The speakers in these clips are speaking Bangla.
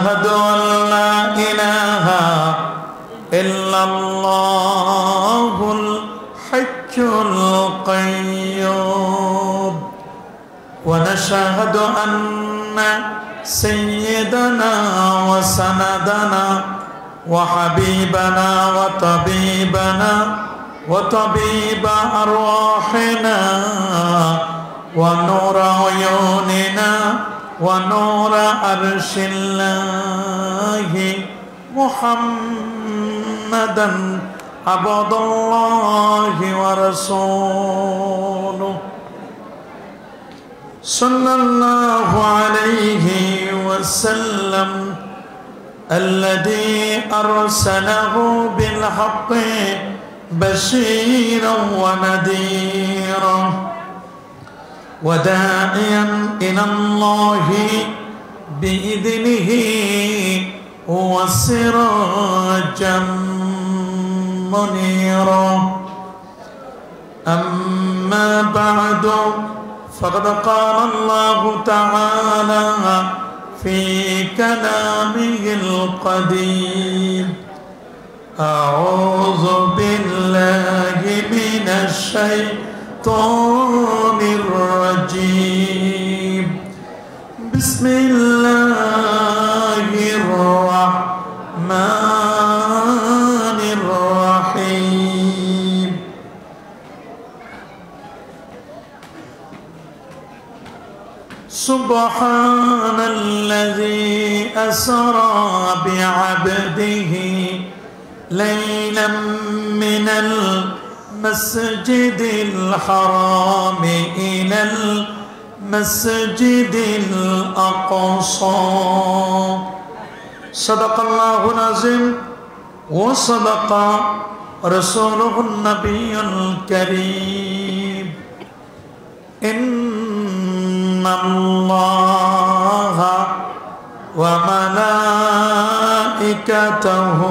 ونشهد أن لا إله إلا الله الحي القيوم ونشهد أن سيدنا وسندنا وحبيبنا وطبيب أرواحنا ونور عيوننا ونور عرش الله محمدا عبد الله ورسوله صلى الله عليه وسلم الذي أرسله بالحق بشيرا ونذيرا وداعيا إلى الله بإذنه وسراجا منيرا أما بعد فقد قال الله تعالى في كلامه القديم أعوذ بالله من الشيطان الرجيم بسم الله الرحمن الرحيم سبحان الذي أسرى بعبده ليلا من المسجد الحرام إلى المسجد الأقصى صدق الله العظيم وصدق رسوله النبي الكريم إن الله وملائكته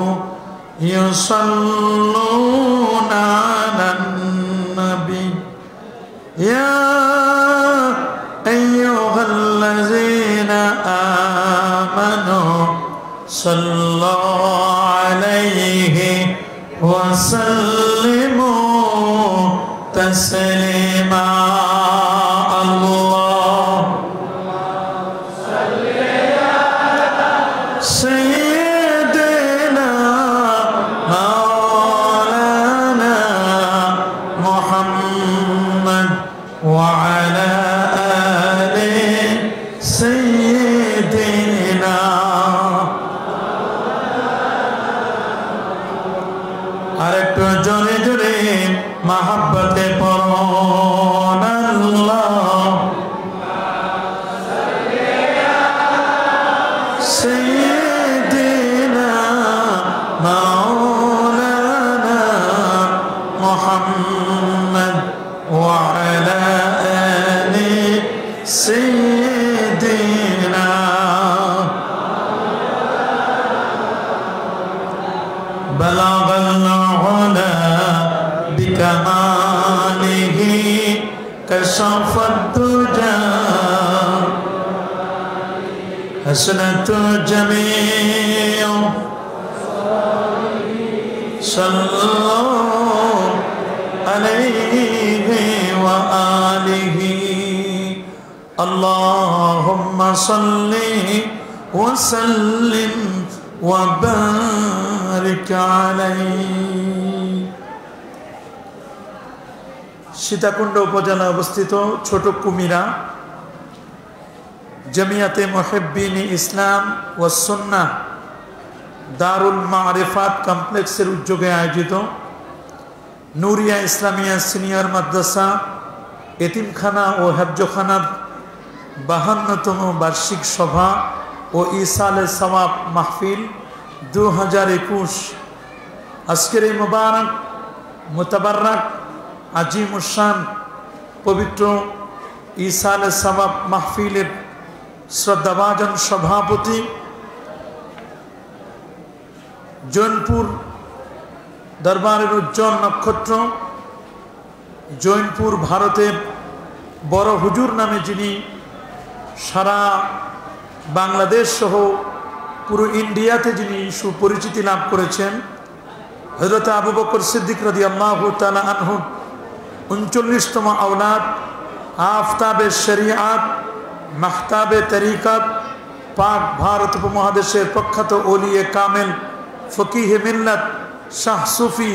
يصلون على النبي يا أيها الذين آمنوا صلوا عليه وسلموا تسليما الله صل على سيدنا مولانا محمد وعلى آل سيدنا আরেকটু জোরে জোরে মহব্বতে পড়ুন আল্লাহ سيدنا مولانا محمد وعلى آل سيدنا بلغ العلا بكماله كشف الدجى حسنة جميع صلوا عليه وآله اللهم صل وسلم وبارك عليه সীতাকুণ্ড উপজেলা অবস্থিত ছোট কুমিরা জমিয়াতে মুহিব্বিন ইসলাম ও সুন্নাহ দারুল মারিফাত কমপ্লেক্সের উদ্যোগে আয়োজিত নুরিয়া ইসলামিয়া সিনিয়র মাদ্রাসা এতিমখানা ও হেফজখানার 52তম বার্ষিক সভা ও ইসালে সওয়াব মাহফিল 2021 আজকের এই মুবারক মুতাবারক আজিমুশান পবিত্র ইসালে সওয়াব মাহফিলের শ্রদ্ধাভাজন সভাপতি জৈনপুর দরবারের উজ্জ্বল নক্ষত্র জৈনপুর ভারতের বড় হুজুর নামে যিনি সারা বাংলাদেশ সহ পুরো ইন্ডিয়াতে যিনি সুপরিচিতি লাভ করেছেন, হযরত আবু বকর সিদ্দিক রাদিয়াল্লাহু তাআলা আনহু 39তম আওলাদ, আফতাবে শরিয়াত, মাহতাবে তরিকাত, পাক ভারত উপমহাদেশের প্রখ্যাত ওলিয়ে কামেল, ফকিহে মিল্লাত, শাহ সুফি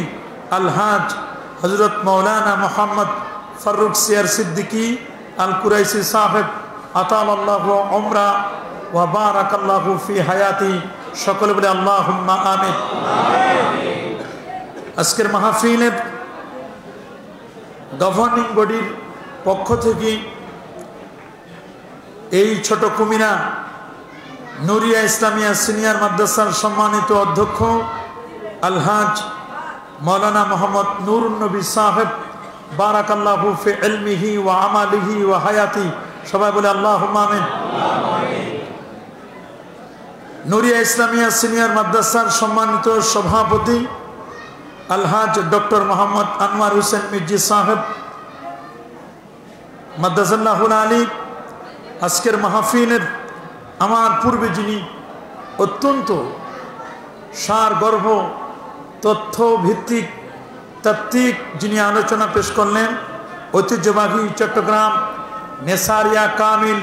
আলহাজ হযরত মৌলানা মোহাম্মদ ফারুক সিয়ার সিদ্দিকী আল কুরাইশি সাহেব আতালাল্লাহু উমরা ওয়া বারাকাল্লাহু ফি হায়াতি। সকলে বলে আল্লাহুম্মা আমিন। আজকের মাহফিলের গভর্নিং বডির পক্ষ থেকে এই ছোট কুমিরা নুরিয়া ইসলামিয়া সিনিয়র মাদ্রাসার সম্মানিত অধ্যক্ষ আলহাজ মৌলানা মোহাম্মদ নুরুন নবী সাহেব বারাকাল্লাহু ফি ইলমিহি ওয়া আমালিহি ওয়া হায়াতি। সবাই বলে আল্লাহুম্মা আমিন। নুরিয়া ইসলামিয়া সিনিয়র মাদ্রাসার সম্মানিত সভাপতি আলহাজ ডক্টর মোহাম্মদ আনোয়ার হোসেন মির্জি সাহেব মাদ্রাসাল্লাহুল আলী। আজকের মাহফিলের আমার পূর্বে যিনি অত্যন্ত সারগর্ভ তথ্য ভিত্তিক তাত্ত্বিক যিনি আলোচনা পেশ করলেন, ঐতিহ্যবাহী চট্টগ্রাম নেসারিয়া কামিল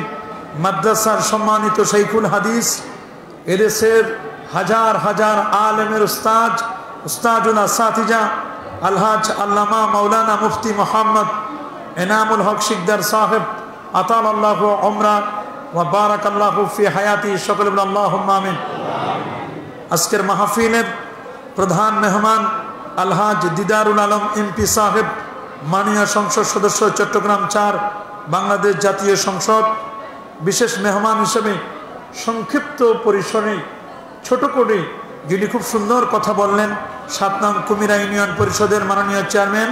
মাদ্রাসার সম্মানিত শাইখুল হাদিস, এদেশের হাজার হাজার আলেমের উস্তাদুল আসাতিজা আলহাজ আল্লামা মাওলানা মুফতি মোহাম্মদ এনামুল হক শিকদার সাহেব আতালাল্লাহু উমরা ওয়া বারাকাল্লাহু ফি হায়াতি। সকলে বলে আল্লাহুম্মা আমিন। আজকের মাহফিলের প্রধান মেহমান আলহাজ দিদারুল আলম এমপি সাহেব, মাননীয় সংসদ সদস্য চট্টগ্রাম 4 বাংলাদেশ জাতীয় সংসদ। বিশেষ মেহমান হিসেবে সংক্ষিপ্ত পরিসরে ছোট করে যিনি খুব সুন্দর কথা বললেন, 7 নং কুমিরা ইউনিয়ন পরিষদের মাননীয় চেয়ারম্যান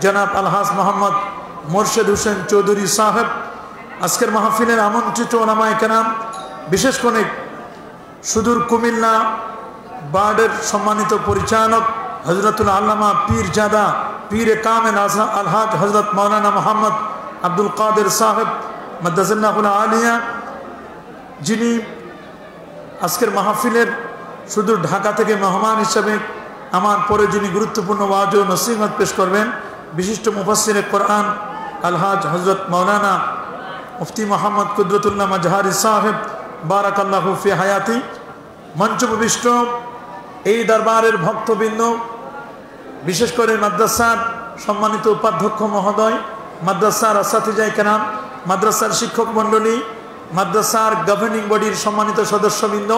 জনাব আলহাজ মোহাম্মদ মোরশেদ হোসেন চৌধুরী সাহেব। আজকের মাহফিলের আমন্ত্রিত ওলামায়ে কেরাম, বিশেষ করে সুদূর কুমিল্লা বার্ডের সম্মানিত পরিচালক হজরতুল আল্লামা পীরজাদা পীর কামেল আলহাজ হজরত মৌলানা মোহাম্মদ আব্দুল কাদের সাহেব মাদ্রাসাল্লাহুল আলিয়া, যিনি আজকের মাহফিলের সুদূর ঢাকা থেকে মেহমান হিসেবে আমার পরে যিনি গুরুত্বপূর্ণ ওয়াজ ও নসিহত পেশ করবেন, বিশিষ্ট মুফাসসিরে কোরআন আলহাজ হজরত মৌলানা মুফতি মোহাম্মদ কুদরতুল্লাহ মাজহারি সাহেব বারাকাল্লাহু ফি হায়াতি। মঞ্চপ্রবিষ্ট এই দরবারের ভক্তবৃন্দ, বিশেষ করে মাদ্রাসার সম্মানিত উপাধ্যক্ষ মহোদয়, মাদ্রাসার আসাতিজায়ে কেরাম, মাদ্রাসার শিক্ষক মণ্ডলী, মাদ্রাসার গভর্নিং বডির সম্মানিত সদস্যবৃন্দ,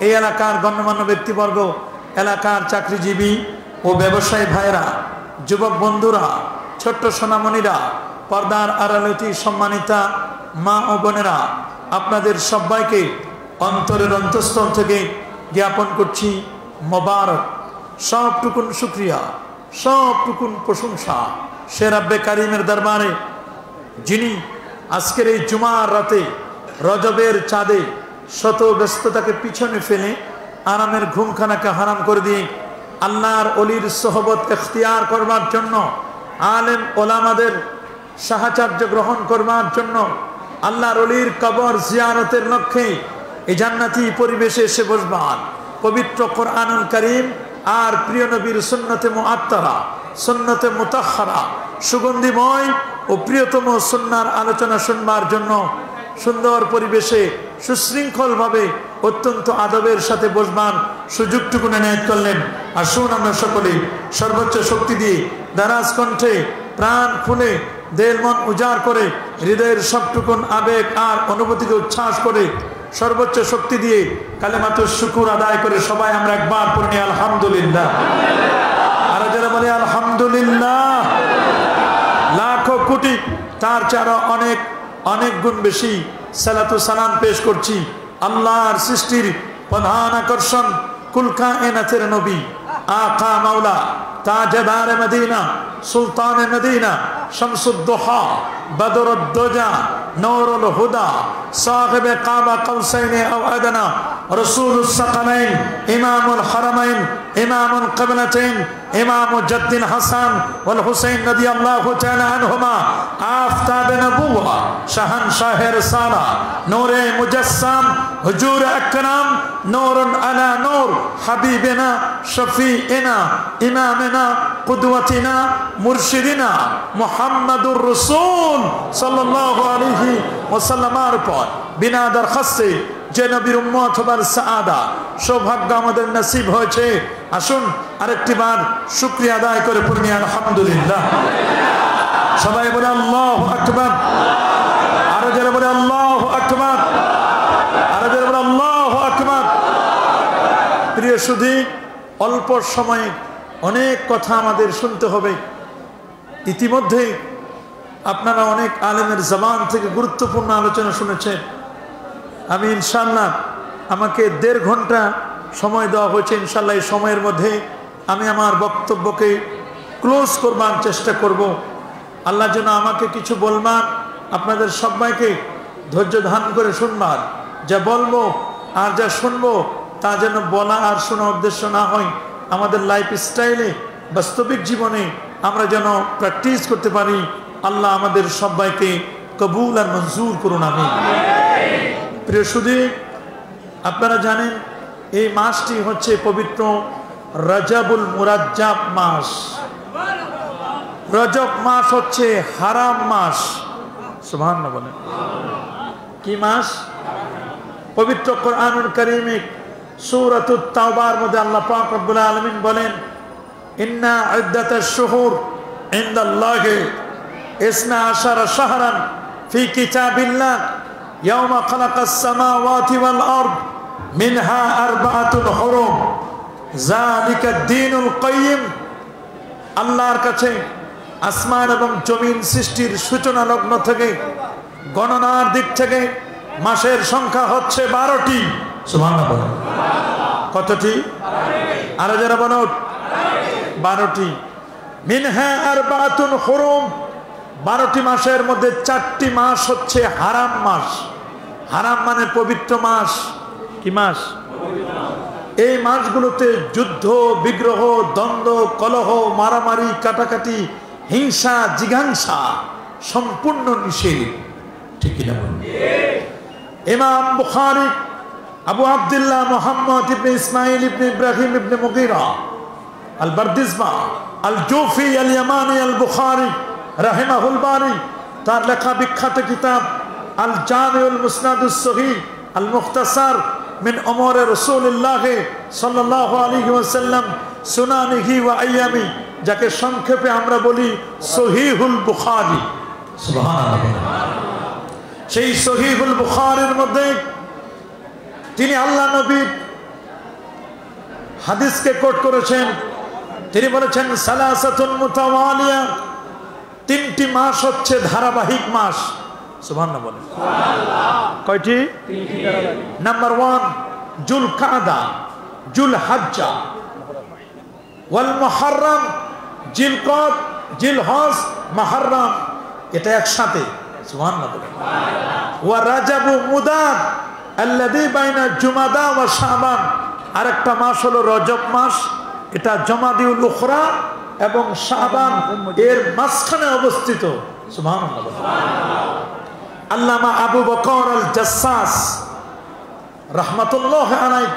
এই এলাকার গণ্যমান্য ব্যক্তিবর্গ, এলাকার চাকরিজীবী ও ব্যবসায়ী ভাইয়েরা, যুবক বন্ধুরা, ছোট্ট সোনামণিরা, পর্দার আড়ালতি সম্মানিতা মা ও বোনেরা, আপনাদের সবাইকে অন্তরের অন্তঃস্থল থেকে জ্ঞাপন করছি মোবারক। সবটুকুন শুকরিয়া, সবটুকুন প্রশংসা সে রাব্বে কারিমের দরবারে, যিনি আজকের এই জুমার রাতে রজবের চাঁদে শত ব্যস্ততাকে পিছনে ফেলে আরামের ঘুমখানাকে হারাম করে দিয়ে আল্লাহর অলির সোহবত এখতিয়ার করবার জন্য, আলেম ওলামাদের সাহায্য গ্রহণ করবার জন্য, আল্লাহর অলির কবর জিয়ারতের লক্ষ্যে এই জান্নাতি পরিবেশে এসে বসবান। পবিত্র কোরআনুল কারীম আর প্রিয় নবীর সুন্নতে মুআত্তারা, সুন্নতে মুতাহহারা, সুগন্ধিময় ও প্রিয়তম সুন্নাহর আলোচনা শুনবার জন্য সুন্দর পরিবেশে সুশৃঙ্খলভাবে অত্যন্ত আদবের সাথে বসবার সুযোগটুকু এনায়েত করলেন। আসুন আমরা সকলে সর্বোচ্চ শক্তি দিয়ে দারাজ কণ্ঠে প্রাণ খুলে দেল মন উজাড় করে হৃদয়ের সবটুকুন আবেগ আর অনুভূতিকে উচ্ছ্বাস করে সর্বোচ্চ শক্তি দিয়ে কালেমাতুশ শুকুর আদায় করে সবাই আমরা একবার পড়ে নিই আলহামদুলিল্লাহ। আর যারা বলে আলহামদুলিল্লাহ, লাখো কোটি তার চারা অনেক অনেক গুণ বেশি সালাতু সালাম পেশ করছি আল্লাহর সৃষ্টির প্রধান আকর্ষণ কুল কায়নাতের নবী আকা মাওলা তাজদার মদিনা সুলতান মদিনা, শামসুদ্দোহা, বদরুদ্দোজা, নূরুল হুদা, সাহিবে কাবা কৌসাইন আও আদনা, রাসূলুস সাকালাইন, ইমামুল হারামাইন, ইমামুল কিবলাতাইন, ইমাম জাদ্দিন হাসান ওয়াল হুসাইন রাদিয়াল্লাহু তাআলা আনহুমা, আফতাবে নবুওয়া, শাহনশাহে রিসালা, নূরে মুজাসসাম, হুজুর আকরাম, নূরুন আলা নূর, হাবিবিনা, শফিইনা, ইমামিনা, কুদওয়াতিনা, মুরশিদিনা মুহাম্মাদুর রাসূল সাল্লাল্লাহু আলাইহি ওয়াসাল্লামের পর বিনা দরখাস্তে যে নবীর উম্মত হবার সাআদা সৌভাগ্য আমাদের নসিব হয়েছে। আসুন আরেকটি বার শুকরিয়া আদায় করে পড়ি আলহামদুলিল্লাহ। সবাই বলে আল্লাহু আকবার, আরো যারা বলে আল্লাহু আকবার, আরো যারা বলে আল্লাহু আকবার। প্রিয় সুধী, অল্প সময়ে অনেক কথা আমাদের শুনতে হবে। ইতিমধ্যে আপনারা অনেক আলেমের জবান থেকে গুরুত্বপূর্ণ আলোচনা শুনেছেন। আমি ইনশাআল্লাহ, আমাকে 1.5 ঘন্টা সময় দেওয়া হয়েছে। ইনশাআল্লাহ এই সময়ের মধ্যে আমি আমার বক্তব্যকে ক্লোজ করবার চেষ্টা করব। আল্লাহ যেন আমাকে কিছু বলবার, আপনাদের সবাইকে ধৈর্য ধারণ করে শুনবার, যা বলবো আর যা শুনবো তা যেন বলা আর শোনা উদ্দেশ্য না হয়, আমাদের লাইফ স্টাইলে, বাস্তবিক জীবনে আমরা যেন প্র্যাকটিস করতে পারি। আল্লাহ আমাদের সবাইকে কবুল আর মঞ্জুর করুন, আমিন। প্রিয় সুধী, আপনারা জানেন এই মাসটি হচ্ছে পবিত্র রজবুল মুরাজ্জাব মাস। রজব মাস হচ্ছে হারাম মাস। সুবহানাল্লাহ বলেন। কি মাস? পবিত্র কোরআনুল কারীমে সূরাতুত তাওবার মধ্যে আল্লাহ পাক রব্বুল আলামিন বলেন, ইন্না ইদ্দাতাশ শুহুর ইনদাল্লাহি 12 শাহরান ফি কিতাবিল্লাহ ইয়াওমা খালাকাস সামাওয়াতি ওয়াল আরদ মিনহা আরবাআতুন হুরুম যালিকাদ দীনুল কাইয়্যিম। আল্লাহর কাছে আসমান এবং জমিন সৃষ্টির সূচনা লগ্ন থেকে গণনার দিক থেকে মাসের সংখ্যা হচ্ছে 12টি। সুবহানাল্লাহ বলেন। কতটি? আরো যারা বলো 12টি। মিনহা আরবাআতুন হুরুম, 12টি মাসের মধ্যে 4টি মাস হচ্ছে হারাম মাস। হারাম মানে পবিত্র মাস। কি মাস? এই মাসগুলোতে যুদ্ধ, বিগ্রহ, দ্বন্দ্ব, কলহ, মারামারি, কাটাকাটি, হিংসা, জিঘাংসা সম্পূর্ণ নিষেধ। ঠিক কিনা? ইমাম বুখারী আবু আব্দুল্লাহ মুহাম্মদ ইবনে ইসমাইল ইবনে ইব্রাহিম ইবনে মুগীরা আল বারদিজবা আল জুফি আল ইয়ামানি আল বুখারী রাহিমাহুল বারি, তার লেখা বিখ্যাত কিতাব আল জামিউল মুসনাদুস সহিহ আল মুখতাসার মিন উমুর রাসূলুল্লাহ সাল্লাল্লাহু আলাইহি ওয়াসাল্লাম সুনানিহি ওয়া আইয়ামি, যাকে সংক্ষেপে আমরা বলি সহিহুল বুখারী। সুবহানাল্লাহ। সেই সহিহুল বুখারীর মধ্যে তিনি আল্লাহ নবীর হাদিসকে কোট করেছেন। তিনি বলেছেন সালাসাতুন মুতাওয়ালিয়া, 3টি মাস হচ্ছে ধারাবাহিক মাস। সুবহানাল্লাহ বলেন। কয়টি? 3টি ধারাবাহিক। নাম্বার 1 জুলকাদা, জুলহজ্জা, ওয়াল মুহররম, জিলকদ, জিলহজ, মুহররম, এটা একসাথে। সুবহানাল্লাহ বলেন। ওয়া রাজাবু মুদার আল্লাযী বাইনা জুমাদা ওয়া শাবান, আরেকটা মাস হলো রজব মাস। এটা জমাদিউল উখরা এবং শাবান এর মাঝখানে অবস্থিত। সুবহানাল্লাহ। আল্লামা আবু বকর আল জাসসাস রাহমাতুল্লাহ আলাইহি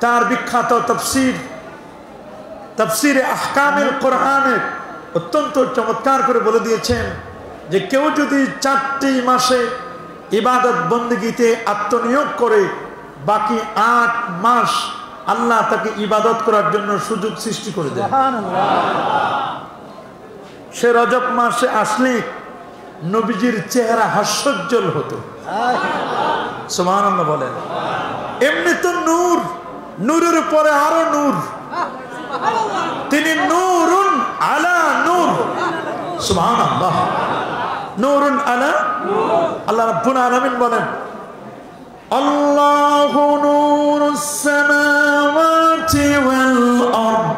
তার বিখ্যাত তাফসীরে আহকামিল কোরআনে অত্যন্ত চমৎকার করে বলে দিয়েছেন যে কেউ যদি 4টি মাসে ইবাদত বন্দেগীতে আত্মনিয়োগ করে, বাকি 8 মাস আল্লাহ তাকে ইবাদত করার জন্য সুযোগ সৃষ্টি করে দেন। সে রজব মাসে আসলে নবীজির চেহারা হাস্যোজ্জ্বল হতো। সুবহানাল্লাহ বলেন। এমনি তো নূর, নূরের উপরে আরো নূর, তিনি নূরুন আলা নূর। সুবহানাল্লাহ। নূরুন আলা নূর। আল্লাহ রাব্বুল আলামিন বলেন, আল্লাহু নূরুস সামাওয়াতি ওয়াল আরদ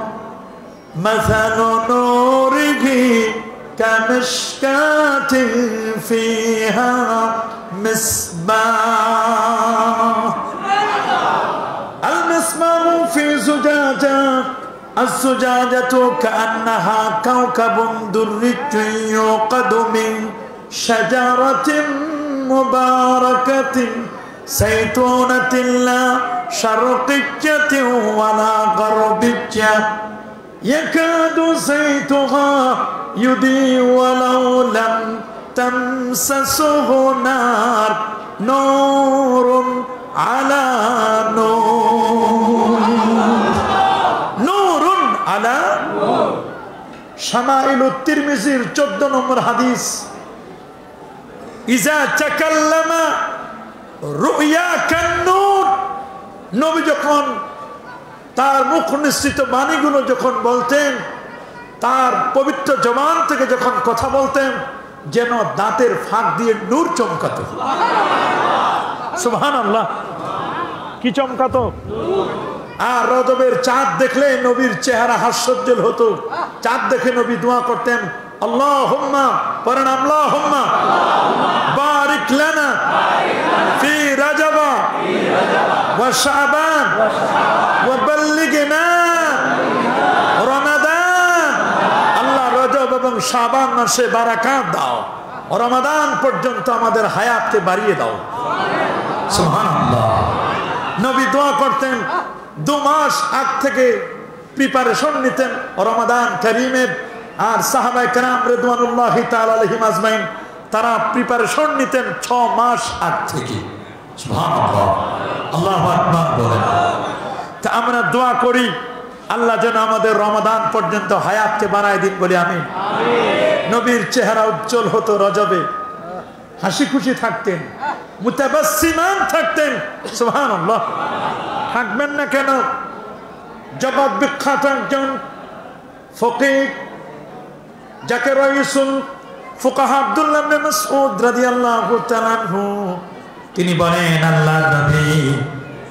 মাসালু নূরিহি فيها مصباح المصباح في زجاجة الزجاجة كأنها كوكب دري يوقد من شجرة مباركة زيتونة لا شرقية ولا غربية يكاد زيتها يضيء ولو لم تمسسه نار نور على نور نور على شمائل الترمذي 14 নম্বর হাদিস ইজা তাকাল্লামা রুয়া কান্নুর নবী যখন তার মুখ নিঃসৃত বাণীগুলো যখন বলতেন তার পবিত্র জবান থেকে যখন কথা বলতেন যেন দাঁতের ফাঁক দিয়ে নূর চমকাতো সুবহানাল্লাহ কি চমকাতো আর রজবের চাঁদ দেখলে নবীর চেহারা হাস্যোজ্জ্বল হতো চাঁদ দেখে নবী দোয়া করতেন আল্লাহুম্মা পড়েন আল্লাহুম্মা বারিক লানা ফি রাজাবা ওয়া শাবান ওয়া বাল্লিগনা রমাদান আল্লাহ রজব এবং শাবান মাসে বারাকাত দাও রমাদান পর্যন্ত আমাদের হায়াতকে বাড়িয়ে দাও সুবহানাল্লাহ নবী দোয়া করতেন 2 মাস আগ থেকে প্রিপারেশন নিতেন রমাদান কারীমের আর সাহাবায়ে কেরাম রিদওয়ানুল্লাহি তাআলা আলাইহিম আজমাইন তারা প্রিপারেশন নিতেন 6 মাস আগ থেকে সুবহানাল্লাহ আল্লাহু আকবার বলেন তা আমরা দোয়া করি আল্লাহ যেন আমাদের রমাদান পর্যন্ত হায়াতকে বাড়ায় দিন বলি আমিন নবীর চেহারা উজ্জ্বল হতো রজবে হাসি খুশি থাকতেন মুতাবাসসিমান থাকতেন সুবহানাল্লাহ থাকবেন না কেন জগৎ বিখ্যাত একজন ফকিহ যাকে রাইসুল ফুকাহা আব্দুল্লাহ ইবনে মাসউদ রাদিয়াল্লাহু তাআলা আনহু তিনি বলেন আল্লাহর নবী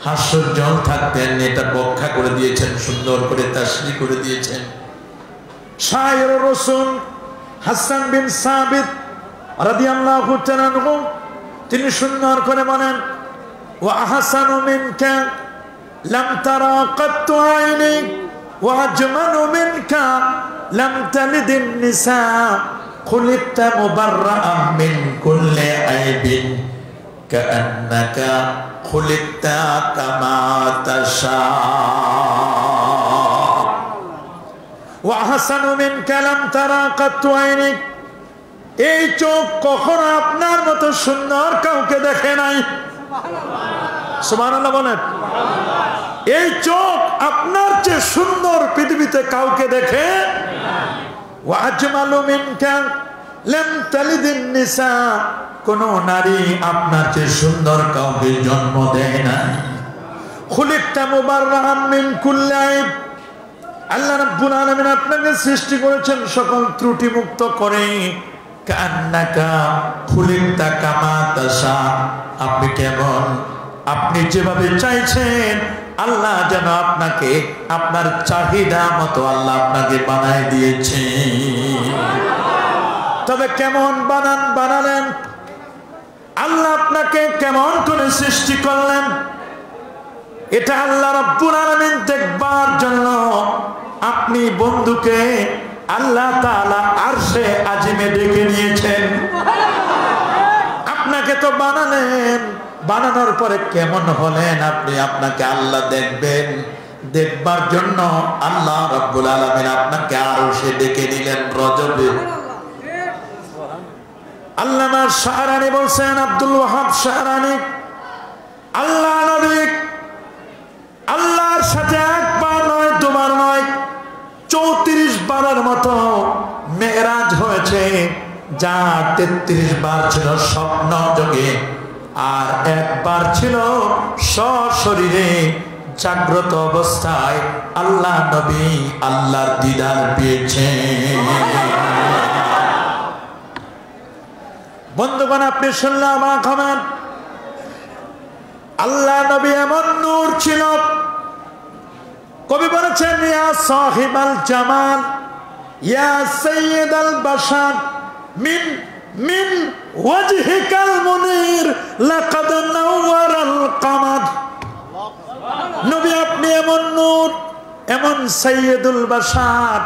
হাস্যোজ্জ্বল থাকতেন এটা ব্যাখ্যা করে দিয়েছেন সুন্দর করে তাশরীহ করে দিয়েছেন শায়র রাসূল হাসান বিন সাবিত রাদিয়াল্লাহু তাআলা আনহু তিনি সুন্দর করে বলেন ওয়া আহসানু মিনকা লাম তারা কাত্তু আইনি ওয়া আজমালু মিনকা লাম তালিদিন নিসা খুলিকতা মুবাররাআন মিন কুল্লি আইবিন কাআন্নাকা খুলিকতা কামা তাশা ওয়া আহসানু মিনকা লাম তারা কাত্তু আইনি এই চোখ কখনো আপনার মতো সুন্দর কাউকে দেখে নাই সুবহানাল্লাহ বলেন এই চোখ আপনার চেয়ে সুন্দর পৃথিবীতে কাউকে দেখে ওয়া আজমালু মিনকা লাম তালিদিন নিসা কোন নারী আপনার চেয়ে সুন্দর কাউকে জন্ম দেয় না খুলিকতা মুবাররাআন মিন কুল্লি আইব আল্লাহ রাব্বুল আলামিন আপনাকে সৃষ্টি করেছেন সকল ত্রুটি মুক্ত করে কান্নাকা খুলিকতা কামা তাশা আপনি কেমন আপনি যেভাবে চাইছেন আল্লাহ যেন আপনাকে আপনার চাহিদা মতো আল্লাহ আপনাকে বানায় দিয়েছেন তবে কেমন বানালেন আল্লাহ আপনাকে কেমন করে সৃষ্টি করলেন এটা আল্লাহ রাব্বুল আলামিন দেখবার জন্য আপনি বন্ধুকে আল্লাহ তাআলা আরশে আজিমে ডেকে নিয়েছেন আপনাকে তো বানালেন বানানোর পরে কেমন হলেন আপনি আপনাকে আল্লাহ দেখবেন দেখবার জন্য আল্লাহ রাব্বুল আলামিন আপনাকে আরশে ডেকে নিলেন রজবে আল্লামা শাহরানি বলছেন আব্দুল ওয়াহাব শাহরানি আল্লাহ নবী আল্লাহর সাথে একবার নয় দুবার নয় 34 বারের মতো মেরাজ হয়েছে যা 33 বার ছিল স্বপ্ন যোগে আর একবার ছিল সশরীরে জাগ্রত অবস্থায় আল্লাহ নবী আল্লাহর দিদার পেয়েছেন বন্ধুগণ আপনি শুনলে আমার খবর আল্লাহ নবী এমন নূর ছিল কবি বলেছেন ইয়া সাহিবাল জামাল ইয়া সাইয়্যিদাল বাশার মিন মিন ওয়াজহিকাল মুনির লাকাদ নাওয়ারাল কামার। নবী আপনি এমন নূর, এমন সাইয়্যিদুল বাশার,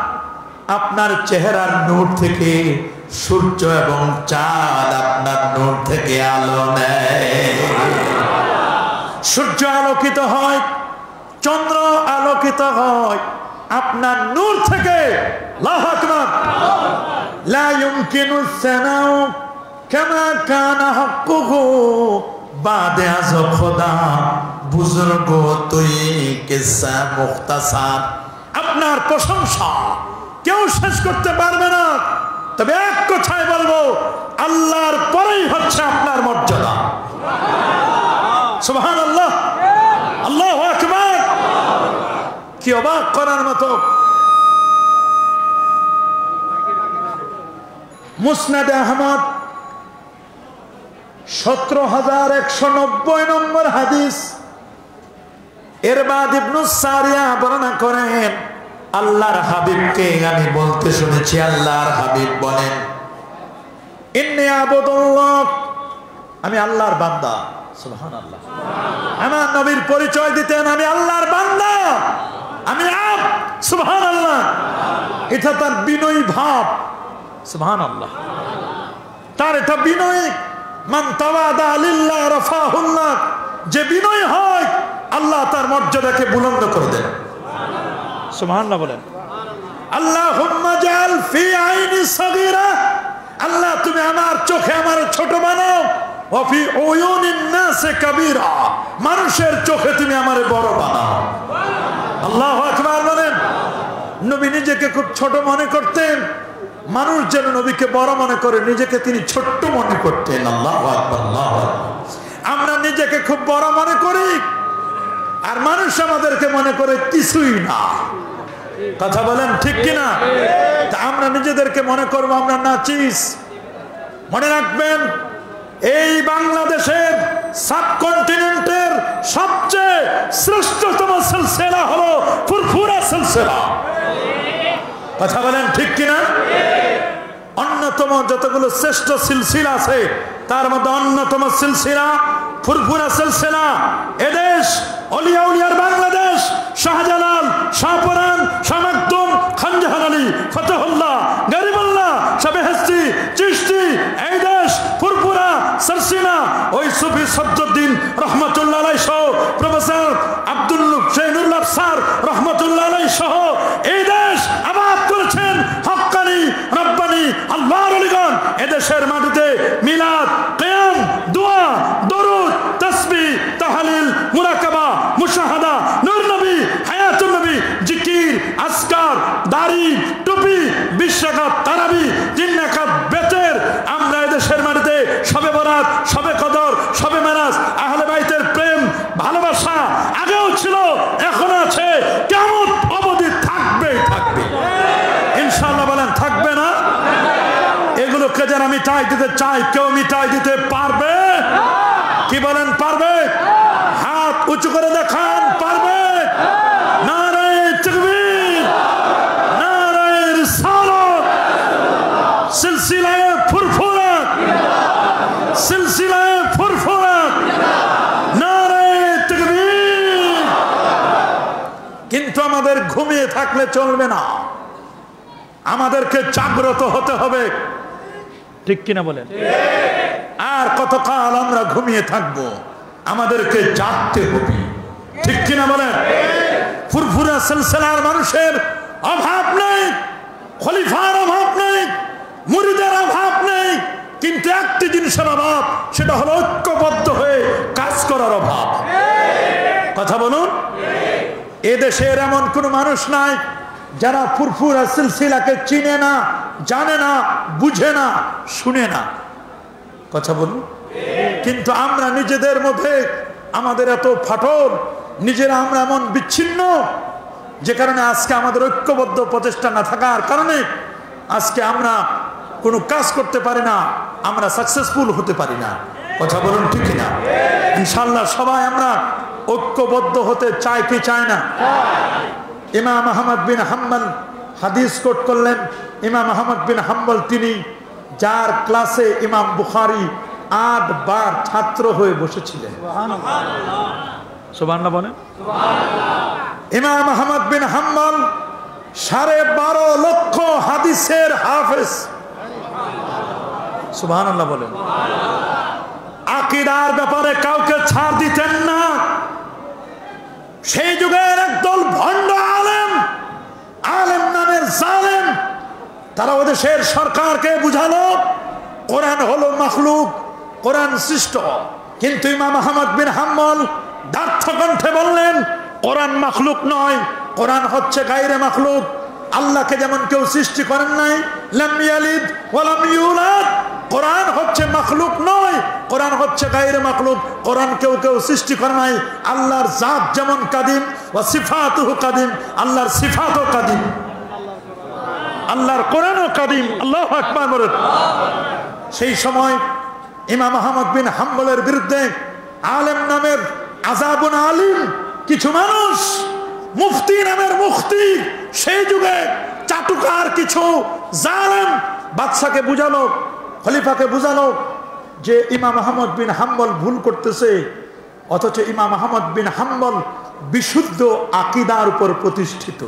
আপনার চেহারার নূর থেকে সূর্য এবং চাঁদ আপনার নূর থেকে আলো নেয়। সূর্য আলোকিত হয়, চন্দ্র আলোকিত হয় আপনার নূর থেকে। আল্লাহু আকবার। লা ইউমকিনু সানাউ কামা কানা হাক্কুহু বাদে আজ খোদা বুজুর্গ তুই কিসসা মুখতাসার। আপনার প্রশংসা কেউ শেষ করতে পারবে না, তবে এক কথায় বলবো, আল্লাহর পরেই হচ্ছে আপনার মর্যাদা। সুবহানাল্লাহ, আল্লাহু আকবার। কি অবাক করার মতো! মুসনাদে আহমদ 17,190 নম্বর হাদিস। এরবাদ ইবনু সারিয়া বর্ণনা করেন, আল্লাহর হাবিবকে আমি বলতে শুনেছি, আল্লাহর হাবিব বলেন, ইন্নী আবুদুল্লাহ, আমি আল্লাহর বান্দা। সুবহানাল্লাহ। আমার নবীর পরিচয় দিতেন, আমি আল্লাহর বান্দা, আমি আব। সুবহানাল্লাহ। এটা তার বিনয়ী ভাব। সুবহানাল্লাহ। তার এটা বিনয়ী। মান তাওয়াদা লিল্লাহ রাফাহুল্লাহ, যে বিনয়ী হয় আল্লাহ তার মর্যাদাকে বুলন্দ করে দেন। সুবহানাল্লাহ বলেন। আল্লাহুম্মা জাল ফি আইনি সাগীরা, আল্লাহ তুমি আমার চোখে আমার ছোট বানাও। ওয়া ফি উয়ুনিন নাসে কাবীরা, মানুষের চোখে তুমি আমারে বড় বানাও। আল্লাহু আকবার বলেন। নবী নিজেকে খুব ছোট মনে করতেন, মানুষ যেন নবীকে বড় মনে করে, নিজেকে তিনি ছোট্ট মনে করতেন। আল্লাহু আকবার, আল্লাহু আকবার। আমরা নিজেকে খুব বড় মনে করি, আর মানুষ আমাদেরকে মনে করে কিছুই না। কথা বলেন ঠিক কিনা? তা আমরা নিজেদেরকে মনে করবো আমরা নাচিস। মনে রাখবেন, এই বাংলাদেশের সাবকন্টিনেন্টের সবচেয়ে শ্রেষ্ঠতম সিলসিলা হলো ফুরফুরা সিলসিলা। কথা বলেন ঠিক কিনা? অন্যতম যতগুলো শ্রেষ্ঠ সিলসিলা আছে তার মধ্যে অন্যতম সিলসিলা ফুরফুরা সিলসিলা। এদেশ অলিয়া উলিয়ার বাংলাদেশ, শাহজালাল, শাহপরান, শাহ মাকদুম, খান জাহান আলী, ফতেহুল্লাহ, গরিবুল্লাহ, শাহ বেহেশতি, চিশতি, এই দেশ ফুরফুরা সিলসিলা। ওই সুফি সদ্দুদ্দিন রহমতুল্লাহ আলাইহি সহ প্রফেসর আব্দুল নুরুল্লাহ স্যার রহমতুল্লাহ আলাইহি সহ এই দেশ আবাদ করেছেন হক্কানি রব্বানি আল্লাহর ওলিগণ। এদেশের মাটিতে মিলাদ, কিয়াম, দোয়া, দরুদ, তাসবিহ, তাহলিল, মুরাকাবা, মুশাহাদা, নূর নবী, হায়াতুন নবী, জিকির, আজকার, দাড়ি, টুপি, 20 রাকাত তারাবি, 3 রাকাত বেতের। আমরা এদেশের মাটিতে শবে বরাত, শবে কদর, শবে মেরাজ, আহলে বাইতের প্রেম ভালোবাসা আগেও ছিল, এখন আছে, কিয়ামত অবধি থাকবেই থাকবে। ইনশাআল্লাহ বলেন থাকবে না? এগুলোকে যারা মিটাই দিতে চায়, কেউ মিটাই দিতে পারবে? কি বলেন পারবে? হাত উঁচু করে দেখান, পারবে? নারায়ে তাকবীর, নারায়ে রিসালাত। সিলসিলায়ে ফুরফুরা, সিলসিলায়ে ফুরফুরা, নারায়ে তাকবীর। কিন্তু আমাদের ঘুমিয়ে থাকলে চলবে না, আমাদেরকে জাগ্রত হতে হবে। ঠিক কিনা বলেন? আর কতকাল আমরা ঘুমিয়ে থাকবো? আমাদেরকে জাগতে হবে। ঠিক কিনা বলেন? ফুরফুরা সিলসিলার মানুষের অভাব নেই, খলিফার অভাব নেই, মুরিদের অভাব নেই, কিন্তু একটি জিনিসের অভাব, সেটা হলো ঐক্যবদ্ধ হয়ে কাজ করার অভাব। কথা বলুন। এদেশের এমন কোন মানুষ নাই যারা ফুরফুরা সিলসিলাকে চিনে না, জানে না, বুঝে না, শুনে না। কথা বলুন। কিন্তু আমরা নিজেদের মধ্যে আমাদের এত ফাটল, নিজেরা আমরা এমন বিচ্ছিন্ন, যে কারণে আজকে আমাদের ঐক্যবদ্ধ প্রচেষ্টা না থাকার কারণে আজকে আমরা কোনো কাজ করতে পারি না, আমরা সাকসেসফুল হতে পারি না। কথা বলুন ঠিক না? ইনশাআল্লাহ সবাই আমরা ঐক্যবদ্ধ হতে চাই কি চায় না? ইমাম আহমদ বিন হাম্বল হাদিস কোট করলেন। ইমাম আহমদ বিন হাম্বল তিনি যার ক্লাসে ইমাম বুখারী 8 বার ছাত্র হয়ে বসেছিলেন। সুবহানাল্লাহ বলেন। ইমাম আহমদ বিন হাম্বল 12.5 লক্ষ হাদিসের হাফেজ। সুবহানাল্লাহ বলেন। আকীদার ব্যাপারে কাউকে ছাড় দিতেন না। সেই যুগের একদল ভণ্ড আলেম, আলেম নামের জালেম, তারা ওদেশের সরকারকে বুঝালো কোরআন হলো মাখলুক, কোরআন সৃষ্ট। কিন্তু ইমাম আহমদ বিন হাম্বল দার্থ কণ্ঠে বললেন কোরআন মাখলুক নয়, কোরআন হচ্ছে গায়রে মাখলুক। আল্লাহকে যেমন কেউ সৃষ্টি করেন নাই, লাম ইয়ালিদ ওয়া লাম ইউলাদ, কোরআন হচ্ছে মাখলুক নয়, কোরআন হচ্ছে গায়রে মাখলুক। কোরআন কেউ সৃষ্টি করে নাই। আল্লাহর জাত যেমন কাদিম ওয়া সিফাতুহু কাদিম, আল্লাহর সিফাতও কাদিম, আল্লাহর কোরআনও কাদিম। আল্লাহু আকবার বলেন। সেই সময় ইমাম আহমদ বিন হাম্বলের বিরুদ্ধে আলেম নামের আযাবুন আলিম কিছু মানুষ, মুফতি নামের মুফতি, সেই যুগে চাটুকার কিছু জালেম বাদশাকে বুঝালো, খলিফাকে বুঝালো যে ইমাম আহমদ বিন হাম্বল ভুল করতেছে। অথচ ইমাম আহমদ বিন হাম্বল বিশুদ্ধ আকীদার উপর প্রতিষ্ঠিত,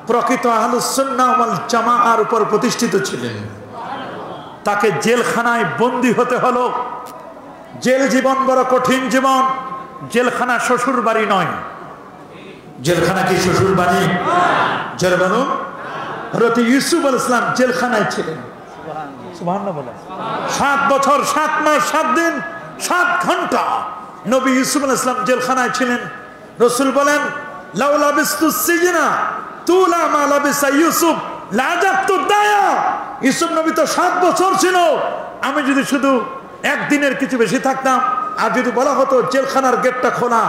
প্রকৃত আহলুস সুন্নাহ ওয়াল জামাআর উপর প্রতিষ্ঠিত ছিলেন। তাকে জেলখানায় বন্দী হতে হলো। জেল জীবন বড় কঠিন জীবন। জেলখানা শ্বশুর বাড়ি নয়। জেলখানা কি শ্বশুর বাড়ি? যারা বলুন, হযরত ইউসুফ আলাইহিস সালাম জেলখানায় ছিলেন। সুবহানাল্লাহ বলেন। 7 বছর 7 মাস 7 দিন 7 ঘন্টা নবী ইউসুফ আলাইহিস সালাম জেলখানায় ছিলেন। রাসূল বলেন লাউলা বিস্তুস সিজনা তুলা মা লাবিসা ইউসুফ লাজাতু দায়া। ইউসুফ নবী তো 7 বছর ছিল, আমি যদি শুধু একদিনের কিছু বেশি থাকতাম, আর যদি বলা হতো জেলখানার গেটটা খোলা,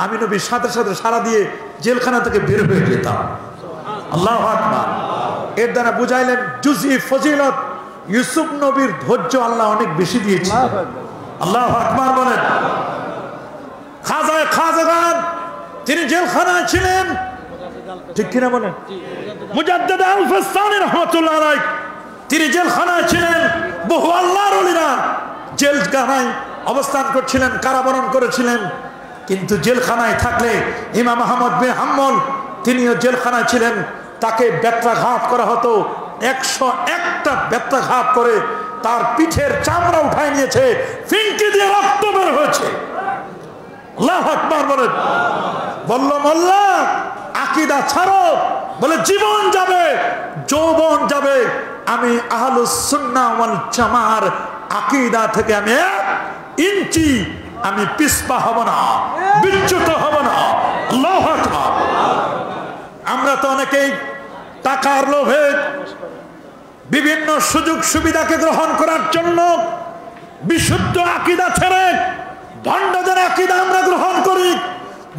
আমি নবীর সাথে সাথে সাড়া দিয়ে জেলখানা থেকে বের হয়ে যেতাম। আল্লাহু আকবার। এর দ্বারা বুঝাইলেন জুজই ফজিলত, ইউসুফ নবীর ধৈর্য আল্লাহ অনেক বেশি দিয়েছে। আল্লাহু আকবার বলেন। খাজাগান তিনি জেলখানায় ছিলেন, ঠিক কিনা বলেন? মুজাদ্দিদ আল-ফাসানি রাহমাতুল্লাহ আলাইহি তিনি জেলখানায় ছিলেন। বহু আল্লাহর ওলিরা জেলখানায় অবস্থান করছিলেন, কারাবরণ করেছিলেন। কিন্তু জেলখানায় থাকলে ইমাম আহমদ বিন হাম্বল তিনিও জেলখানায় ছিলেন। তাকে বেত্রাঘাত করা হতো। 101টা বেত্রাঘাত করে তার পিঠের চামড়া উঠায় নিয়েছে, ফিনকি দিয়ে রক্ত বের হয়েছে। আল্লাহু আকবার বলেন। বলল মোল্লা আকীদা ছাড়ো, বলে জীবন যাবে, যৌবন যাবে, আমি আহলুস সুন্নাহ ওয়াল জামাআর আকীদা থেকে আমি 1 ইঞ্চি আমি পিছপা হব না, বিচ্যুত হব না। আল্লাহু আকবার। আমরা তো অনেকেই টাকার লোভে বিভিন্ন সুযোগ সুবিধাকে গ্রহণ করার জন্য বিশুদ্ধ আকীদা ছেড়ে ভণ্ডদের আকীদা আমরা গ্রহণ করি,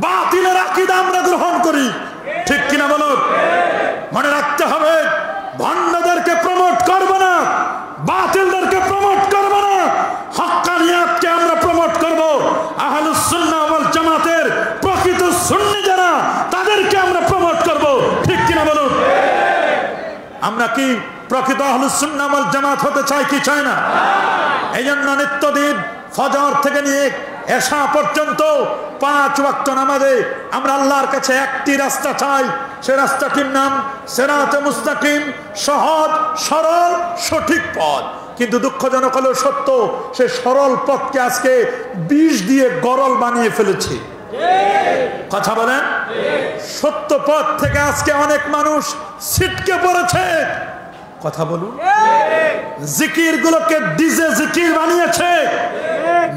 বাতিলের আকীদা আমরা গ্রহণ করি, ঠিক কিনা বলো? মনে রাখতে হবে, ভণ্ডদেরকে প্রমোট করব না, বাতিলদেরকে প্রমোট করব না, হক্কানিয়াতকে আমরা প্রমোট করব। আহলুস সুন্নাহ ওয়াল জামাতের প্রকৃত সুন্নি যারা, তাদেরকে আমরা প্রমোট করব, ঠিক কিনা বলুন? আমরা কি প্রকৃত আহলুস সুন্নাহ ওয়াল জামাত হতে চাই কি চাই না? এই জন্য নিত্যদিন ফজর থেকে নিয়ে এশা পর্যন্ত 5 ওয়াক্ত নামাজে আমরা আল্লাহর কাছে একটি রাস্তা চাই। সে রাস্তাটির নাম সিরাতে মুস্তাকিম, সহজ সরল সঠিক পথ। কিন্তু দুঃখজনক হলো সত্য, সে সরল পথকে আজকে বিষ দিয়ে গরল বানিয়ে ফেলেছে। কথা বলেন। সত্য পথ থেকে আজকে অনেক মানুষ ছিটকে পড়েছে। কথা বলুন। জিকির গুলোকে ডিজে জিকির বানিয়েছে।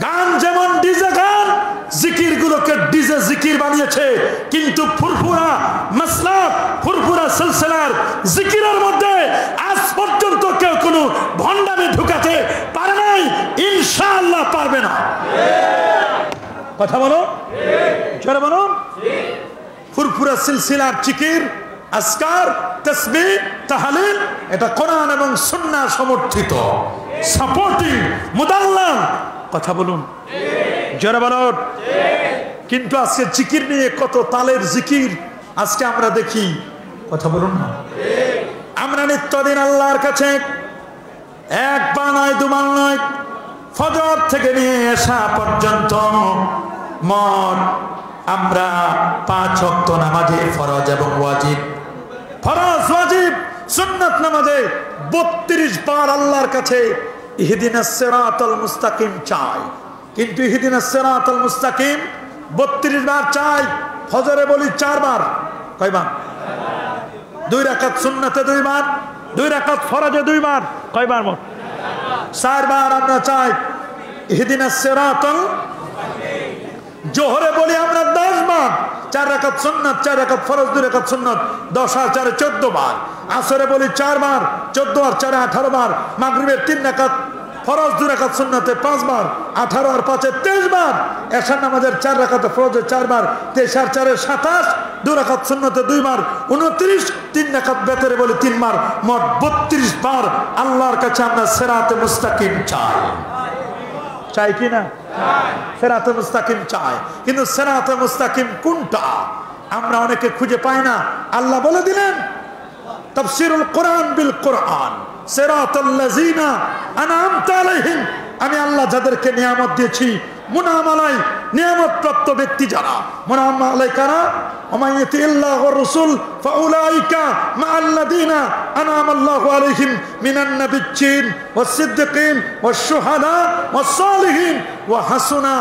গান যেমন ডিজে গান, জিকির গুলোকে ডিজে জিকির বানিয়েছে। কিন্তু ফুরফুরা মাসলাক, ফুরফুরা সিলসিলার জিকিরের মধ্যে আজ পর্যন্ত কেউ কোনো ভণ্ডামি ঢুকাতে পারে নাই, ইনশাআল্লাহ পারবে না। কথা বলো, জোরে বলুন। ফুরফুরা সিলসিলার জিকির, আজকার, তাসবিহ, তাহলিল, এটা কোরআন এবং সুন্নাহ সমর্থিত, সাপোর্টিং, মুদাল্লাম। কথা বলুন, জোরে বলুন। কিন্তু আজকে জিকির নিয়ে কত তালের জিকির আজকে আমরা দেখি। কথা বলুন না। আমরা নিত্যদিন আল্লাহর কাছে একবার নয় দুবার নয়, ফজর থেকে নিয়ে এশা পর্যন্ত মোট আমরা 5 ওয়াক্ত নামাজে ফরজ এবং ওয়াজিব, ফরজ ওয়াজিব সুন্নাত নামাজে 32 বার আল্লাহর কাছে ইহদিনাস সিরাতাল মুস্তাকিম চাই। কিন্তু ইহদিনাস সিরাতাল মুস্তাকিম 32 বার চাই, ফজরে বলি 4 বার। কয়বার? 2 রাকাত সুন্নাতে 2 বার, 2 রাকাত ফরজে 2 বার। কয়বার মোট? 4 বার আমরা চাই ইহদিনাস সিরাতাল। জোহরে বলি আমরা 10 বার, 4 রাকাত সুন্নাত, 4 রাকাত ফরজ, 2 রাকাত সুন্নাত, 10 আর 4 14 বার। আসরে বলি 4 বার, 14 আর 4 18 বার। মাগরিবের 3 রাকাত ফরজ, 2 রাকাত সুন্নাতে 5 বার, 18 আর 5 23 বার। এশার নামাজের 4 রাকাতে ফরজে 4 বার, 23 আর 4 27, 2 রাকাত সুন্নাতে 2 বার, 29, 3 রাকাত বেতরে বলি 3 বার। মোট 32 বার আল্লাহর কাছে আমরা সিরাতে মুস্তাকিম চাই। চাই কি না? সিরাতে মুস্তাকিম চাই। কিন্তু সিরাতে মুস্তাকিম কোনটা আমরা অনেকে খুঁজে পাই না। আল্লাহ বলে দিলেন তাফসীরুল কোরআন বিল কোরআন, সিরাতাল লাযিনা আনআমতা আলাইহিম, আমি আল্লাহ যাদেরকে নিয়ামত দিয়েছি, মুনআম আলাই নিয়ামত প্রাপ্ত ব্যক্তি যারা, মুনআম আলাই কারা? ওমান ইউতিল্লাহ ওয়ার রাসূল ফাউলাইকা মাআল্লাযিনা আনআমাল্লাহু আলাইহিম মিনান নাবিয়্যিন ওয়াস সিদ্দিকিন ওয়াশ শুহাদা ওয়াস সালিহিন ওয়া হাসুনা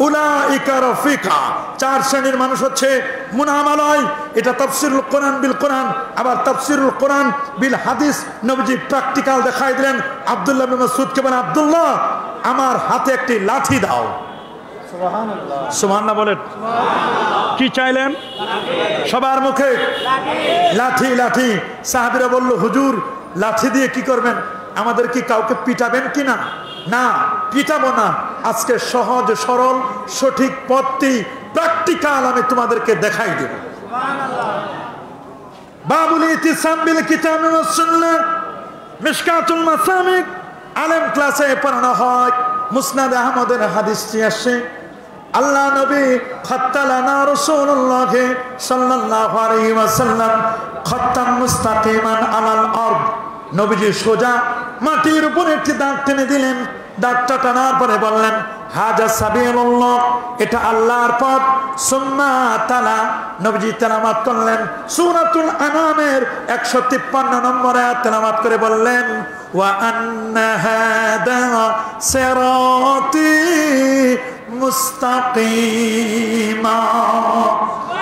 উলাইকা রাফিকা। 4 শ্রেণীর মানুষ হচ্ছে মুনআম আলাই। এটা তাফসীরুল কোরআন বিল কোরআন। আবার তাফসীরুল কোরআন বিল হাদিস, নবীজি প্র্যাকটিক্যাল দেখাই দিলেন। আব্দুল্লাহ ইবনে মাসউদকে বলেন, আব্দুল্লাহ আমার হাতে একটি লাঠি দাও। সুবহানাল্লাহ, সুবহানাল্লাহ বলেন। কি চাইলেন? সবার মুখে লাঠি লাঠি। সাহাবীরা বলল, হুজুর লাঠি দিয়ে কি করবেন? আমাদের কি কাউকে পিটাবেন কিনা? না, পিটাবো না। আজকে সহজ সরল সঠিক পথটি প্র্যাকটিক্যাল আমি তোমাদেরকে দেখাই দেব। বাবুল ইতিসাম বিল কিতাব ওয়াস সুন্নাহ, মিশকাতুল মাসামিক, আলেম ক্লাসে পড়ানো হয়। মুসনাদ আহমদের হাদিসটি আসে, আল্লাহ নবী খাত্তালানা রাসূলুল্লাহ সাল্লাল্লাহু আলাইহি ওয়াসাল্লাম খাত্তাম মুস্তাকিমান আলাল আরদ। নবীজি সোজা মাটির উপর একটি দাগ টেনে দিলেন। দাগটা টানার পরে বললেন, হাজা সাবিলুল্লাহ, এটা আল্লাহর পথ। সুম্মা তালা, নবীজি তেলাওয়াত করলেন সূরাতুল আনামের 153 নম্বর আয়াত তেলাওয়াত করে বললেন, ওয়া আন্না হাদা সিরাতি মুস্তাকিমা,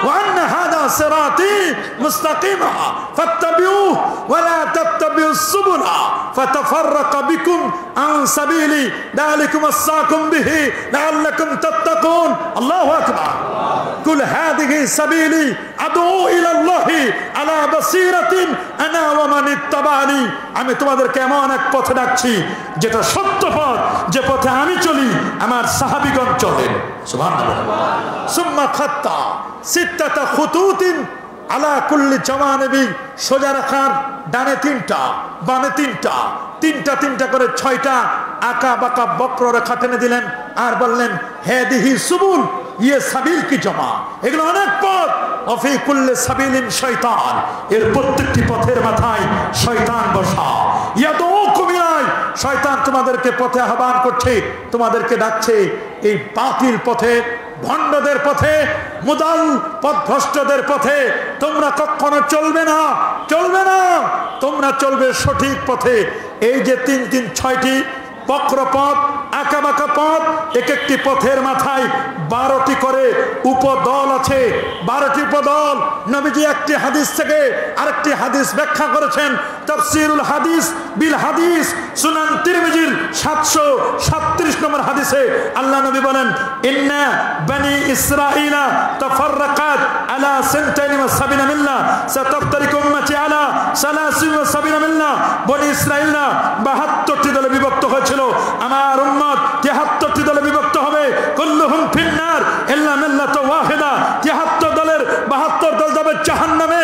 ওয়া আন্না হাদা সিরাতি মুস্তাকিমা ফাত্তাবিউহু ওয়া লা তাত্তাবিউস সুবুলা ফাতাফাররাকা বিকুম আন সাবিলি যালিকুম আসসাকুম বিহি লাআল্লাকুম তাত্তাকুন। আল্লাহু আকবার। কুল হাদিহি সাবিলি আদউ ইলাল্লাহি আলা বাসীরাতিন আনা ওয়া মান ইত্তাবানি। আমি তোমাদেরকে এমন এক পথে ডাকছি যেটা সত্য পথ, যে পথে আমি চলি, আমার সাহাবীগণ চলেন। সুবহানাল্লাহ। সুম্মা খাত্তা সিত্তাতা খুতুতিন আলা কুল্লি জাওয়ানিবি, সোজা রাখার ডানে 3টা, বামে 3টা, 3টা করে 6টা আঁকা বাঁকা বক্ররেখা টেনে দিলেন। আর বললেন, হাদিহি সুবুল, ইয়ে সাবিল কি জমা, এগুলো অনেক পথ। অফি কুল্লি সাবিলিন শয়তান, এর প্রত্যেকটি পথের মাথায় শয়তান বসা। ইয়াদউকুম ইলাই, শয়তান তোমাদেরকে পথে আহ্বান করছে, তোমাদেরকে ডাকছে এই বাতিল পথে, ভণ্ডদের পথে, মুদাল পথভ্রষ্টদের পথে। তোমরা কখনো চলবে না, চলবে না, তোমরা চলবে সঠিক পথে। এই যে 6টি বক্রপথ, আঁকাবাঁকা পথ, এক একটি পথের মাথায় 12টি করে উপদল আছে। 12টি উপদল। নবীজি একটি হাদিস থেকে আরেকটি হাদিস ব্যাখ্যা করেছেন। তাফসীরুল হাদিস বিল হাদিস, সুনান তিরমিজির 737 নম্বর হাদিসে আল্লাহ নবী বলেন, ইন্না বনি ইসরাঈলা তাফাররাকাত আলা 72 মিল্লাহ সাতাফতারিকু উম্মতি আলা 73 মিল্লাহ। বনি ইসরাঈলরা 72টি দলে বিভক্ত হয়েছিল, আমার উম্মত 73টি দলে বিভক্ত হবে। কুল্লুহুম ফিন্নার ইল্লা মিল্লাতু ওয়াহিদা, 73 দলের 72 দল যাবে জাহান্নামে,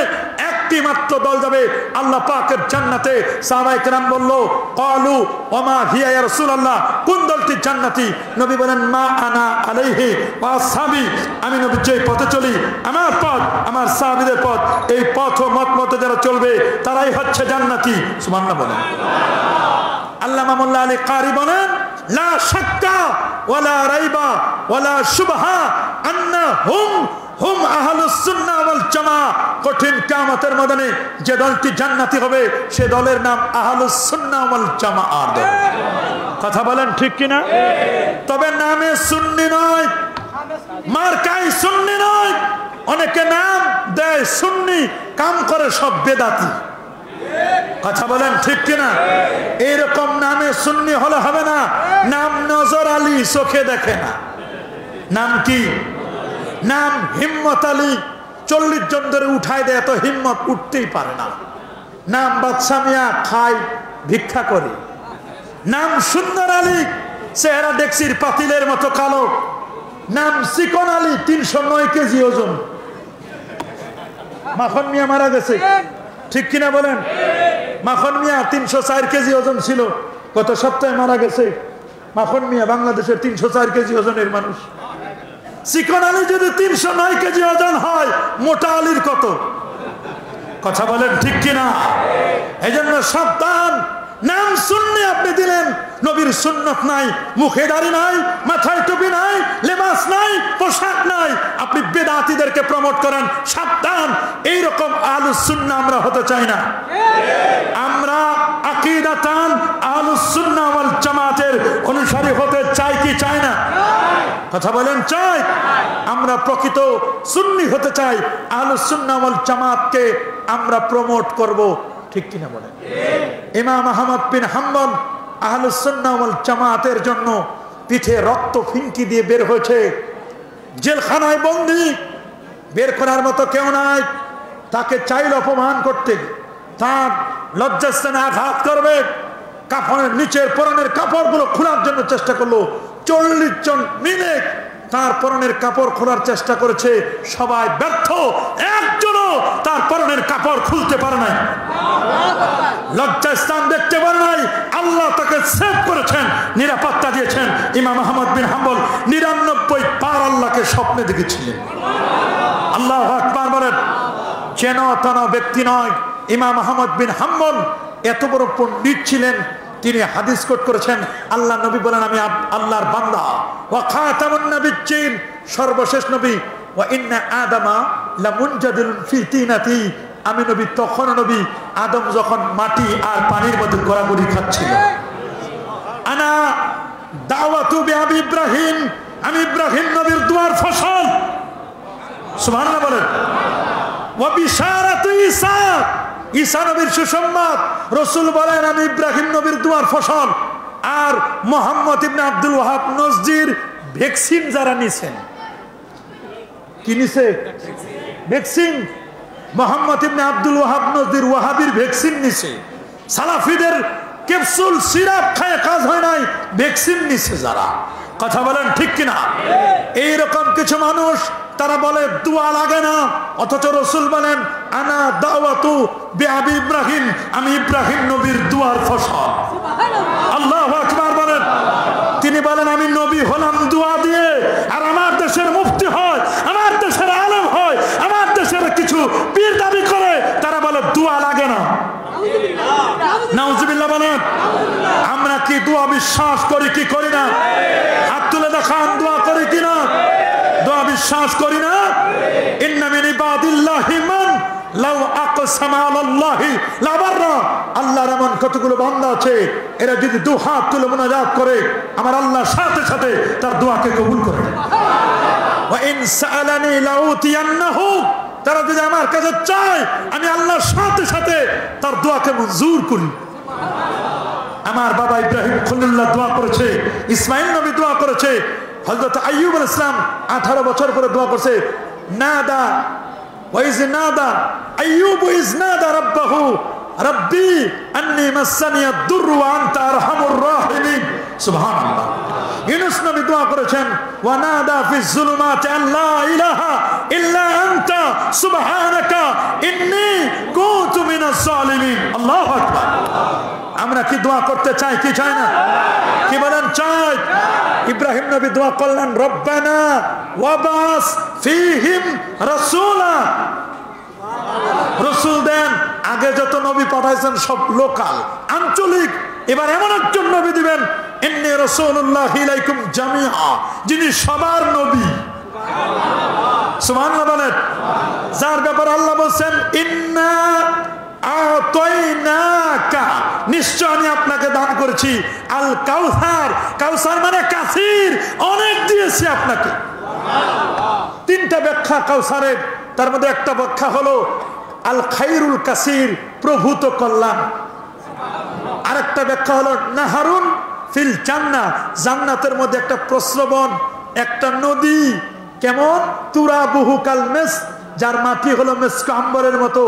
একটি মাত্র দল যাবে আল্লাহ পাকের জান্নাতে। সাহাবায়ে কেরাম বলল, ক্বালু ওয়া মা হিয়া ইয়া রাসূলুল্লাহ, কোন দলটি জান্নাতি? নবী বলেন, মা আনা আলাইহি ওয়া আসহাবি, আমি নবী যে পথে চলি, আমার পথ, আমার সাহাবীদের পথ, এই পথ ও মত মতে যারা চলবে তারাই হচ্ছে জান্নাতি। সুবহানাল্লাহ বলেন। আল্লামা মোল্লা আলী কারি বলেন, লা শাক্কা ওয়ালা রাইবা ওয়ালা শুবহা আন্না হুম আহলুস সুন্নাহ ওয়াল জামাআহ। কঠিন কিয়ামতের ময়দানে যে দলটি জান্নাতি হবে সে দলের নাম আহলুস সুন্নাহ ওয়াল জামাআহ দল। কথা বলেন ঠিক কিনা? তবে নামে সুন্নি নয়, মার্কাই সুন্নি নয়। অনেকে নাম দেয় সুন্নি, কাম করে সব বেদাতি। কথা বলেন ঠিক কিনা? এইরকম নামে সুন্নি হলে হবে না। নাম নজর আলী, চোখে দেখে না। নাম কি? নাম হিম্মত আলী, 40 জন ধরে উঠাই দেয়, এত হিম্মত উঠতেই পারে না। নাম বাদশা মিয়া, খায় ভিক্ষা করে। নাম সুন্দর আলী, চেহারা ডেক্সির পাতিলের মতো কালো। নাম চিকন আলী, 309 কেজি ওজন। মাখন মিয়া মারা গেছে, ঠিক কিনা বলেন? মাখন মিয়া 304 কেজি ওজন ছিল, গত সপ্তাহে মারা গেছে। মাখন মিয়া বাংলাদেশের 304 কেজি ওজনের মানুষ। চিকন আলী যদি 309 কেজি ওজন হয়, মোটা আলীর কত? কথা বলেন ঠিক কিনা? এই জন্য সাবধান। নাম সুন্নি আপনি দিলেন, নবীর সুন্নত নাই, মুখে দাড়ি নাই, মাথায় টুপি নাই, লেবাস নাই, পোশাক নাই, আপনি বেদাতীদেরকে প্রমোট করেন। সাবধান, এইরকম আহলুস সুন্নাহ আমরা হতে চাই না। আমরা আকীদাতান আহলুস সুন্নাহ ওয়াল জামাতের অনুসারী হতে চাই কি চাই না? কথা বলেন চাই? আমরা প্রকৃত সুন্নি হতে চাই, আহলুস সুন্নাহ ওয়াল জামাতকে আমরা প্রমোট করব, ঠিক কিনা বলেন? ইমাম আহমদ বিন হাম্বল আহলুস সুন্নাহ ওয়াল জামাতের জন্য পিঠে রক্ত ফিনকি দিয়ে বের হয়েছে, জেলখানায় বন্দী, বের করার মতো কেউ নাই। তাকে চাইল অপমান করতে, তার লজ্জাস্থানে আঘাত করবে, কাফনের নিচের পরনের কাপড়গুলো খোলার জন্য চেষ্টা করলো। 40 জন মিলে তার পরনের কাপড় খোলার চেষ্টা করেছে, সবাই ব্যর্থ, একজনও তার পরনের কাপড় খুলতে পারে নাই, লজ্জাস্থান দেখতে পারে নাই। আল্লাহ তাকে সেভ করেছেন, নিরাপত্তা দিয়েছেন। ইমাম আহমদ বিন হাম্বল 99 বার আল্লাহকে স্বপ্নে দেখেছিলেন। আল্লাহু আকবার বলেন। যেন তেন ব্যক্তি নয়। ইমাম আহমদ বিন হাম্বল এত বড় পণ্ডিত ছিলেন, তিনি হাদিস কোট করেছেন, আল্লাহ নবী বলেন, আমি আল্লাহর বান্দা, ওয়া খাতামুন নাবিয়্যিন, সর্বশেষ নবী, ওয়া ইন্না আদামা লামুনজাদিলুন ফি তিনাতি, আমি নবী তখন নবী, আদম যখন মাটি আর পানির মধ্যে গড়াগড়ি খাচ্ছিল। আনা দাওয়াতু বিআবি ইব্রাহিম, আমি ইব্রাহিম নবীর দুয়ার ফসল। সুবহানাল্লাহ বলেন। ওয়া বিশারাতু ঈসা, ঈসা নবীর সুসংবাদ। রাসূল বলেন, আমি ইব্রাহিম নবীর দুয়ার ফসল। আর মুহাম্মদ ইবনে আব্দুল ওয়াহাব নজদির ভ্যাকসিন যারা নিছেন, কি নিছে? ভ্যাকসিন। মুহাম্মদ ইবনে আব্দুল ওয়াহাব নজদির ওয়াহাবির ভ্যাকসিন নিছে। সালাফিদের ক্যাপসুল সিরাপ খায় কাজ হয় নাই, ভ্যাকসিন নিছে যারা। কথা বলেন ঠিক কিনা? এইরকম কিছু মানুষ, তারা বলে দোয়া লাগে না, অথচ রাসূল বলেন, আনা দাওয়াতু বিআবি ইব্রাহিম, আমি ইব্রাহিম নবীর দুয়ার ফসল। আল্লাহু আকবার বলেন। তিনি বলেন, আমি নবী হলাম দোয়া দিয়ে, আর আমার দেশের মুফতি হয়, আমার দেশের আলেম হয়, আমার দেশের কিছু পীর দাবি করে, তারা বলে দোয়া লাগে না। নাউজুবিল্লাহ বলেন। আমরা কি দোয়া বিশ্বাস করি কি করি না? হাত তুলে দেখান, দোয়া করি কিনা? দোয়া বিশ্বাস করি না? ইন্না মিন ইবাদিল্লাহি মান লাউ আকসামা আলাল্লাহি লাবাররা, আল্লাহর এমন কতগুলো বান্দা আছে, এরা যদি দু হাত তুলে মুনাজাত করে, আমার আল্লাহ সাথে সাথে তার দোয়াকে কবুল করে। ওয়া ইন সাআলানি লাউতিয়ান্নাহু, তারা যদি আমার কাছে চায়, আমি আল্লাহর সাথে সাথে তার দোয়াকে মঞ্জুর করি। আমার বাবা ইব্রাহিম খলিলুল্লাহ দোয়া করেছে, ইসমাইল নবী দোয়া করেছে, হযরত আইয়ুব আলাইহিস সালাম 18 বছর পরে দোয়া করছে। নাদা ওয়াইজ নাদা আইয়ুব ইজ নাদা রাব্বাহু রব্বি আন্নী মাসানিয়াদ দুররু ওয়া আনতা আরহামুর রাহিমিন। সুবহানাল্লাহ। ইউনূস নবী দোয়া করেছেন, ওয়া নাদা ফিজ যুলুমাতি আল্লা ইলাহা ইল্লা আনতা সুবহানাকা ইন্নী কুনতু মিনাজ জালিমিন। আল্লাহু আকবার। আমরা কি দোয়া করতে চাই কি চাই না? কি বলেন? চাই। ইব্রাহিম নবী দোয়া করলেন, রব্বানা ওয়াবাস ফীহিম রাসূলা। রাসূল দেন, আগে যত নবী পাঠাইছেন সব লোকাল, আঞ্চলিক, এবার এমন একজন নবী দিবেন ইন্নী রাসূলুল্লাহি ইলাইকুম জামিআ, যিনি সবার নবী। সুবহানাল্লাহ বলেন। যার ব্যাপারে আল্লাহ বলছেন ইন্না আতাইনাকা, নিশ্চয় আমি আপনাকে দান করেছি আল কাউসার। কাউসার মানে কাসির, অনেক দিয়েছি আপনাকে। তিনটা ব্যাখ্যা কাউসারের, তার মধ্যে একটা ব্যাখ্যা হলো আল খাইরুল কাসির, প্রভূত কল্যাণ। আরেকটা ব্যাখ্যা হলো নাহারুন ফিল জান্নাহ, জান্নাতের মধ্যে একটা প্রস্রবণ, একটা নদী। কেমন? তুরাবুহু কাল মিস্ক, যার মাটি হলো মিস্ক আম্বরের মতো,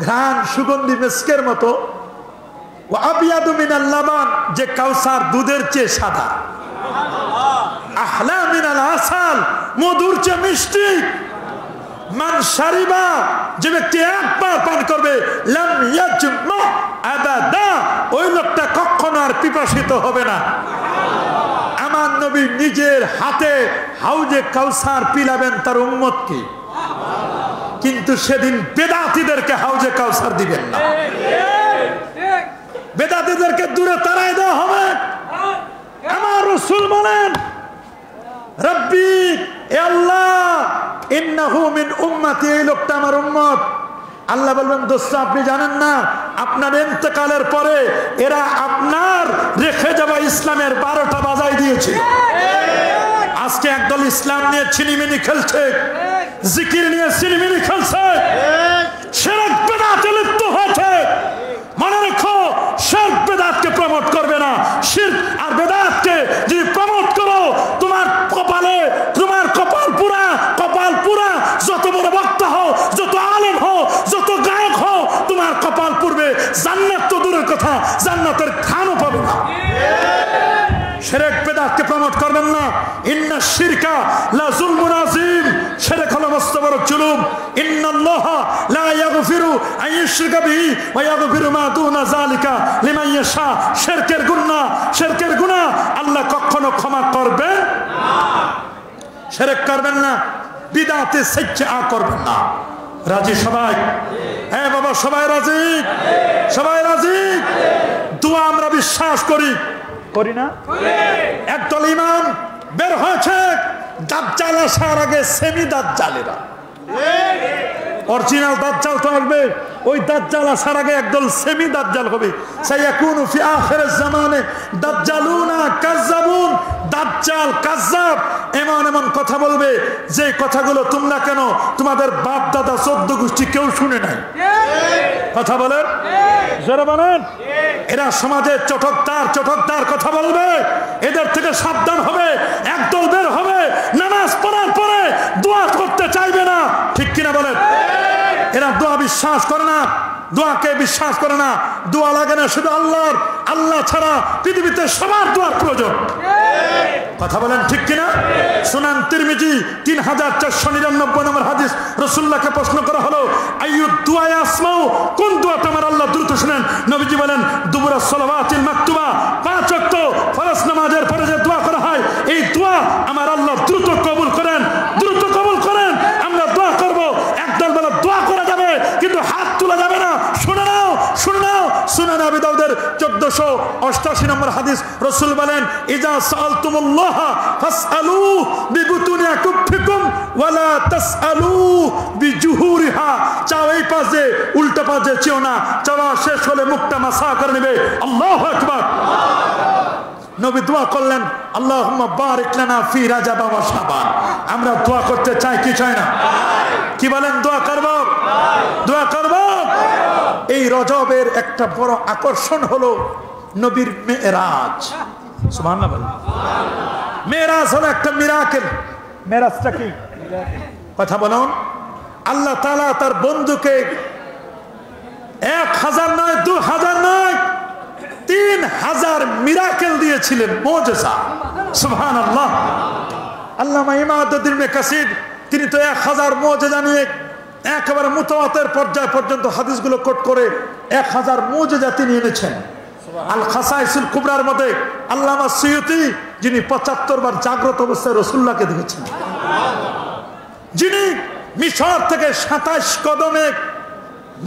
ঘ্রাণ সুগন্ধি মিস্কের মতো। ওয়া আবিয়াদু মিনাল লাবান, যে কাউসার দুধের চেয়ে সাদা। আহলা মিনাল আসাল, মধুর চেয়ে মিষ্টি। মান শারিবা, যে ব্যক্তি একবার পান করবে, লাম ইয়াজমা আবাদা, ওই লোকটা কখনো আর পিপাসিত হবে না। আমার নবী নিজের হাতে হাউজে কাউসার পিলাবেন তার উম্মতকে, কিন্তু সেদিন বেদাতীদেরকে হাউজে কাউসার দিবেন না। বেদাতীদেরকে দূরে তাড়াই দেওয়া হবে। আমার রাসূল বলেন রব্বি, এ আল্লাহ, ইন্নাহু মিন উম্মতি, এই লোকটা আমার উম্মত। আল্লাহ বলবেন দোস্ত, আপনি জানেন না আপনার ইন্তেকালের পরে এরা আপনার রেখে যাওয়া ইসলামের 12টা বাজাই দিয়েছে। আজকে একদল ইসলাম নিয়ে ছিনিমিনি খেলছে, জিকির নিয়ে ছিনিমিনি খেলছে, শিরক বিদআতে লিপ্ত হয়েছে। মনে রেখো, শিরক বিদআতকে প্রমোট করবে না। শিরক আর বিদআতকে যদি প্রমোট করো, তোমার কপালে, তোমার কপাল পুরা, কপাল পুরা। যত বড় বক্তা হও, যত আলেম হও, যত গায়ক হও, তোমার কপাল পূর্বে জান্নাত তো দূরের কথা, জান্নাতের খানও পাবে না। শিরক বিদআতকে প্রমোট করবেন না। ইন্না শিরকা লা যুলমুন আযীম, শিরক হলো মস্ত বড় জুলুম। ইন্নাল্লাহা লা ইয়াগফিরু আন ইউশরিকা বিহি ওয়া ইয়াগফিরু মা দুনা যালিকা লিমান ইয়াশা। শিরকের গুনাহ, শিরকের গুনাহ আল্লাহ কখনো ক্ষমা করবেন না। শিরক করবেন না, বিদআতে সাজ্জা করবেন না। রাজি সবাই? হ্যাঁ বাবা, সবাই রাজি? সবাই রাজি? দোয়া আমরা বিশ্বাস করি, করি না? একদল ইমাম বের হয়েছে, দাজ্জাল আসার আগে সেমি দাজ্জালেরা। অরিজিনাল দাজ্জাল তো আসবে, ওই দাজ্জাল আসার আগে একদল সেমি দাজ্জাল হবে। সায়াকুনু ফি আখিরিজ জামানে দাজ্জালুনা কাজ্জাবুন, দাজ্জাল কাজ্জাব এমন এমন কথা বলবে যে কথাগুলো তোমরা কেন তোমাদের বাপ দাদা 14 গোষ্ঠী কেউ শুনে নাই। কথা বলেন, জোরে বলেন। এরা সমাজে চটকদার কথা বলবে, এদের থেকে সাবধান হবে। একদল বের হবে, নামাজ পড়ার পরে দোয়া করতে চাইবে না, ঠিক কিনা বলেন? এরা দোয়া বিশ্বাস করে না, দোয়াকে বিশ্বাস করে না। দোয়া লাগে না শুধু আল্লাহর, আল্লাহ ছাড়া পৃথিবীতে সবার দোয়ার প্রয়োজন। কথা বলেন ঠিক কিনা? সুনান তিরমিজি 3499 নম্বর হাদিস, রাসূলুল্লাহকে প্রশ্ন করা হলো আইয়ুদ দুআ আসমাউ, কোন দোয়াটা আমার আল্লাহ দ্রুত শুনেন? নবীজি বলেন দুবুরাস সালাওয়াতিল মাকতুবা, 5 ওয়াক্ত ফরজ নামাজের পরে যে দোয়া করা হয়, এই দোয়া আমার আল্লাহ দ্রুত কবুল করেন, দ্রুত কবুল করেন। আমরা দোয়া করব, একদল বলে দোয়া করা যাবে কিন্তু হাত তোলা যাবে না। শুনে নাও, শুনে নাও। সুনান আবি দাউদের 1488 নম্বর হাদিস, রাসূল বলেন ইজা সাআলতুমুল্লাহ ফাসআলু বিবুতুনি আকুফিকুম ওয়ালা তাসআলু বিজুহুরিহা। চাও এই পাশে, উল্টা পাশে চেও না। চাওয়া শেষ হলে মুখটা মাসা করে নেবে। আল্লাহু আকবার। নবী দোয়া করলেন আল্লাহুম্মা বারিক লানা ফি রাজাব ওয়া শাবান। আমরা দোয়া করতে চাই কি চাই না? কি বলেন? দোয়া করব, দোয়া করব। এই রজবের একটা বড় আকর্ষণ হলো নবীর মেরাজ। সুবহানাল্লাহ বলেন। মেরাজ হলো একটা মিরাকেল। মেরাজটা কি? কথা বলুন। আল্লাহ তাআলা তার বন্ধুকে 1000 নয়, 2000 নয়, 3000 মিরাকেল দিয়েছিলেন, মুজিজা। সুবহানাল্লাহ। আল্লামা ইমাদউদ্দিন ইবনে কাসির তিনি তো 1000 মুজিজা নিয়ে একেবারে মুতাওয়াতির পর্যায় পর্যন্ত হাদিসগুলো কোট করে 1000 মুজিজা তিনি এনেছেন। আল খাসাইসুল কুবরার মধ্যে আল্লামা সুয়ুতি, যিনি 75 বার জাগ্রত অবস্থায় রাসূলুল্লাহকে দেখেছেন, যিনি মিশর থেকে 27 কদমে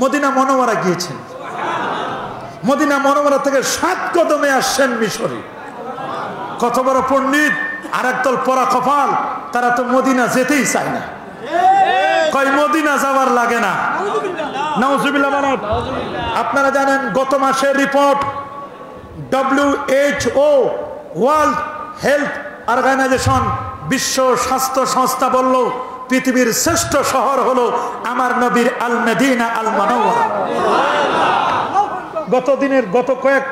মদিনা মুনাওয়ারা গিয়েছেন, মদিনা মনোমরা থেকে 7 কদমে আসছেন মিশরে। কত বড় পণ্ডিত! আর একদল পরা কপাল, তারা তো মদিনা যেতেই চায় না, কয় মদিনা যাওয়ার লাগে না। নাউজুবিল্লাহ বলেন। আপনারা জানেন গত মাসের report, WHO World Health Organization, বিশ্ব স্বাস্থ্য সংস্থা বলল পৃথিবীর শ্রেষ্ঠ শহর হলো আমার নবীর আল মদিনা আল মুনাওয়ারা। গত কয়েক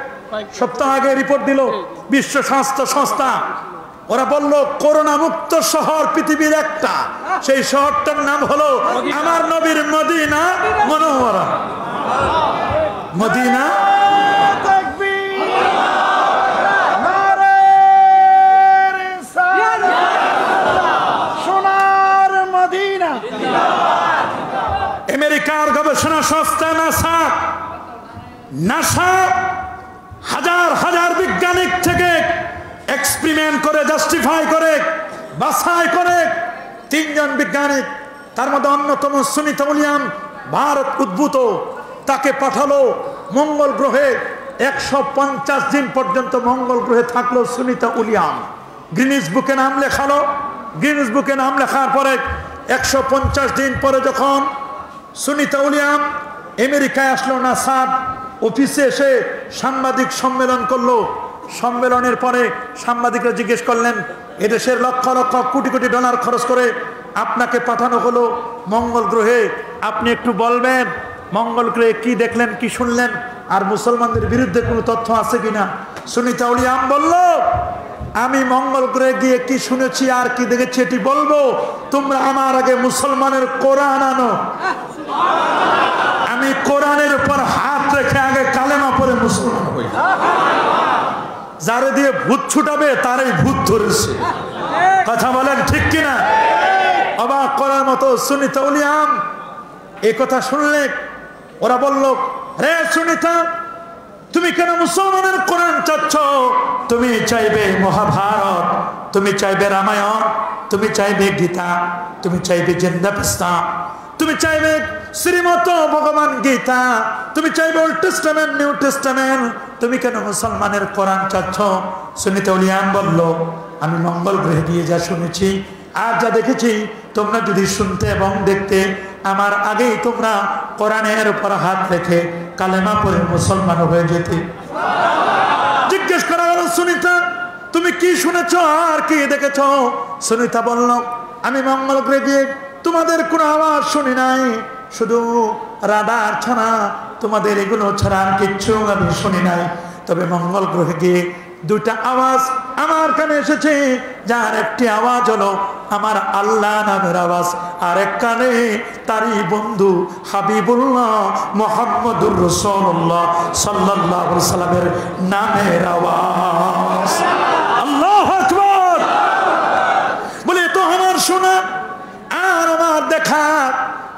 সপ্তাহ আগে রিপোর্ট দিল বিশ্ব স্বাস্থ্য সংস্থা। ওরা বলল করোনা মুক্ত শহর পৃথিবীর একটা, সেই শহরটার নাম হলো আমার নবীর মদিনা মুনাওয়ারা। মদিনা আমেরিকার গবেষণা সংস্থা নাসা হাজার হাজার বিজ্ঞানিক থেকে এক্সপেরিমেন্ট করে, জাস্টিফাই করে, বাছাই করে 3 জন বিজ্ঞানিক, তার মধ্যে অন্যতম সুনিতা উইলিয়াম, ভারত উদ্ভূত, তাকে পাঠালো মঙ্গল গ্রহে। 150 দিন পর্যন্ত মঙ্গল গ্রহে থাকলো সুনিতা উইলিয়াম। গ্রিনিস বুকে নাম লেখালো। গ্রিনিস বুকে নাম লেখার পরে 150 দিন পরে যখন সুনিতা উইলিয়াম আমেরিকায় আসলো, নাসার অফিসে এসে সাংবাদিক সম্মেলন করলো। সম্মেলনের পরে সাংবাদিকরা জিজ্ঞেস করলেন, এদেশের লক্ষ লক্ষ কোটি কোটি ডলার খরচ করে আপনাকে পাঠানো হলো মঙ্গল গ্রহে, আপনি একটু বলবেন মঙ্গল গ্রহে কি দেখলেন, কি শুনলেন, আর মুসলমানদের বিরুদ্ধে কোনো তথ্য আছে কিনা? সুনিতা উইলিয়াম বলল, আমি মঙ্গল গ্রহে গিয়ে কি শুনেছি আর কি দেখেছি এটি বলবো, তোমরা আমার আগে মুসলমানের কোরআন আনো। আমি কোরআনের উপর হাত রেখে আগে কালেমা পড়ে মুসলমান হই। যারে দিয়ে ভূত ছুটাবে তারই ভূত ধরেছে। কথা বলেন ঠিক কিনা? অবাক করার মতো সুনিতা উইলিয়াম এই কথা শুনলে ওরা বলল, রে সুনিতা, তুমি কেন মুসলমানের কোরআন চাচ্ছ? তুমি চাইবে মহাভারত, তুমি চাইবে রামায়ণ, তুমি চাইবে গীতা, তুমি চাইবে জিন্দাপিস্তা, তুমি চাইবে শ্রীমত ভগবান গীতা, তুমি চাইবে ওল্ড টেস্টামেন্ট, নিউ টেস্টামেন্ট, তুমি কেন মুসলমানের কোরআন চাচ্ছ? সুনিতা উইলিয়াম বলল, আমি মঙ্গল গ্রহে গিয়ে যা শুনেছি আর যা দেখেছি, তোমরা যদি শুনতে এবং দেখতে আমার আগেই তোমরা কোরআনের উপর হাত রেখে কালেমা পড়ে মুসলমান হয়ে যেতে। জিজ্ঞেস করা হলো, সুনিতা তুমি কি শুনেছ আর কি দেখেছ? সুনিতা বলল, আমি মঙ্গল গ্রহে গিয়ে তোমাদের কোনো আওয়াজ শুনি নাই, শুধু রাডার ছাড়া, তোমাদের এগুলো ছাড়া আর কিচ্ছু আমি শুনি নাই। তবে মঙ্গল গ্রহে গিয়ে 2টা আওয়াজ আমার কানে এসেছে, যার একটি আওয়াজ হলো আমার আল্লাহ নামের আওয়াজ, আর এক কানে তারই বন্ধু হাবিবুল্লাহ মুহাম্মদুর রাসূলুল্লাহ সাল্লাল্লাহু আলাইহি সাল্লামের নামের আওয়াজ। আল্লাহু আকবার! বলে তো আমার শোনা আর আমার দেখা।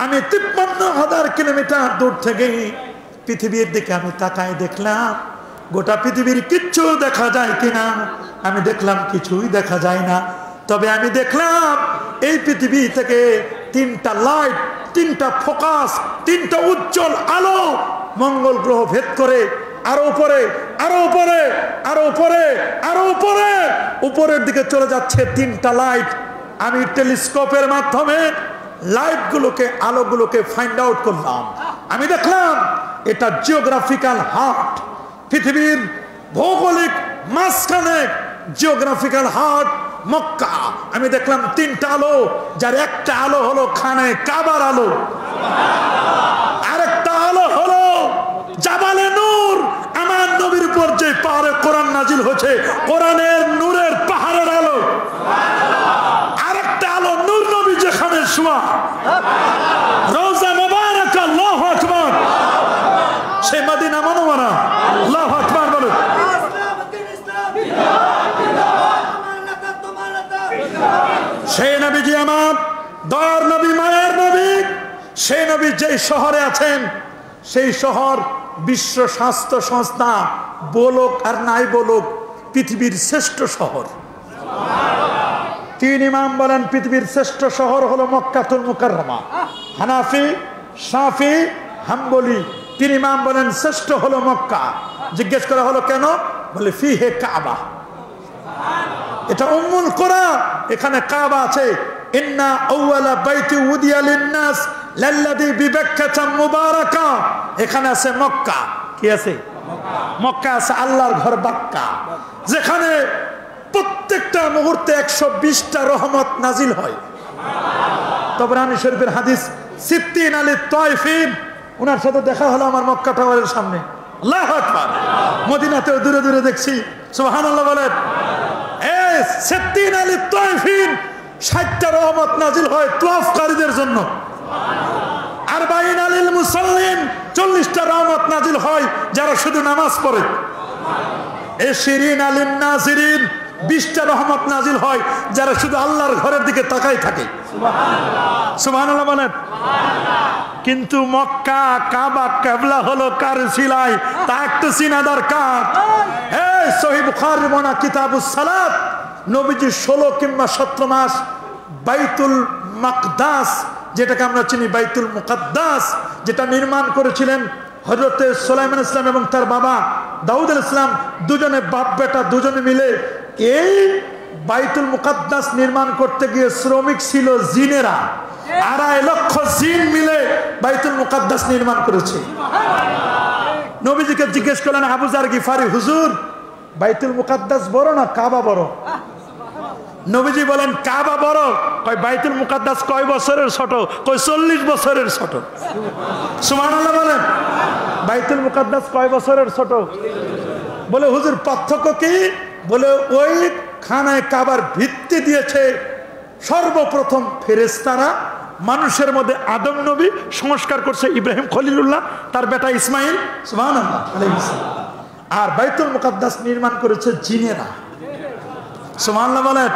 আমি 53,000 কিলোমিটার দূর থেকে পৃথিবীর দিকে আমি তাকায় দেখলাম, গোটা পৃথিবীর কিচ্ছু দেখা যায় কিনা? আমি দেখলাম কিছুই দেখা যায় না। তবে আমি দেখলাম এই পৃথিবী থেকে 3টা লাইট, 3টা ফোকাস, 3টা উজ্জ্বল আলো মঙ্গল গ্রহ ভেদ করে আরো উপরে, আরো উপরে, আরো উপরে, আরো উপরে, উপরের দিকে চলে যাচ্ছে 3টা লাইট। আমি টেলিস্কোপের মাধ্যমে লাইটগুলোকে, আলোগুলোকে ফাইন্ড আউট করলাম। আমি দেখলাম এটা জিওগ্রাফিক্যাল হার্ট, পৃথিবীর ভৌগোলিক মাঝখানে জিওগ্রাফিক্যাল হার্ট মক্কা। আমি দেখলাম 3টা আলো, যার একটা আলো হলো খানে কাবার আলো, আরেকটা আলো হলো জাবালে নূর, আমার নবীর উপর যে পাহাড়ে কোরআন নাজিল হয়েছে, কোরআনের নূরের পাহাড়ের আলো। আরেকটা আলো নূর নবী যেখানে শোয়া, রওজা মুবারক, আল্লাহু আকবার, সেই মদিনা মুনাওয়ারা। আল্লাহু আকবার বলো। সেই নবীজি আমার দয়ার নবী, মায়ের নবী, সেই নবী যেই শহরে আছেন, সেই শহর বিশ্ব স্বাস্থ্য সংস্থা বলুক আর নাই বলুক পৃথিবীর শ্রেষ্ঠ শহর। 3 ইমাম বলেন পৃথিবীর শ্রেষ্ঠ শহর হলো মক্কাতুল মুকাররমা। হানাফি, শাফি, হাম্বলি তিন ইমাম বলেন শ্রেষ্ঠ হলো মক্কা। জিজ্ঞেস করা হলো কেন? বলে ফিহে কাবা, এটা উম্মুল কুরা, এখানে কাবা আছে। ইন্না আউওয়ালা বাইতি উদিয়া লিন-নাস লাল্লাযী বিবাক্কাতা মুবারাকা, এখানে আছে মক্কা। কি আছে? মক্কা আছে আল্লাহর ঘর বাক্কা, যেখানে প্রত্যেকটা মুহূর্তে 120টা রহমত নাজিল হয়। তবরানী শরীফের হাদিস, সিত্তিন আলী তায়েফিন, ওনার সাথে দেখা হলো আমার মক্কা টাওয়ারের সামনে। আল্লাহু আকবার। মদিনাতেও দূরে দূরে দেখছি। সুবহানাল্লাহ বলেন। এই সিত্তিন আলী তায়েফিন 60টা রহমত নাজিল হয় তাওয়াফকারীদের জন্য। আরবাঈন আলিল মুসাল্লিন 40টা রহমত নাজিল হয় যারা শুধু নামাজ পড়ে। শিরিন আলিন নাজিরিন 20টা রহমত নাজিল হয় যারা শুধু আল্লাহর ঘরের দিকে তাকাই থাকে। সুবহানাল্লাহ বলেন। কিন্তু মক্কা কাবা কিবলা হলো কার সিলাই, তা একটু চিনা দরকার। এই সহিহ বুখারীর বর্ণনা কিতাবুস সালাত, নবীজি 16 কিংবা 17 মাস বাইতুল মাকদাস, যেটাকে আমরা চিনি বাইতুল মুকাদ্দাস, যেটা নির্মাণ করেছিলেন হযরতে সুলাইমান ইসলাম এবং তার বাবা দাউদ আলাইহিস সালাম, দুজনে বাপ বেটা দুজনে মিলে। এই বাইতুল মুকাদ্দাস নির্মাণ করতে গিয়ে শ্রমিক ছিল জিনেরা। 2.5 লক্ষ জিন মিলে বাইতুল মুকাদ্দাস নির্মাণ করেছে। নবীজিকে জিজ্ঞেস করলেন আবু যার গিফারি, হুজুর বাইতুল মুকাদ্দাস বড় না কাবা বড়? নবীজি বলেন কাবা বড়। কয় বাইতুল মুকাদ্দাস কয় বছরের ছোট? কয় 40 বছরের ছোট। সুবহানাল্লাহ বলেন। বাইতুল মুকাদ্দাস কয় বছরের ছোট? বলে হুজুর পার্থক্য কি? বলে ওই খানায় কাবার ভিত্তি দিয়েছে সর্বপ্রথম ফেরেশতারা, মানুষের মধ্যে আদম নবী সংস্কার করছে ইব্রাহিম খলিলুল্লাহ, তার বেটা ইসমাইল সুবহানাল্লাহ আলাইহিস সালাম। আর বাইতুল মুকাদ্দাস নির্মাণ করেছে জিনেরা। সুবহানাল্লাহ বলেন।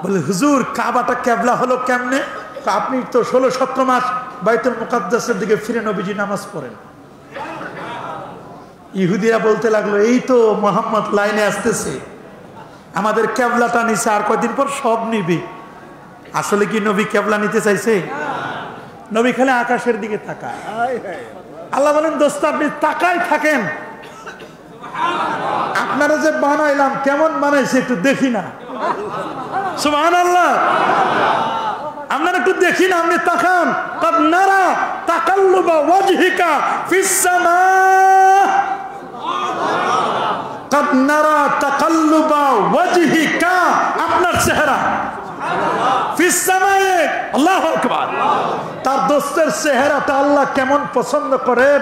বলে হুজুর কাবাটা কিবলা হলো কেমনে? আপনি তো 16-17 মাস বাইতুল মুকাদ্দাসের দিকে ফিরে নবীজি নামাজ পড়েন। ইহুদিরা বলতে লাগলো এই তো মুহাম্মদ লাইনে আসতেছে, আমাদের কিবলাটা নিছে, আর কয়দিন পর সব নিবে। আসলে কি নবী কিবলা নিতে চাইছে? নবী খালি আকাশের দিকে তাকায়। আল্লাহ বলেন দোস্ত আপনি তাকাই থাকেন, আপনারা যে বানাইলাম কেমন বানাইছে একটু দেখি না। সুবহানাল্লাহ। আপনারা একটু দেখি না, আপনি তাকান। কাদ নারা তাকাল্লুবা ওয়াজহিকা ফিস সামা, কাদ নারা তাকাল্লুবা ওয়াজহিকা, আপনার চেহারা ফিস সামায়ে। আল্লাহু আকবার। তার দোস্তের চেহারাটা আল্লাহ কেমন পছন্দ করেন।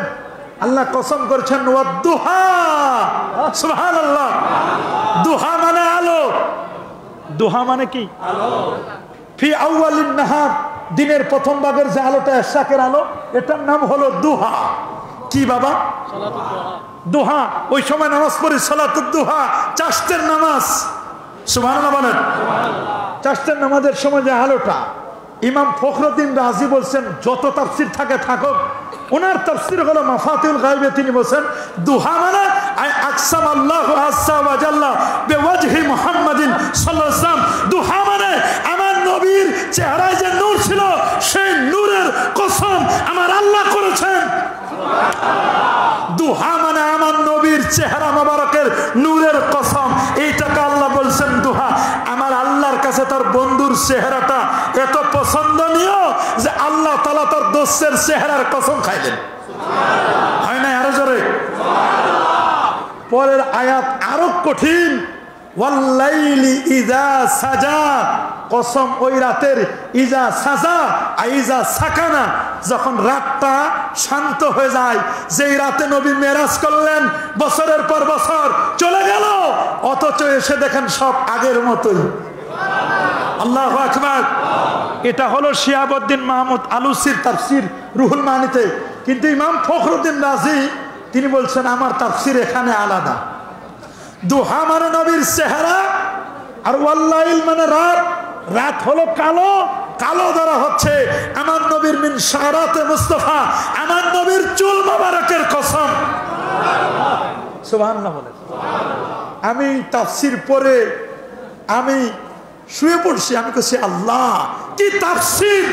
আল্লাহ কসম করেছেন ওয়াদুহা। সুবহানাল্লাহ। দুহা মানে আলো। দুহা মানে কি? আলো। ফি আউয়ালিন নাহার, দিনের প্রথম ভাগের যে আলোটা ইশরাকের আলো, এটার নাম হলো দুহা। কি বাবা? সালাতুদ দুহা। দুহা। ওই সময় নামাজ পড়ি সালাতুদ দুহা, চাষতের নামাজ। সুবহানাল্লাহ বলেন। চাষতের নামাজের সময় যে আলোটা, ইমাম ফখরুদ্দিন রাজি বলছেন যত তাফসীর থাকে থাকুক, ওনার তাফসীর হলো মাফাতিহুল গায়বে। তিনি বলেন দুহা মানে আই আকসাম আল্লাহু আযজা ওয়া জাল্লা বিওয়াজহি মুহাম্মাদিন সাল্লাল্লাহু আলাইহি ওয়াসাল্লাম। দুহা মানে আমার নবীর চেহারায় যে নূর ছিল, সেই নূরের কসম আমার আল্লাহ করেছেন। দুহা মানে আমার নবীর চেহারা মোবারকের নূরের কসম, এইটাকে আল্লাহ বলছেন দুহা। আমার আল্লাহর কাছে তার বন্ধুর চেহারাটা এত পছন্দনীয় যে আল্লাহ তাআলা তার দোস্তের চেহারার কসম খাইলেন। হয় না? আরো জোরে। পরের আয়াত আরো কঠিন। ওয়াল্লাইলি ইযা সাজা, কসম ওই রাতের, ইজা সাজা আইজা সাকানা, যখন রাতটা শান্ত হয়ে যায়। যেই রাতে নবী মেরাজ করলেন, বছরের পর বছর চলে গেল, অথচ এসে দেখেন সব আগের মতোই। আল্লাহু আকবার। এটা হলো শিহাবুদ্দিন মাহমুদ আলুসির তাফসীর রুহুল মানিতে। কিন্তু ইমাম ফখরুদ্দিন রাজি তিনি বলছেন আমার তাফসীর এখানে আলাদা। দুহা মানে নবীর চেহারা, আর ওয়াল্লাইল মানে রাত। রাত হলো কালো, কালো দ্বারা হচ্ছে আমার নবীর মিন শারাতে মুস্তাফা, আমার নবীর চুল মোবারকের কসম। সুবহানাল্লাহ বলেন। আমি তাফসীর পড়ে আমি শুয়ে পড়ছি, আমি কইছি আল্লাহ কি তাফসীর।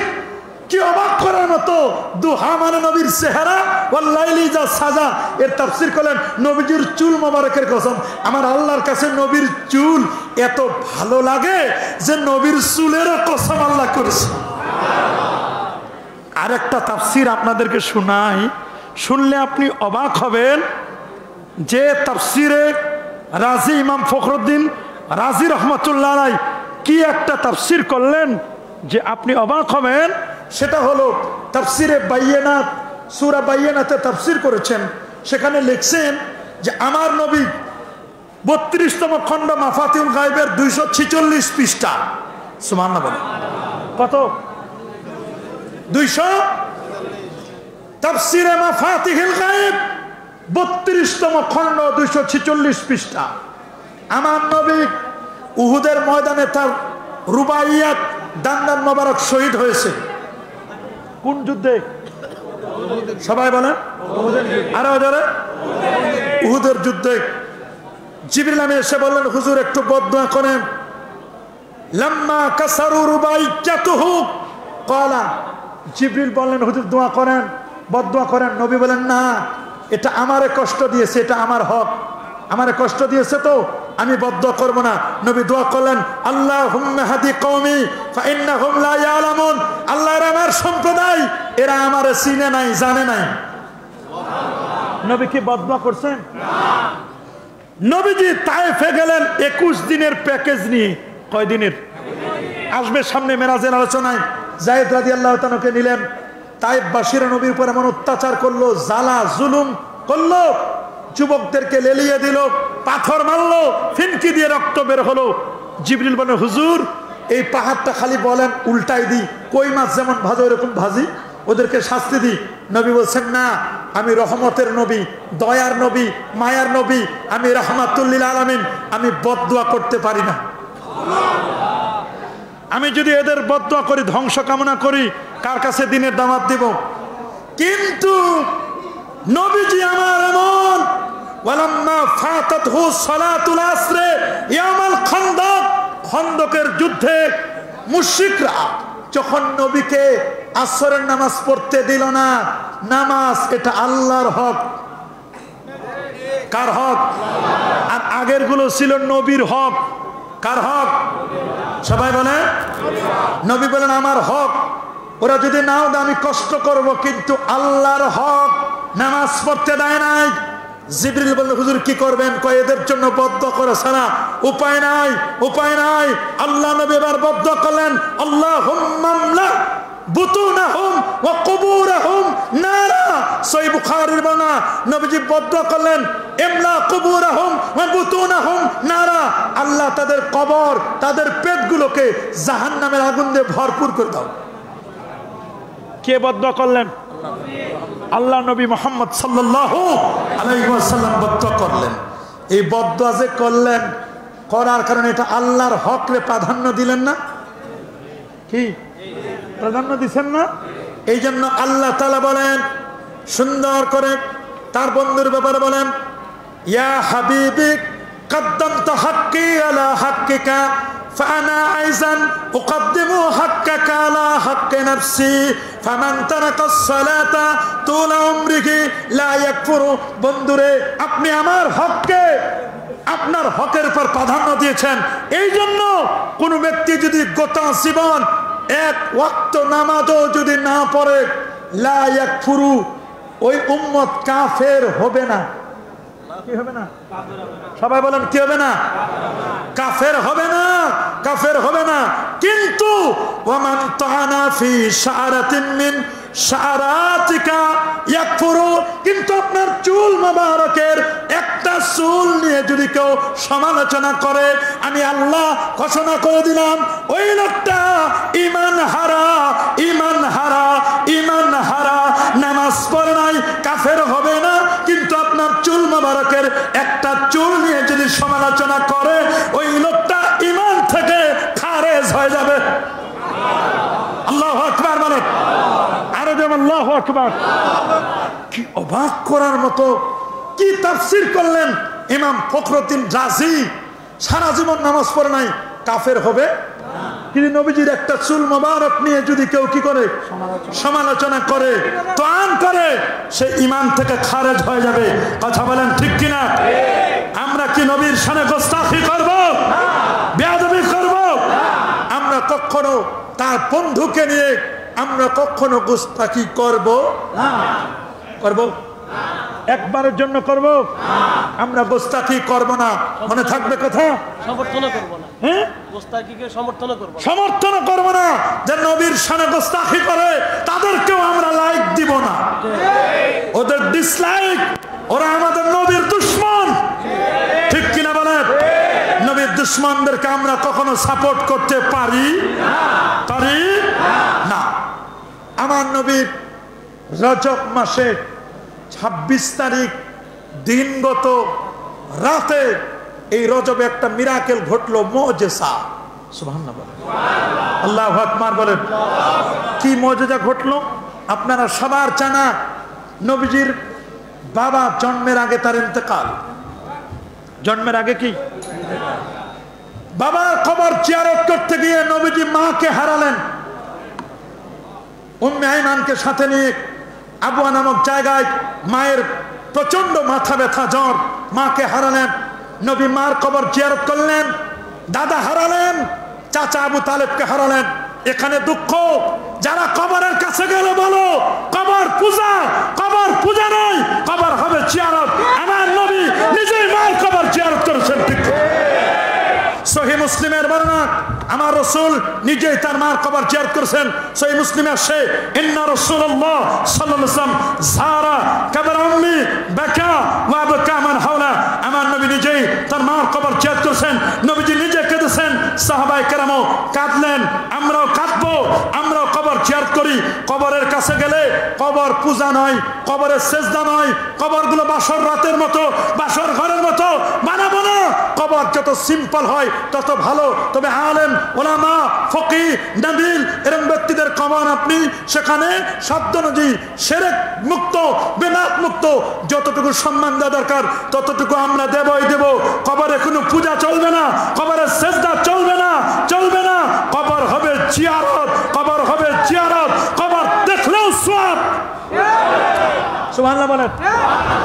কি অবাক করার মতো! দুহা মানে নবীর চেহারা, ওয়াল্লাইলি যা সাজা এর তাফসীর করলেন নবীজির চুল মোবারকের কসম। আমার আল্লাহর কাছে নবীর চুল এত ভালো লাগে যে নবীর চুলেরও কসম আল্লাহ করেছে। আরেকটা তাফসীর আপনাদেরকে শোনাই, শুনলে আপনি অবাক হবেন। যে তাফসীরে রাজি ইমাম ফখরুদ্দিন রাজি রহমতুল্লাহ আলাইহি কি একটা তাফসীর করলেন যে আপনি অবাক হবেন। সেটা হলো তাফসীরে বাইয়িনাত, সূরা বাইয়িনাতে তাফসীর করেছেন। সেখানে লিখছেন যে আমার নবী 32তম খণ্ড মাফাতিহুল গায়বের 246 পৃষ্ঠা। সুবহানাল্লাহ বলেন। কত? 200। তাফসীরে মাফাতিহুল গায়ব 32তম খণ্ড 246 পৃষ্ঠা। আমার নবী উহুদের ময়দানে তার রুবাইয়াত দান্দান মোবারক শহীদ হয়েছে। কোন যুদ্ধে? সবাই বলেন। আরো জোরে। উহুদের যুদ্ধে। জিবরিল আমিন এসে বললেন, হুজুর একটু বদদুয়া করেন। লাম্মা কাসারু রুবাইয়াতুহু ক্বালা, জিবরিল বললেন হুজুর দোয়া করেন, বদদুয়া করেন। নবী বলেন না, এটা আমারে কষ্ট দিয়েছে, এটা আমার হক, আমারে কষ্ট দিয়েছে তো আমি বদদুয়া করব না। নবী দোয়া করলেন, আল্লাহুম্মা হাদি কওমি ফাইন্নাহুম লা ইয়ালামুন, আল্লাহর আমার সম্প্রদায় এরা আমারে চিনে নাই, জানে নাই। নবী কি বদদুয়া করছেন? না। নবীজি তায়েফে গেলেন 21 দিনের প্যাকেজ নিয়ে। কয় দিনের? আসবে সামনে মেরাজের আলোচনায়। যায়েদ রাদিয়াল্লাহু তাআলাকে নিলেন। তায়েফবাসীরা নবীর উপর এমন অত্যাচার করলো, জ্বালা জুলুম করলো, যুবকদেরকে লেলিয়ে দিল, পাথর মারলো, ফিনকি দিয়ে রক্ত বের হলো। জিবরিল বলেন, হুজুর এই পাহাড়টা খালি বলেন উল্টাই দিই, কই মাছ যেমন ভাজো এরকম ভাজি, ওদেরকে শাস্তি দিই। নবী বলছেন না, আমি রহমতের নবী, দয়ার নবী, মায়ার নবী, আমি রাহমাতুল লিল আলামিন, আমি বদদুয়া করতে পারি না। আমি যদি এদের বদদুয়া করি, ধ্বংস কামনা করি, কার কাছে দিনের দাওয়াত দিব? কিন্তু নবীজি আমার এমন, ওয়ালাম্মা ফাতাতহু সালাতুল আসরে ইয়ামাল খানদাক, খন্দকের যুদ্ধে মুশরিকরা যখন নবীকে আসরের নামাজ পড়তে দিল না, নামাজ এটা আল্লাহর হক। কার হক? আর আগের গুলো ছিল নবীর হক। কার হক? সবাই বলে। নবী বলেন আমার হক, ওরা যদি নাও দেয় আমি কষ্ট করব, কিন্তু আল্লাহর হক নামাজ পড়তে দেয় নাই। জিবরিল বললেন, হুজুর কি করবেন? কয় এদের জন্য বদদুয়া করা ছাড়া উপায় নাই, উপায় নাই। আল্লাহ নবী এবার বদদুয়া করলেন, আল্লাহুম্মা আমলা বুতুনাহুম ওয়া কুবুরাহুম নারা। সহিহ বুখারীর বর্ণনা, নবীজি বদদুয়া করলেন, ইমলা কুবুরাহুম ওয়া বুতুনাহুম নারা, আল্লাহ তাদের কবর, তাদের পেটগুলোকে জাহান্নামের আগুন দিয়ে ভরপুর করে দাও। কে বদদুয়া করলেন? আল্লাহ নবী মুহাম্মদ সাল্লাল্লাহু আলাইহি ওয়াসাল্লাম বদদুয়া করলেন। এই বদদুয়া যে করলেন, করার কারণে এটা আল্লাহর হকরে প্রাধান্য দিলেন না? কি প্রাধান্য দিচ্ছেন না? এই জন্য আল্লাহ তাআলা বলেন সুন্দর করে তার বন্ধুর ব্যাপারে বলেন, ইয়া হাবিবি কদ্দামতা হাক্কি আলা হাক্কিকা ফাআনা আইজান উকদ্দিমু হাক্কাকা আলা হাক্কি নাফসি ফামান তারাকাস সালাতা তুলা উমরিহি লা ইয়াকফুরু। বন্ধুরে, আপনি আমার হককে আপনার হকের উপর প্রাধান্য দিয়েছেন। এই জন্য কোন ব্যক্তি যদি গোটা জীবন এক ওয়াক্ত নামাজও যদি না পড়ে, লা ইয়াকফুরু, ওই উম্মত কাফের হবে না। কি হবে না? সবাই বলেন কি হবে না? কাফের হবে না, কাফের হবে না। কিন্তু ওয়ামান তাআনা ফি শাআরাতিন মিন শাআরাতিকা ইয়াকফুরু, কিন্তু আপনার চুল মোবারকের একটা চুল নিয়ে যদি কেউ সমালোচনা করে, আমি আল্লাহ ঘোষণা করে দিলাম ওই লোকটা ঈমান হারা, ঈমান হারা, ঈমান হারা। নামাজ পড়ে নাই, কাফের হবে না, কিন্তু আপনার চুল মোবারকের একটা চুল নিয়ে যদি সমালোচনা করে, ওই লোকটা ঈমান থেকে খারেজ হয়ে যাবে। আল্লাহু আকবার বলেন। আরো যেমন আল্লাহু আকবার। কি অবাক করার মতো কি তাফসীর করলেন ইমাম ফখরুদ্দিন রাজি। সারা জীবন নামাজ পড়ে নাই, কাফের হবে কিন্তু নবীজির একটা চুল মোবারক নিয়ে যদি কেউ কি করে সমালোচনা করে তোয়ান করে, সে ঈমান থেকে খারেজ হয়ে যাবে। কথা বলেন ঠিক কিনা? আমরা কি নবীর শানে গোস্তাখি করব, বেয়াদবি করব? আমরা কখনো তার বন্ধুকে নিয়ে আমরা কখনো গোস্তাখি করব না। করব? একবারের জন্য করব? আমরা গোস্তাখি করব না, মনে থাকবে কথা। সমর্থন করব না, হ্যাঁ, গোস্তাখিকে সমর্থন করব না, সমর্থন করব না। যে নবীর শানে গোস্তাখি করে তাদেরকেও আমরা লাইক দিব না, ওদের ডিসলাইক। ওরা আমাদের নবীর দুশমন, ঠিক কিনা বলেন? নবীর দুশমনদেরকে আমরা কখনো সাপোর্ট করতে পারি না। আমার নবীর রজব মাসে 26 তারিখ দিনগত রাতে এই রজবে একটা মিরাকেল ঘটলো, মুজিজা। সুবহানাল্লাহ, আল্লাহু আকবার বলেন। কি মুজিজা ঘটলো? আপনারা সবার জানা, নবীজির বাবা জন্মের আগে তার ইন্তেকাল। জন্মের আগে কি? বাবার কবর জিয়ারত করতে গিয়ে নবীজি মাকে হারালেন। উম্মে আইমানকে সাথে নিয়ে আবুয়া নামক জায়গায় মায়ের প্রচন্ড মাথা ব্যথা, জ্বর, মাকে হারালেন। নবী মার কবর জিয়ারত করলেন। দাদা হারালেন, চাচা আবু তালেবকে হারালেন। এখানে দুঃখ, যারা কবরের কাছে গেলে বলো কবর পূজা, কবর পূজা নয়, কবর হবে জিয়ারত। আমার নবী নিজেই মার কবর জিয়ারত করেছেন, ঠিক? সহিহ মুসলিমের বর্ণনা, আমার রাসূল নিজেই তার মার কবর জিয়ারত করেছেন। সহিহ মুসলিমে আসে, ইন্না রাসূলুল্লাহ সাল্লাল্লাহু আলাইহি ওয়াসাল্লাম যারা কবর উম্মি বাকা ওয়া বাকা মান হাওলা। আমার নবী নিজেই তার মার কবর জিয়ারত করেছেন। নবীজি নিজে কেঁদেছেন, সাহাবায়ে কেরামও কাঁদলেন। আমরাও কাঁদবো, আমরাও কবর জিয়ারত করি। কবরের কাছে গেলে কবর পূজা নয়, কবরের সেজদা নয়, কবরগুলো বাসর রাতের মতো, বাসর ঘরের মতো বানাবো না। কবর যত সিম্পল হয় তত ভালো। তবে আলেম, ওলামা, ফকিহ, নাবিল এরকম ব্যক্তিদের কবর আপনি সেখানে শব্দ অনুযায়ী শিরক মুক্ত, বিদআত মুক্ত যতটুকু সম্মান দেওয়া দরকার ততটুকু আমরা দেবই দেব। কবরে কোনো পূজা চলবে না, কবরের সেজদা চলবে না, চলবে না। কবর হবে জিয়ারত, কবর হবে জিয়ারত। কবর দেখলেও সওয়াব। সুবহানাল্লাহ বলেন।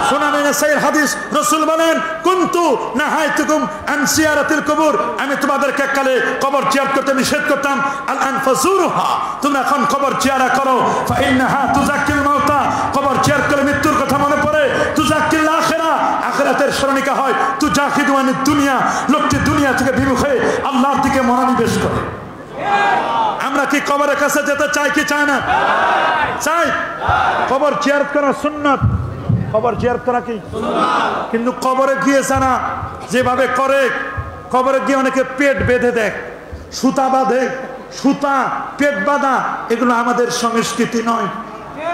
সুনানে নাসাইর হাদিস, রাসূল বলেন, কুনতু নাহাইতুকুম আন জিয়ারাতিল কুবুর। আমি তোমাদেরকে কালে কবর জিয়ারত করতে নিষেধ করতাম। আল আন ফাজুরুহা, তোমরা এখন কবর জিয়ারত করো। ফা ইন্নাহা তুযাক্কিল মাউতা, কবর জিয়ারত করে মৃত্যুর কথা মনে পড়ে। তুযাক্কিল আখিরা, আখিরাতের স্মরণিকা হয়। তুজাহিদু আনিদ দুনিয়া, লোকটি দুনিয়া থেকে বিমুখ হয়ে আল্লাহর দিকে মনোনিবেশ করে। আমরা কি কবরের কাছে যেতে চাই কি চাই না? চাই। কবর জিয়ারত করা সুন্নাত, কবর জিয়ারত করা কি সুন্নাত। কিন্তু কবরে গিয়ে জানা যেভাবে করে, কবরে গিয়ে অনেকে পেট বেঁধে দেয়, সুতা বাঁধে, সুতা পেট বাঁধা, এগুলো আমাদের সংস্কৃতি নয়।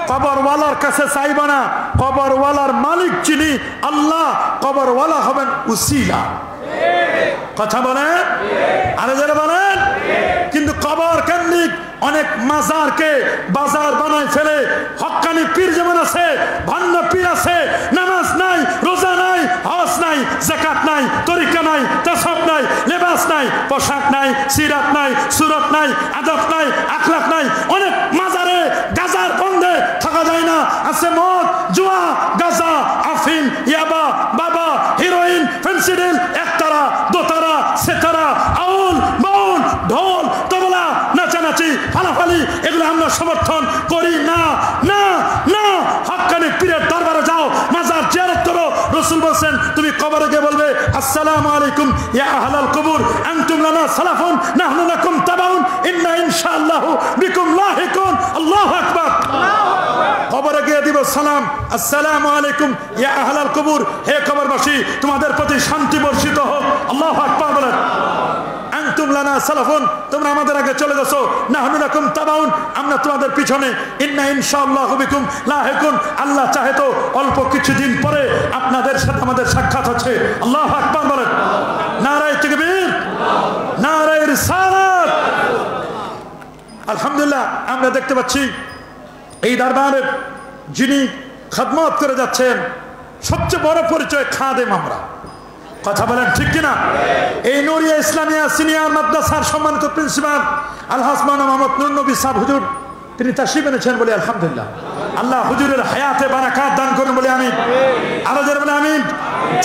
কবরওয়ালার কাছে চাইব না, কবরওয়ালার মালিক যিনি আল্লাহ, কবরওয়ালা হবেন উসিলা। কথা বলেন, আরে যারা বলেন। কিন্তু কবর কেন্দ্রিক অনেক মাজারকে বাজার বানায় ফেলে। হক্কানি পীর যেমন আছে, ভণ্ড পীর আছে, নামাজ নাই, রোজা নাই, হজ নাই, যাকাত নাই, তরিকা নাই, তাসাউফ নাই, লেবাস নাই, পোশাক নাই, সিরাত নাই, সুরত নাই, আদব নাই, আখলাক নাই। অনেক মাজারে গাজার বন্ধে থাকা যায় না। আছে মদ, জুয়া, গাজা, আফিম, ইয়াবা, বাবা, হিরোইন, ফেন্সিডিল, একতারা, দোতারা, সেতারা, আউল, বাউল, ঢোল, তবলা, নাচানাচি, ফালাফালি, এগুলো আমরা সমর্থন করি না। না না, হক্কানি পীরের দরবারে যাও, মাজার জিয়ারত করো। রাসূল বলেন, তুমি কবরে গিয়ে বলবে, আসসালামু আলাইকুম ইয়া আহলাল কুবুর, আনতুম লানা সালাফুন নাহনু লাকুম তাবাউন, ইন্না ইনশাআল্লাহু বিকুম লাহিকুন। আল্লাহু আকবার। কবরে গিয়ে দিব সালাম, আসসালামু আলাইকুম ইয়া আহলাল কুবুর, হে কবরবাসী, তোমাদের প্রতি শান্তি বর্ষিত হোক। আল্লাহু আকবার বলেন। আনতুম লানা সালাফুন, তোমরা আমাদের আগে চলে গেছো, নাহনু লাকুম তাবাউন, আমরা তোমাদের পিছনে, ইন্না ইনশাআল্লাহু বিকুম লাহিকুন, আল্লাহ চাহে তো অল্প কিছুদিন পরে আপনাদের সাথে আমাদের সাক্ষাৎ হচ্ছে। আল্লাহু আকবার বলেন। নারায়ে তাকবীর, নারায়ে রিসালাত। আলহামদুলিল্লাহ, আমরা দেখতে পাচ্ছি এই দরবারে যিনি খেদমত করে যাচ্ছেন, সবচেয়ে বড় পরিচয় খাদেম। আমরা কথা বলেন ঠিক কিনা? এই নূরিয়া ইসলামিয়া সিনিয়র মাদ্রাসার সম্মানিত প্রিন্সিপাল আলহাজ মাওলানা মোহাম্মদ নূর নবী সাহেব হুজুর, তিনি তাশরিফ এনেছেন বলে আলহামদুলিল্লাহ। আল্লাহ হুজুরের হায়াতে বারাকাত দান করুন বলে আমিন। আরো জোরে বলে আমিন।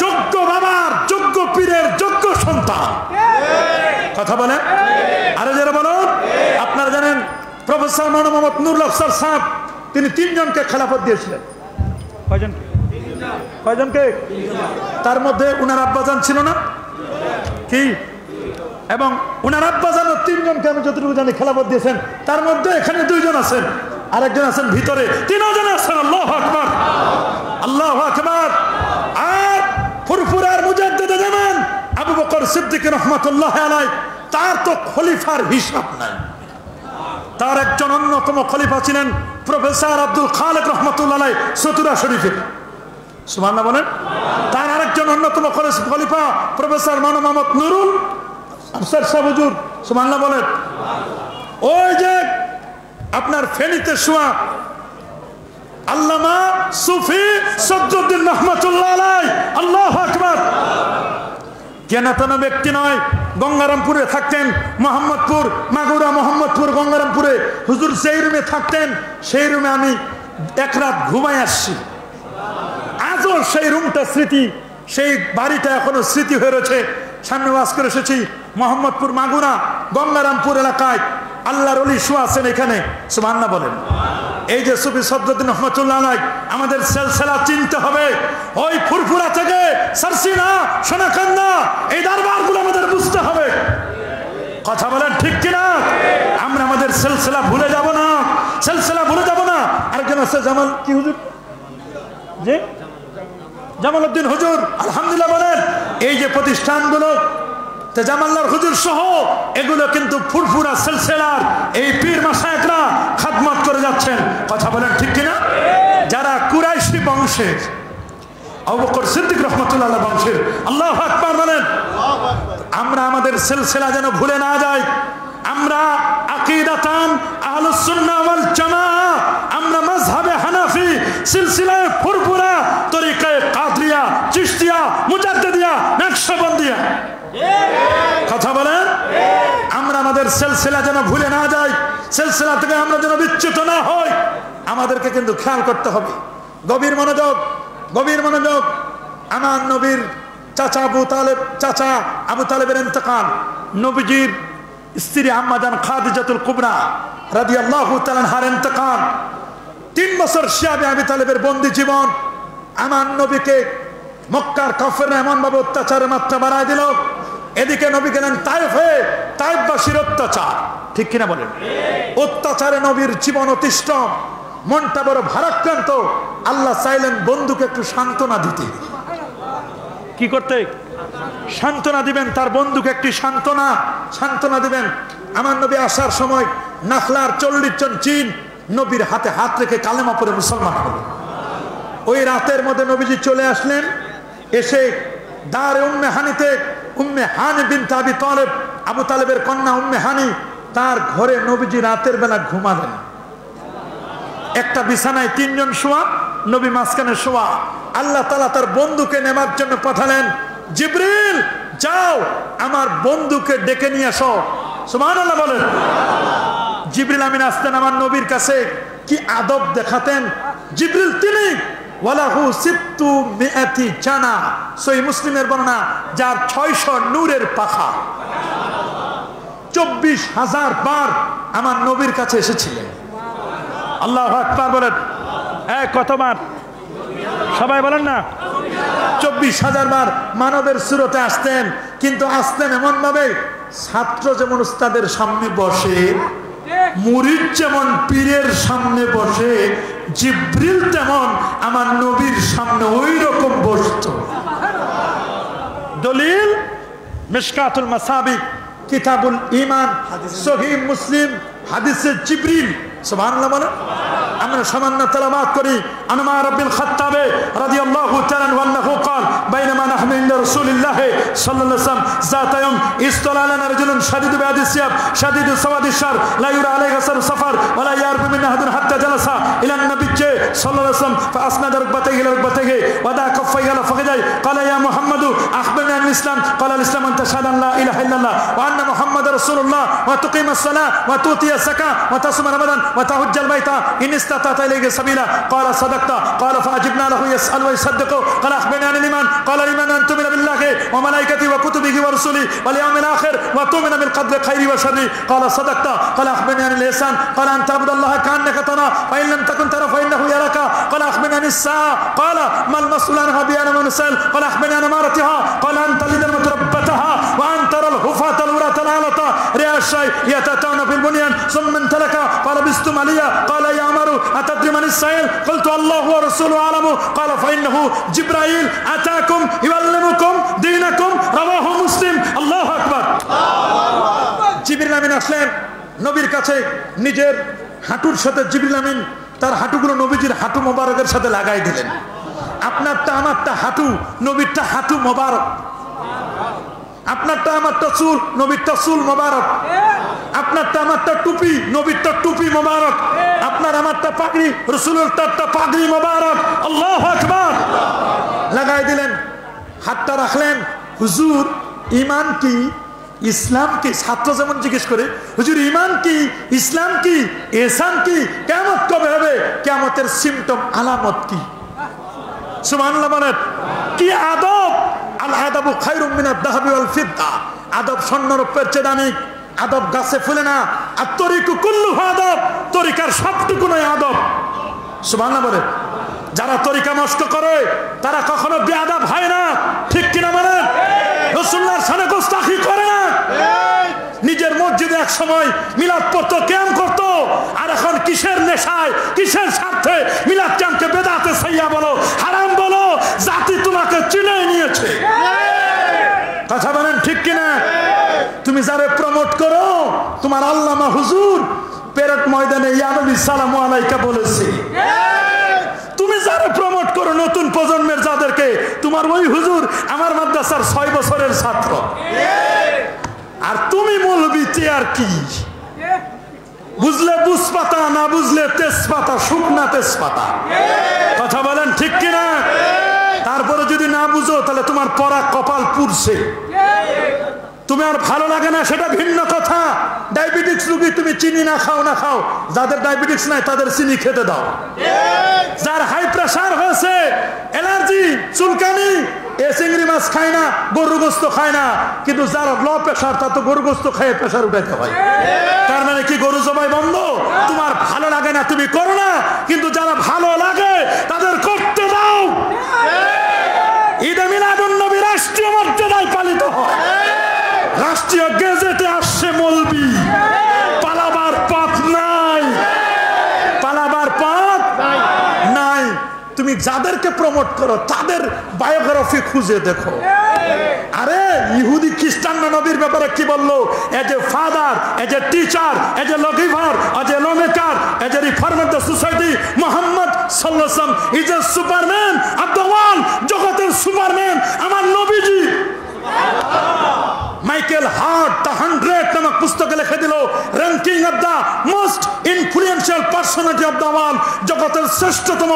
যোগ্য বাবার, যোগ্য পীরের, যোগ্য সন্তান। কথা বলে আরো জোরে বলুন। আপনারা জানেন প্রফেসর মাওলানা মোহাম্মদ নুরুল আফসার সাহেব, তিনি 3 জনকে খেলাফত দিয়েছিলেন। কয়জনকে? তার মধ্যে উনার আব্বাজান ছিল না কি? এবং উনার আব্বাজানও 3 জনকে আমি যতটুকু জানি খেলাফত দিয়েছেন। তার মধ্যে এখানে 2 জন আছেন, আরেকজন আছেন ভিতরে, 3 জন আছেন। আল্লাহু আকবার, আল্লাহু আকবার। আর ফুরফুরার মুজাদ্দিদ জামান আবু বকর সিদ্দিক রাহমাতুল্লাহ আলাইহি, তার তো খলিফার হিসাব নাই। তার একজন অন্যতম খলিফা ছিলেন প্রফেসর আব্দুল খালেক রহমাতুল্লাহ আলাইহি চতুরা শরীফের। সুবহানাল্লাহ বলেন। তার আরেকজন অন্যতম খলিফা প্রফেসর মাওলানা মোহাম্মদ নুরুল আফসার সাহেব হুজুর। সুবহানাল্লাহ বলেন। ওই যে আপনার ফেনীতে শোয়া আল্লামা সুফি সদরুদ্দিন রহমাতুল্লাহ আলাইহি, আল্লাহু আকবার। কেনাতেন ব্যক্তি নয়, গঙ্গারামপুরে থাকতেন, মোহাম্মদপুর, মাগুরা মোহাম্মদপুর, গঙ্গারামপুরে হুজুর যেই রুমে থাকতেন, সেই রুমে আমি 1 রাত ঘুমাই আসছি। আজও সেই রুমটা স্মৃতি, সেই বাড়িটা এখনো স্মৃতি হয়ে রয়েছে। সামনে ওয়াজ করে এসেছি মোহাম্মদপুর, মাগুরা, গঙ্গারামপুর এলাকায় আল্লাহর ওলি শুয়ে আছেন এখানে। সুবহানাল্লাহ বলেন। এই যে সুফি সদরুদ্দিন রহমাতুল্লাহ আলাইহি, আমাদের সিলসিলা চিনতে হবে। ওই ফুরফুরা থেকে সারসিনা, সোনাকান্দা, এই দরবারগুলো আমাদের বুঝতে হবে। কথা বলেন ঠিক কিনা? আমরা আমাদের সিলসিলা ভুলে যাব না, সিলসিলা ভুলে যাব না। আরেকজন আছে জামাল কি হুজুর, জি জামালউদ্দিন হুজুর, আলহামদুলিল্লাহ বলেন। এই যে প্রতিষ্ঠানগুলো জামাল্লার হুজুর সহ, এগুলো কিন্তু ফুরফুরা সিলসিলার এই পীর মাশায়েখরা খাদমত করে যাচ্ছেন। কথা বলেন ঠিক কিনা? যারা কুরাইশি বংশের, আবু বকর সিদ্দিক রাহমাতুল্লাহ আলাইহি বংশের। আল্লাহু আকবার বলেন। আমরা আমাদের সিলসিলা যেন ভুলে না যাই। আমরা আকীদাতান আহলুস সুন্নাহ ওয়াল জামাআহ, আমরা মাযহাবে হানাফি, সিলসিলায়ে ফুরফুরা, তরিকায়ে কাদরিয়া, চিশতিয়া, মুজাদ্দিদিয়া, নকশবন্দিয়া। কথা বলেন। আমরা আমাদের সিলসিলা যেন ভুলে না যাই, সিলসিলা থেকে আমরা যেন বিচ্যুত না হই। আমাদেরকে কিন্তু খেয়াল করতে হবে। গভীর মনোযোগ, গভীর মনোযোগ। আমার নবীর চাচা আবু তালেবের ইন্তেকাল, নবীজির স্ত্রী আম্মা জান খাদিজাতুল কুবরা রাদিয়াল্লাহু তাআলা আনহার ইন্তেকাল, 3 বছর শিয়াবে আবু তালেবের বন্দী জীবন। আমার নবীকে মক্কার কাফেররা এমন ভাবে অত্যাচারের মাত্রা বাড়ায় দিল। এদিকে নবী গেলেন তায়েফে, তায়েফবাসীর অত্যাচার, ঠিক কিনা বলেন? অত্যাচারে নবীর জীবন অতিষ্ঠ, মনটা বড় ভারাক্রান্ত। আল্লাহ চাইলেন বন্ধুকে একটু সান্ত্বনা দিতে। কি করতে? সান্ত্বনা দিবেন, তার বন্ধুকে একটি সান্ত্বনা দিবেন। আমার নবী আসার সময় নাখলার 40 জন জিন নবীর হাতে হাত রেখে কালেমা পড়ে মুসলমান হলো। ওই রাতের মধ্যে নবীজি চলে আসলেন। এসে দারে উম্মে হানিতে উম্মে হানি বিনতে আবি তালেব, আবু তালেবের কন্যা উম্মে হানি, তার ঘরে নবীজি রাতের বেলা ঘুমালেন। একটা বিছানায় 3 জন শোয়া, নবী মাঝখানে শোয়া। আল্লাহ তাআলা তার বন্ধুকে নেবার জন্য পাঠালেন, জিবরিল যাও আমার বন্ধুকে ডেকে নিয়ে আসো। সুবহানাল্লাহ বলেন। জিবরিল আমিন আসতেন আমার নবীর কাছে, কি আদব দেখাতেন। জিবরিল তিনি ওয়ালাহু সিত্তু মিআতি জানা, সহিহ মুসলিমের বর্ণনা, যার 600 নূরের পাখা। 24,000 বার আমার নবীর কাছে এসেছিলেন। আল্লাহু আকবার বলেন। কতবার? সবাই বলেন না। 24,000 বার মানবের সুরতে আসতেন। কিন্তু আসতেন এমন ভাবে, ছাত্র যেমন উস্তাদের সামনে বসে, মুরিদ যেমন পীরের সামনে বসে, জিবরিল তেমন আমার নবীর সামনে ওই রকম বসত। দলিল মিশকাতুল মাসাবিক, কিতাবুল ঈমান, সহিহ মুসলিম, হাদিসে জিবরিল। সুবহানাল্লাহ বলেন। আমরা সামান্য তেলাওয়াত করি। আন উমর বিন খাত্তাব রাদিয়াল্লাহু তাআলা আনহু قال بينما اللحم عند رسول الله صلى الله عليه وسلم ذات يوم استولى علينا رجل شديد بياض الثياب شديد سواد الشعر لا يرى عليه اثر السفر ولا يعرف منا احد حتى جلس الى النبي صلى الله عليه وسلم فاسند ركبتيه الى ركبتيه ودعا كفيه الى فخذيه قال يا محمد اخبرني عن الاسلام قال الاسلام ان تشهد ان لا اله الا الله وان محمد رسول الله وتقيم الصلاه وتؤتي الزكاه وتصوم رمضان وتحج البيت ان استطعت اليه سبيلا قال صدقت قال فاجبنا له يسال ويصدق قال اخبرني عن الايمان قال الايمان ان تؤمن بالله وملائكته وكتبه ورسله واليوم الاخر وتؤمن بالقدر خيره وشره قال صدقت قال اخبرني عن الاحسان قال ان تعبد الله كانك تراه فان لم تكن تراه فانه يراك قال اخبرني عن الساعه قال ما المسؤول عنها بأعلم من السائل قال اخبرني عن امارتها قال ان تلد المتربتها وان ترى الحفاة العراة العالة رعاء الشاي يتأتون في البنيان ثم انطلق فلبثتم عليا قال يا عمر اتدري من السائل قلت الله ورسوله اعلم قال فانه جبرائيل اتاكم يعلمكم دينكم رواه مسلم الله اكبر জিবরিল আমিন আসলেন নবীর কাছে নিজের হাঁটুর সাথে জিবরিল আমিন তার হাঁটুগুলো নবীজির হাঁটু মোবারকের সাথে লাগাই দিলেন আপনারটা আমারটা হাঁটু নবীরটা হাঁটু মোবারক আপনারটা আমারটা চুল নবীরটা চুল মোবারক আপনারটা আমারটা টুপি নবীরটা টুপি মোবারক আপনার আমারটা পাগড়ি রাসূলুল্লাহরটা পাগড়ি মোবারক আল্লাহু আকবার লাগাই দিলেন হাতটা রাখলেন হুজুর ঈমান কি ইসলাম কি ছাত্র যেমন জিজ্ঞেস করে হুজুর ঈমান কি ইসলাম কি ইহসান কি কিয়ামত কবে হবে কিয়ামতের সিম্পটম আলামত কি সুবহানাল্লাহ বলেন কি আদব আল আদাবু খায়রুম মিনাদ যাহাবি ওয়াল ফিদ্দা আদব স্বর্ণ রূপের চেয়ে দামি আদব গাছে ফুলে না আর তরিকু কুল্লুহু আদব তরিকার সবটুকু নয় আদব সুবহানাল্লাহ বলেন যারা তরিকা নষ্ট করে তারা কখনো বেয়াদব হয় না ঠিক কিনা বলেন রাসূলুল্লাহর শানে গোস্তাখি করে না নিজের মসজিদে এক সময় মিলাদ পড়তো ক্যাম্প করতো আর এখন কিসের নেশায় কিসের স্বার্থে মিলাদ ক্যাম্পকে বেদাতে সাইয়া বলো হারাম বলো জাতি তোমাকে চিনে নিয়েছে কথা বলেন ঠিক কিনা তুমি যারে প্রমোট করো তোমার আল্লামা হুজুর পেরেড ময়দানে ইয়া নবী সালামু আলাইকা বলেছে তুমি যারা প্রমোট করো নতুন প্রজন্মের যাদেরকে তোমার ওই হুজুর আমার মাদ্রাসার 6 বছরের ছাত্র আর তুমি মৌলবি আর কি বুঝলে বুঝপাতা না বুঝলে তেজপাতা শুকনা তেজপাতা কথা বলেন ঠিক কিনা তারপরে যদি না বুঝো তাহলে তোমার পরা কপাল পুড়ছে তুমি আর ভালো লাগে না সেটা ভিন্ন কথা ডায়াবেটিস রোগী তুমি চিনি না খাও যাদের ডায়াবেটিস নাই তাদের চিনি খেতে দাও যার হাই প্রেসার হয়েছে অ্যালার্জি চুলকানি এ চিংড়ি মাছ খায় না গরুর গোশত খায় না কিন্তু যার লো প্রেসার তা তো গরুর গোশত খেয়ে প্রেসার উঠাতে হয় তার মানে কি গরু জবাই বন্ধ তোমার ভালো লাগে না তুমি করো না কিন্তু যারা ভালো লাগে তাদের করতে দাও ঈদে মিলাদুন নবী রাষ্ট্রীয় মর্যাদায় পালিত হয় রাষ্ট্রীয় গেজেটে আসছে মৌলবি পালাবার পথ নাই তুমি যাদেরকে প্রমোট করো তাদের বায়োগ্রাফি খুঁজে দেখো আরে ইহুদি খ্রিস্টান নবীর ব্যাপারে কি বললো as a father as a teacher as a lawgiver as a lawmaker as a reformer the society Muhammad সাল্লাল্লাহু আলাইহি ওয়াসাল্লাম is a superman of the world জগতের সুপারম্যান আমার নবীজি মাইকেল হার্ট দ্য 100 নামক পুস্তকে লিখে দিল ranking of the most influential personality of the world জগতের শ্রেষ্ঠতম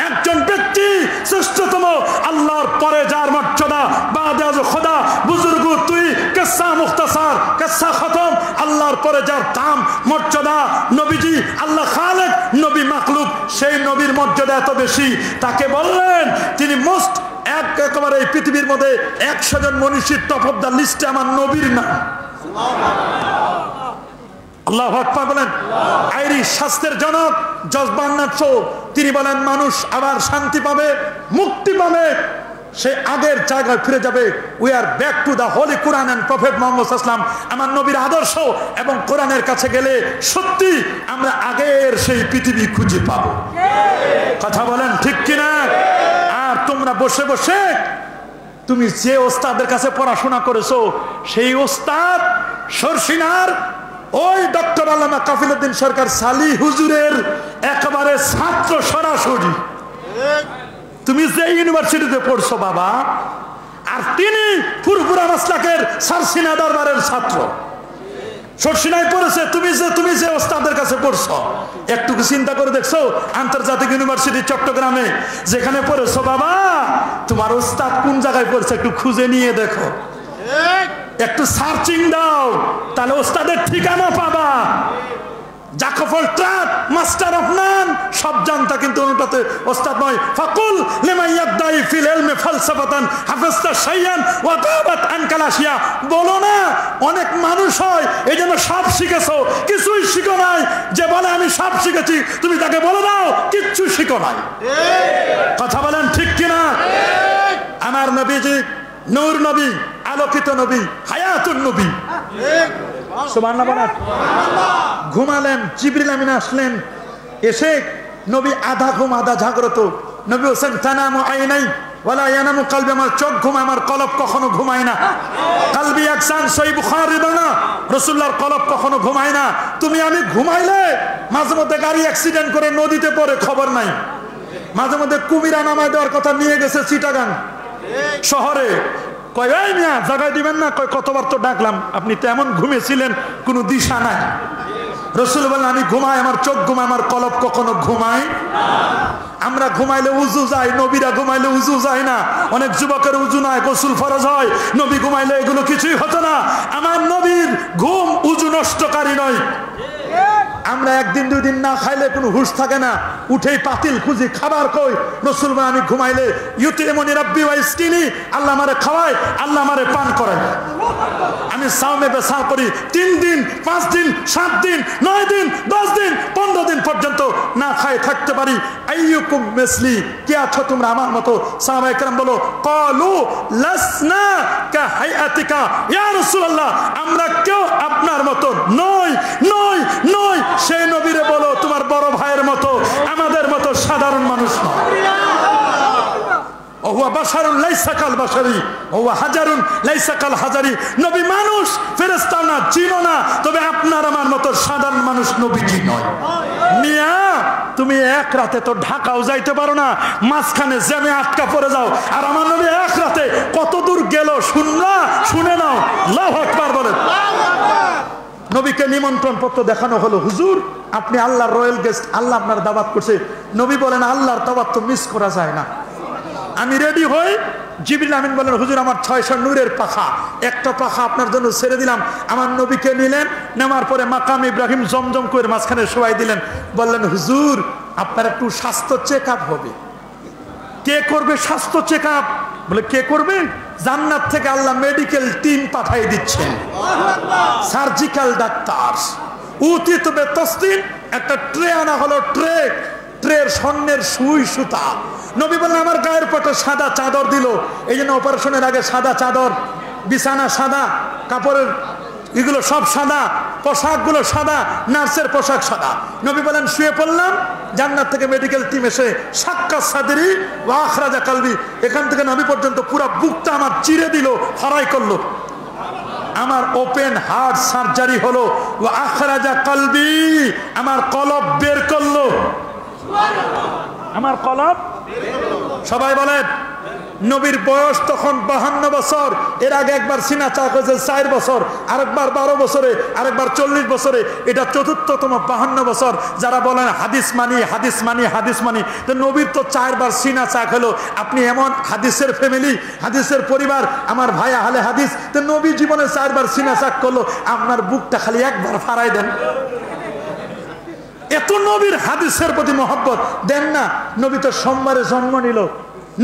একজন ব্যক্তি শ্রেষ্ঠতম আল্লাহর পরে যার মর্যাদা বাদে আজ খোদা বুজুর্গ তুই কিসসা মুখতাসার কিসসা খতম আল্লাহর পরে যার দাম মর্যাদা নবীজি আল্লাহ খালেক নবী মাখলুক সেই নবীর মর্যাদা এত বেশি তাকে বললেন তিনি মোস্ট একেবারে এই পৃথিবীর মধ্যে 100 জন মনীষীর টপ অফ দ্য লিস্টে আমার নবীর নাম আল্লাহু আকবার বলেন আইরিশ শাস্ত্রের জনক জর্জ বার্নার্ড শো তিনি বলেন মানুষ আবার শান্তি পাবে মুক্তি পাবে সে আগের জায়গায় ফিরে যাবে we are back to the holy Quran and prophet Muhammad সাল্লাল্লাহু আলাইহি ওয়াসাল্লাম আমার নবীর আদর্শ এবং কোরআনের কাছে গেলে সত্যি আমরা আগের সেই পৃথিবী খুঁজে পাবো কথা বলেন ঠিক কিনা আর তোমরা বসে বসে তুমি যে ওস্তাদের কাছে পড়াশোনা করেছো সেই ওস্তাদ সরসিনার ওই ডক্টর আল্লামা কাফিলউদ্দিন সরকার সালি হুজুরের একেবারে ছাত্র সরাসরি তুমি যে ইউনিভার্সিটিতে পড়ছো বাবা আর তিনি ফুরফুরা মাসলাকের সারসিনা দরবারের ছাত্র। সরসিনায় পড়েছে, তুমি যে ওস্তাদের কাছে পড়ছো, একটু চিন্তা করে দেখছো আন্তর্জাতিক ইউনিভার্সিটি চট্টগ্রামে যেখানে পড়েছো বাবা, তোমার ওস্তাদ কোন জায়গায় পড়ছে একটু খুঁজে নিয়ে দেখো, একটু সার্চিং দাও, তাহলে ওস্তাদের ঠিকানা পাবা। জাকফল ট্রাক মাস্টার অফ নান, সব জানতা কিন্তু অনুটাতে ওস্তাদ নয়। ফাকুল লিমান ইয়াদাই ফিল ইলমি ফালসাফাতান হাফিজতা শাইয়ান ওয়া গাবাত আনকাল আশিয়া। বলো না অনেক মানুষ হয় এইজন্য সব শিখেছো, কিছুই শিখো নাই। যে বলে আমি সব শিখেছি, তুমি তাকে বলে দাও কিচ্ছু শিখো নাই। কথা বলেন ঠিক কিনা? আমার নবীজি নূর নবী, আলোকিত নবী, হায়াতুন নবী। সুবহানাল্লাহ বলেন। ঘুমালেন, জিবরিল আমিন আসলেন, এসে নবী আধা ঘুম আধা জাগ্রত। নবী হোসেন তানামু আইনাই ওয়ালা ইয়ানামু কলবি, আমার চোখ ঘুমায়, আমার কলব কখনো ঘুমায় না। কলবি আকসান, সহিহ বুখারী বানা, রাসূলুল্লাহর কলব কখনো ঘুমায় না। তুমি আমি ঘুমাইলে মাঝে মধ্যে গাড়ি অ্যাক্সিডেন্ট করে নদীতে পড়ে, খবর নাই। মাঝে মধ্যে কুমিরা নামায় দেওয়ার কথা নিয়ে গেছে চিটাগাং শহরে, কয় এই মিয়া জায়গায় দিবেন না, কয় কতবার তো ডাকলাম, আপনি তো এমন ঘুমিয়েছিলেন কোনো দিশা নাই। রাসূল বললেন আমি ঘুমাই, আমার চোখ ঘুমায়, আমার কলব কখনো ঘুমায়। আমরা ঘুমাইলে উজু যায়, নবীরা ঘুমাইলে উজু যায় না। অনেক যুবকের উজু নাই, গোসল ফরজ হয়, নবী ঘুমাইলে এগুলো কিছুই হতো না। আমার নবীর ঘুম উজু নষ্টকারী নয়। আমরা একদিন দুই দিন না খাইলে কোনো হুঁশ থাকে না, উঠেই পাতিল খুঁজি, খাবার কই। রাসূল বলেন আমি ঘুমাইলে ইউতিমুনি রাব্বি ওয়া ইসকিনি, আল্লাহ আমারে খাওয়ায়, আল্লাহ আমারে পান করায়। আমি সাওমে বেসা করি 3 দিন 5 দিন 7 দিন 9 দিন 10 দিন 15 দিন পর্যন্ত না খায় থাকতে পারি। আইয়ুকুম মিসলি, কে আছো তোমরা আমার মতো? সাহাবায়ে কেরাম বলো ক্বালু লাসনা কা হায়াতিকা ইয়া রাসূলুল্লাহ, আমরা কেউ আপনার মতো নই নই নই। সেই নবীরে বলো তোমার বড় ভাইয়ের মতো, আমাদের মতো সাধারণ মানুষ নয়। ওহুয়া বাশারুন লাইসা কাল বাশারি ওহুয়া হাজারুন লাইসা কাল হাজারি। নবী মানুষ, ফেরেশতা না, জিনও না, তবে আপনার আমার মতো সাধারণ মানুষ নবীজি নয়। মিয়া তুমি এক রাতে তো ঢাকাও যাইতে পারো না, মাঝখানে জ্যামে আটকা পড়ে যাও। আর আমার নবী এক রাতে কত দূর গেল শুনে নাও। আল্লাহু আকবার বলেন। নবীকে নিমন্ত্রণ পত্র দেখানো হলো, হুজুর আপনি আল্লাহর রয়্যাল গেস্ট, আল্লাহ আপনার দাওয়াত করছে। নবী বলেন আল্লাহর দাওয়াত তো মিস করা যায় না। আমি রেডি হই, জিবরিল আমিন বলেন হুজুর আমার 600 নূরের পাখা, একটা পাখা আপনার জন্য ছেড়ে দিলাম। আমার নবীকে নিলেন, নেওয়ার পরে মাকাম ইব্রাহিম জমজম করে মাঝখানে শোয়াই দিলেন। বললেন হুজুর আপনার একটু স্বাস্থ্য চেক আপ হবে। কে করবে স্বাস্থ্য চেক আপ? বলে কে করবে? জান্নাত থেকে আল্লাহ মেডিকেল টিম পাঠিয়ে দিচ্ছেন, সার্জিক্যাল ডাক্তার। উতিত বে তসদিন, একটা ট্রে আনা হলো, ট্রের স্বর্ণের সুই সুতা। নবী বললেন আমার গায়ের পটে সাদা চাদর দিল, এই জন্য অপারেশনের আগে সাদা চাদর, বিছানা সাদা, কাপড়ের এগুলো সব সাদা, পোশাকগুলো সাদা, নার্সের পোশাক সাদা। নবী বলেন শুয়ে পড়লাম, জান্নাত থেকে মেডিকেল টিম এসে সাক্কা সাদরি ওয়া আখরাজা কালবি, এখান থেকে নবী পর্যন্ত পুরো বুকটা আমার চিরে দিল, ফারাই করলো। আমার ওপেন হার্ট সার্জারি হলো, ওয়া আখরাজা কালবি, আমার কলব বের করলো। আমার কলব, সবাই বলেন। নবীর বয়স তখন 52 বছর। এর আগে একবার সিনা চাক হয়েছে 4 বছর, আরেকবার 12 বছরে, আরেকবার 40 বছরে, এটা চতুর্থতম 52 বছর। যারা বলেন হাদিস মানি হাদিস মানি হাদিস মানি, তো নবীর তো 4 বার সিনা চাক হলো। আপনি এমন হাদিসের ফ্যামিলি, হাদিসের পরিবার, আমার ভাই আহলে হাদিস, তো নবী জীবনে 4 বার সিনা চাক করলো, আপনার বুকটা খালি একবার ফাড়াই দেন। এত নবীর হাদিসের প্রতি মহব্বত দেন না। নবী তো সোমবারে জন্ম নিল,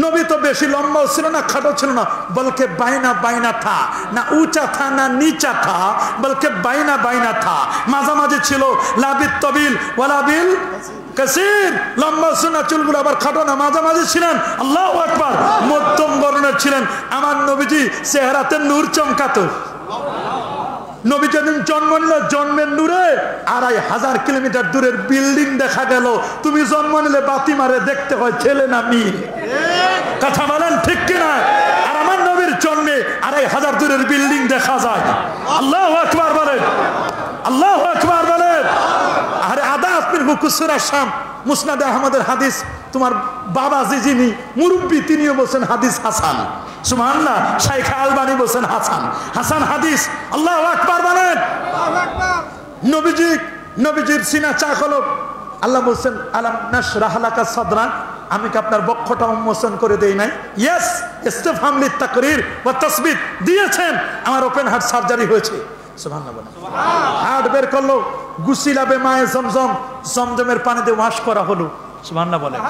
নবী তো বেশি লম্বাও ছিল না, খাটো ছিল না, বলকে বাইনা থা, না উঁচা থা না নিচা থা, বলকে বাইনা থা, মাঝামাঝি ছিল। লাবিল তবিল ওয়ালাবিল কাসির, লম্বা ছিল না, চুলগুলো আবার খাটো না, মাঝামাঝি ছিলেন। আল্লাহু আকবার, মধ্যম বর্ণের ছিলেন। আমার নবীজি চেহারাতে নূর চমকাতো। নবী যেদিন জন্ম নিল, জন্মের নূরে 2500 কিলোমিটার দূরের বিল্ডিং দেখা গেল। তুমি জন্ম নিলে বাতি মারে দেখতে হয় ছেলে না মেয়ে। কথা বলেন ঠিক কিনা? আর আমার নবীর জন্মে 2500 দূরের বিল্ডিং দেখা যায়। আল্লাহু আকবার বলেন, আল্লাহু আকবার বলেন। আরে আদা আপনির মুকুসুরা শাম মুসনাদে আহমদের হাদিস। তোমার বাবা যিনি মুরব্বী, তিনিও বলছেন হাদিস হাসান। সুবহানাল্লাহ। শাইখ আলবানী বলছেন হাসান, হাসান হাদিস। আল্লাহু আকবার বলেন। নবীজির সিনা চাক হলো। আল্লাহ বলছেন আলাম নাশরাহ লাকা সাদরাক, আমি কি আপনার বক্ষটা উন্মোচন করে দেই নাই? ইয়েস, ইস্তিফহাম লিতাকরির ওয়া তাসবিত দিয়েছেন। আমার ওপেন হার্ট সার্জারি হয়েছে। সুবহানাল্লাহ বলেন। হার্ট বের করলো, গুসিলা বিমায়ে জমজম, জমজমের পানি দিয়ে ওয়াশ করা হলো। সুবহানাল্লাহ বলেন।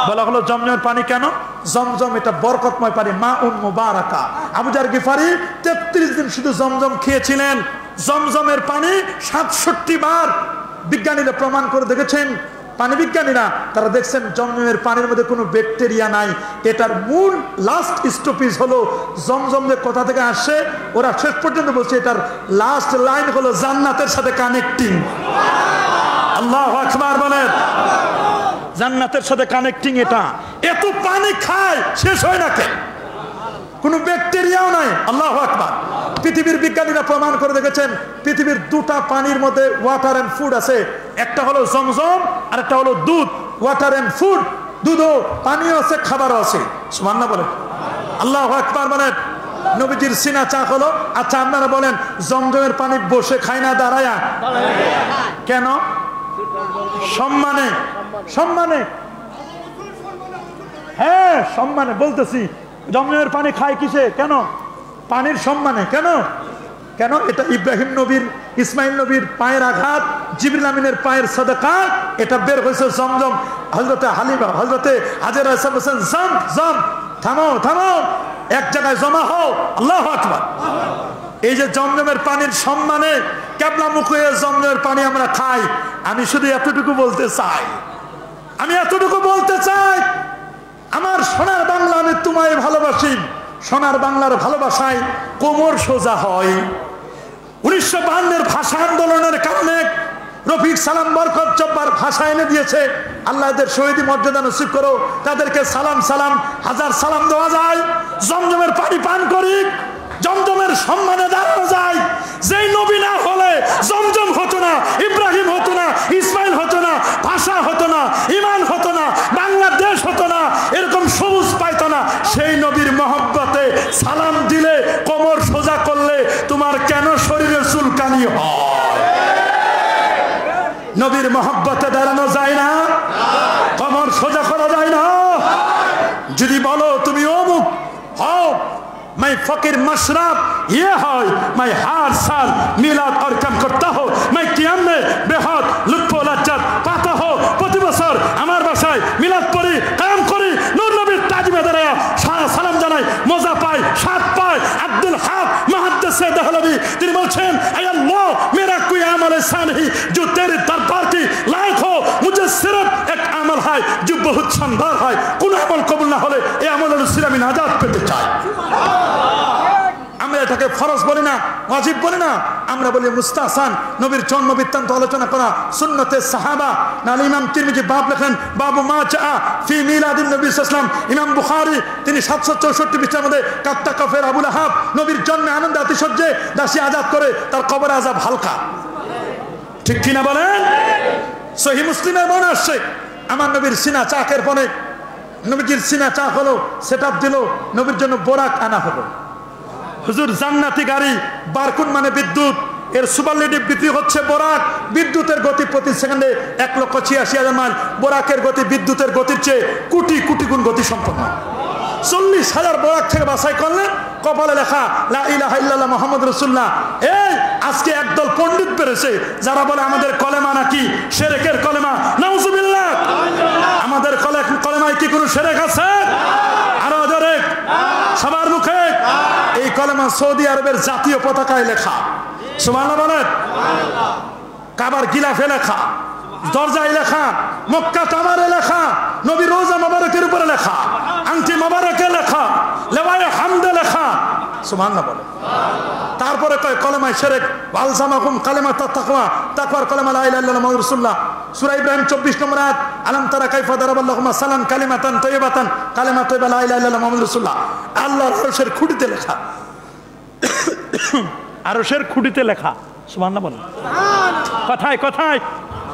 বলা হলো জমজমের পানি কেন? জমজম এটা বরকতময় পানি, মাউন মুবারাকা। আবু জার গিফারি 33 দিন শুধু জমজম খেয়েছিলেন। জমজমের পানি 67 বার বিজ্ঞানীরা প্রমাণ করে দেখেছেন। পানি বিজ্ঞানীরা তারা দেখছেন জমজমের পানির মধ্যে কোনো ব্যাকটেরিয়া নাই। এটার মূল লাস্ট স্টপেজ হলো জমজম যে কোথা থেকে আসে, ওরা শেষ পর্যন্ত বলছে এটার লাস্ট লাইন হলো জান্নাতের সাথে কানেক্টিং। আল্লাহু আকবার বলেন। জান্নাতের সাথে কানেক্টিং। এটা এত পানি খায় শেষ হয় না কেন? কোনো ব্যাকটেরিয়াও নাই। আল্লাহু আকবার। পৃথিবীর বিজ্ঞানীরা প্রমাণ করে দেখেছেন পৃথিবীর দুটা পানির মধ্যে ওয়াটার এন্ড ফুড আছে। একটা হলো জমজম আর একটা হলো দুধ। ওয়াটার এন্ড ফুড, দুধও পানিও আছে, খাবারও আছে। সুবহানাল্লাহ বলেন। আল্লাহু আকবার বলেন। নবীজির সিনা চাক হলো। আচ্ছা আপনারা বলেন জমজমের পানি বসে খায় না দাঁড়ায়া? কেন? সম্মানে। সম্মানে, হ্যাঁ সম্মানে বলতেছি। জমজমের পানি খায় কিসে? কেন? পানির সম্মানে। কেন? কেন? এটা ইব্রাহিম নবীর, ইসমাইল নবীর পায়ের আঘাত, জিবরিল আমিনের পায়ের সাদাকা, এটা বের হয়েছে জমজম। হযরতে হালিমা, হযরতে হাজেরা বলেছেন জম জম, থামো থামো, এক জায়গায় জমা হও। আল্লাহু আকবার। এই যে জমজমের পানির সম্মানে কেবলা মুখ হয়ে জমজমের পানি আমরা খাই। আমি শুধু এতটুকু বলতে চাই, আমার সোনার বাংলা, আমি তোমায় ভালোবাসি। সোনার বাংলার ভালোবাসায় কোমর সোজা হয়। 1952-এর ভাষা আন্দোলনের কারণে রফিক সালাম বরকত জব্বার ভাষা এনে দিয়েছে। আল্লাহ এদের শহীদ মর্যাদা নসিব করো। তাদেরকে সালাম সালাম হাজার সালাম দেওয়া যায়। জমজমের পানি পান করি, জমজমের সম্মানে দাঁড়ানো যায়। যেই নবী না হলে জমজম হতো না, ইব্রাহিম হতো না, ইসমাইল হতো না, ভাষা হতো না, ইমান হতো না, বাংলাদেশ হতো না, এরকম সবুজ পাইতো না। সেই নবীর মহব্বতে সালাম দিলে, কোমর সোজা করলে তোমার কেন শরীরে চুলকানি হয়? নবীর মহব্বতে দাঁড়ানো যায় না? কোমর সোজা করা যায় না? যদি বলো তুমি অমুক হও, मैं फकीर मशरब ये है, मैं हर साल मिलाद और कम करता हूँ, मैं कियाम में बेहद लुत्फ लज्जत पाता हूँ। प्रति बছর আমার বাসায় মিলাদ পড়ি, কায়াম করি, নূর নবীর তাজিমে দাঁড়ায়া সালাম জানাই, মজা পাই, স্বাদ পাই। আব্দুল হক মুহাদ্দিস দেহলভী তিনি বলছেন, ऐ अल्लाह मेरा कोई अमल ऐसा नहीं जो तेरे दरबार की लायक हो, मुझे सिर्फ एक अमल है जो बहुत शानदार है। কোন আমল কবুল না হলে এই আমলের উসিলা আমি নাজাত পেতে চাই। আমরা এটাকে ফরজ বলি না, ওয়াজিব বলি না, আমরা বলি মুস্তাহসান। নবীর জন্ম বৃত্তান্ত আলোচনা করা, সুন্নতে সাহাবা। নাল ইমাম তিরমিজি বাব লেখেন বাবু মা জা ফি মিলাদিন নবী সাল্লাল্লাহু আলাইহি ওয়াসাল্লাম। ইমাম বুখারী তিনি 764 পৃষ্ঠার মধ্যে কাত্তা কাফের আবুল আহাব নবীর জন্মে আনন্দ আতিশয্যে দাসী আজাদ করে তার কবরে আযাব হালকা। ঠিক কিনা বলেন? সহিহ মুসলিমের বর্ণনা আসছে, আমার নবীর সিনা চাকের পরে নবীজির সিনা চাক হলো, সেটআপ দিল, নবীর জন্য বোরাক আনা হলো। হুজুর জান্নাতি গাড়ি, বারকুন মানে বিদ্যুৎ, এর সুপারলেটিভ বিক্রি হচ্ছে বোরাক। বিদ্যুতের গতি প্রতি সেকেন্ডে 1,86,000 মাইল। বোরাকের গতি বিদ্যুতের গতির চেয়ে কোটি কোটি গুণ গতি সম্পন্ন। 40,000 বোরাক থেকে বাছাই করলেন, কপালে লেখা লা ইলাহা ইল্লাল্লাহ মুহাম্মাদুর রাসূলুল্লাহ। এই আজকে একদল পণ্ডিত বেরেছে যারা বলে আমাদের কলেমা নাকি শিরকের কলেমা। নাউজুবিল্লাহ। আমাদের কলেমায় কি কোনো শিরক আছে? আরো জোরে সবার মুখে। এই কলেমা সৌদি আরবের জাতীয় পতাকায় লেখা। সুবহানাল্লাহ বলেন। কাবার গিলাফে লেখা, দরজায় লেখা, মক্কা তামারে লেখা, নবী রোজা মোবারকের উপরে লেখা, আংটি মোবারকে লেখা, লেওয়ায়ে হামদে লেখা। সুবহানাল্লাহ বলেন। তারপরে কয় কলেমায় শিরক, ওয়ালজামাকুম কালিমাত তাকওয়া, তাকওয়ার কলেমা লা ইলাহা ইল্লাল্লাহ মুহাম্মাদুর রাসূলুল্লাহ। সূরা ইব্রাহিম 24 নম্বর আয়াত, আলাম তারা কাইফা দারাবাল্লাহু মাসালান কালিমাতান তাইয়্যিবাতান, কালিমা তাইয়্যিবা লা ইলাহা ইল্লাল্লাহ মুহাম্মাদুর রাসূলুল্লাহ। আল্লাহর আরশের খুঁটিতে লেখা, আরশের খুঁটিতে লেখা। সুবহানাল্লাহ বলেন। কথায় কথায়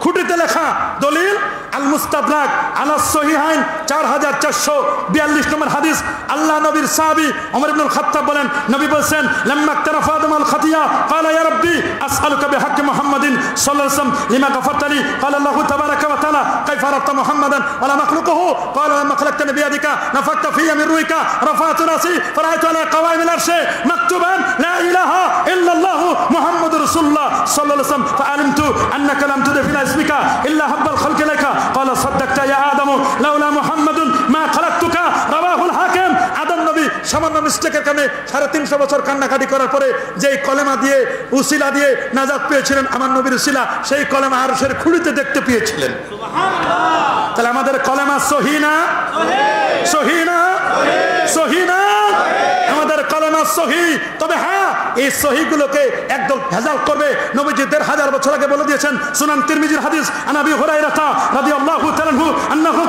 খুঁটিতে লেখা দলিল আল মুস্তাদরাক আলা সহিহাইন 4442 নম্বর হাদিস। আল্লাহ নবীর সাহাবী ওমর ইবনে খাত্তাব বলেন, নবী বলেন লাম্মা ইকতারাফা আদমুল খাতিয়া ক্বালা ইয়া রাব্বি আসআলুকা বিহাক্কি মুহাম্মাদিন সাল্লাল্লাহু আলাইহি ওয়াসাল্লাম লিমা গাফারতালি ক্বালা আল্লাহু তাবারাকা ওয়া তাআলা কাইফা আরাফতা মুহাম্মাদান ওয়া লা মাখলুকুহু ক্বালা লাম্মা খালাকতানি বিয়াদিকা নাফাখতা ফিয়া মিন রুইকা রাফা'তু রাসি ফারাআইতু আলা কাওয়াইমিল আরশি মাকতুবান লা ইলাহা ইল্লাল্লাহ মুহাম্মাদুর রাসূলুল্লাহ সাল্লাল্লাহু আলাইহি ওয়াসাল্লাম ফাআলিমতু আন্নাকা লাম তুদফিল ইসমিকা ইল্লা হাব্বাল খালকি লাকা ক্বালা সাদ্দাকতা ইয়া আদম লাউলা মুহাম্মাদুন মা খালাকতুকা রাওয়াহুল হাকিম। আদম নবী সামান্য মিস্টেকের কারণে 350 বছর কান্নাকাটি করার পরে যেই কলেমা দিয়ে উসিলা দিয়ে নাজাত পেয়েছিলেন আমার নবীর উসিলা, সেই কলেমা আরশের খুঁড়িতে দেখতে পেয়েছিলেন। সুবহানাল্লাহ। তাহলে আমাদের কলেমা সহি না? সহি না? সহি না? আমাদের কলেমা সহি। তবে হ্যাঁ, এই সহিগুলোকে একদল ভেজাল করবে। নবীজি 1500 বছর আগে বলে দিয়েছেন, সুনান তিরমিজির হাদিস আন আবি হুরায়রা রাদিয়াল্লাহু তাআলা আনহু আন্নাহু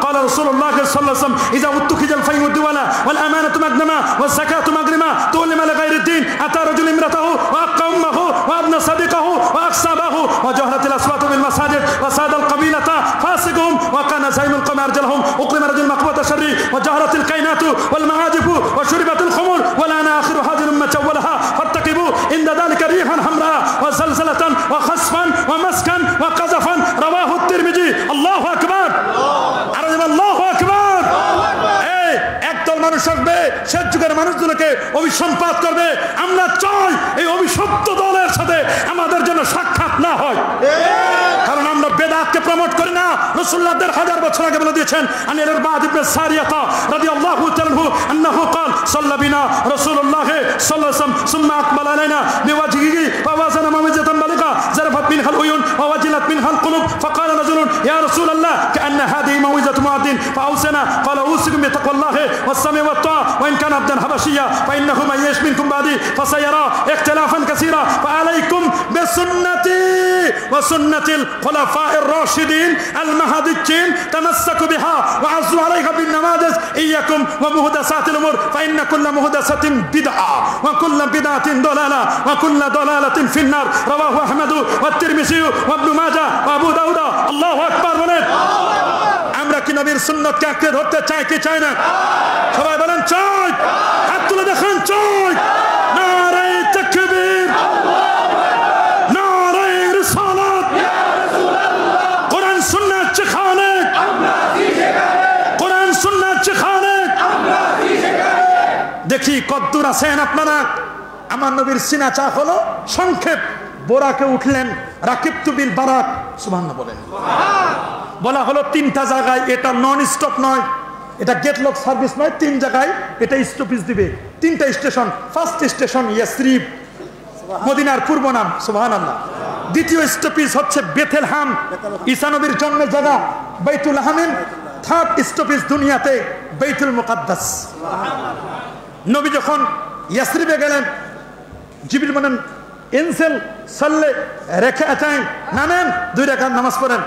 قال رسول الله صلى الله عليه وسلم اذا اتخذ الفيء والدوله والامانه مغنما والزكاه مغرما تولم لغير الدين اتى رجل امراته واقى امه وابن صديقه واكسبه وجهرت الاصوات بالمساجد وساد القبيله فاسقهم وكان زعيم القوم ارجلهم اقلم رجل مقبه الشر وجهرت الكينات والمعاجب وشربت الخمر ولان اخر هذه الامه اولها فارتقبوا عند ذلك ريحا حمراء وزلزله وخسفا ومسكا وقذفا رواه الترمذي। الله اكبر، আল্লাহু আকবার। এই একদল মানুষ আসবে শেষ যুগের মানুষগুলোকে অভিসম্পাত করবে। আমরা চাই এই অভিশপ্ত দলের সাথে আমাদের জন্য সাক্ষাৎ না হয়, কারণ আমরা বেদাতকে প্রমোট করি না। রাসূলুল্লাহ 1500 বছর আগে বলে দিয়েছেন আনিল ইরবাদ ইবনে সারিয়াতা রাদিয়াল্লাহু তাআলা আনহু আন্নাহু قال صلى بنا رسول الله صلى الله عليه وسلم ثم اقبل علينا بوجهه فوازن موجه بلغا زرفت منها العيون ووجلت منها القلوب فقال رجل يا رسول الله كأن هذه موعظة مؤذن فأوصنا قال أوصيكم بتقوى الله والسمع والطاعة وإن كان عبدا حبشيا فإنه من يعش منكم بعدي فسيرى اختلافا كثيرا فعليكم بسنتي وسنة الخلفاء الراشدين المهديين تمسكوا بها وعزوا عليها بالنواجذ إياكم ومحدثات الأمور فإن كل محدثة بدعة وكل بدعة ضلالة وكل ضلالة في النار رواه أحمد والترمذي وابن ماجه وأبو داود। الله أكبر বলেন। আমরা কি নবীর সুন্নতকে আঁকড়ে ধরতে চাই কি চাই না? সবাই বলেন চাই। হাত তুলে দেখেন চাই। নারে তাকবীর, নারে রিসালাত, কোরআন সুন্নাত শিখানে, কোরআন সুন্নাত শিখানে। দেখি কদ্দুর আছেন আপনারা। আমার নবীর সিনা চা হলো সংক্ষেপ। বোরাকে উঠলেন রাকিবতু বিল বারাক, সুবহানাল্লাহ বলেন। বলা হলো 3টা জায়গায়, এটা নন স্টপ নয়, এটা গেট লক সার্ভিস নয়, 3 জায়গায় এটা স্টপেজ দিবে। 3টা স্টেশন। ফার্স্ট স্টেশন ইয়াসরিব, মদিনার পূর্ব নাম, সুবহানাল্লাহ। দ্বিতীয় স্টপেজ হচ্ছে বেথেলহাম, ঈসা নবীর জন্মের জায়গা, বাইতুল হামিম। থার্ড স্টপেজ দুনিয়াতে বাইতুল মুকাদ্দাস। নবী যখন ইয়াসরিবে গেলেন, জিবরিল বলেন ইনসেল সাল্লে রাকাতাইন, নামেন 2 রাকাত নামাজ পড়েন।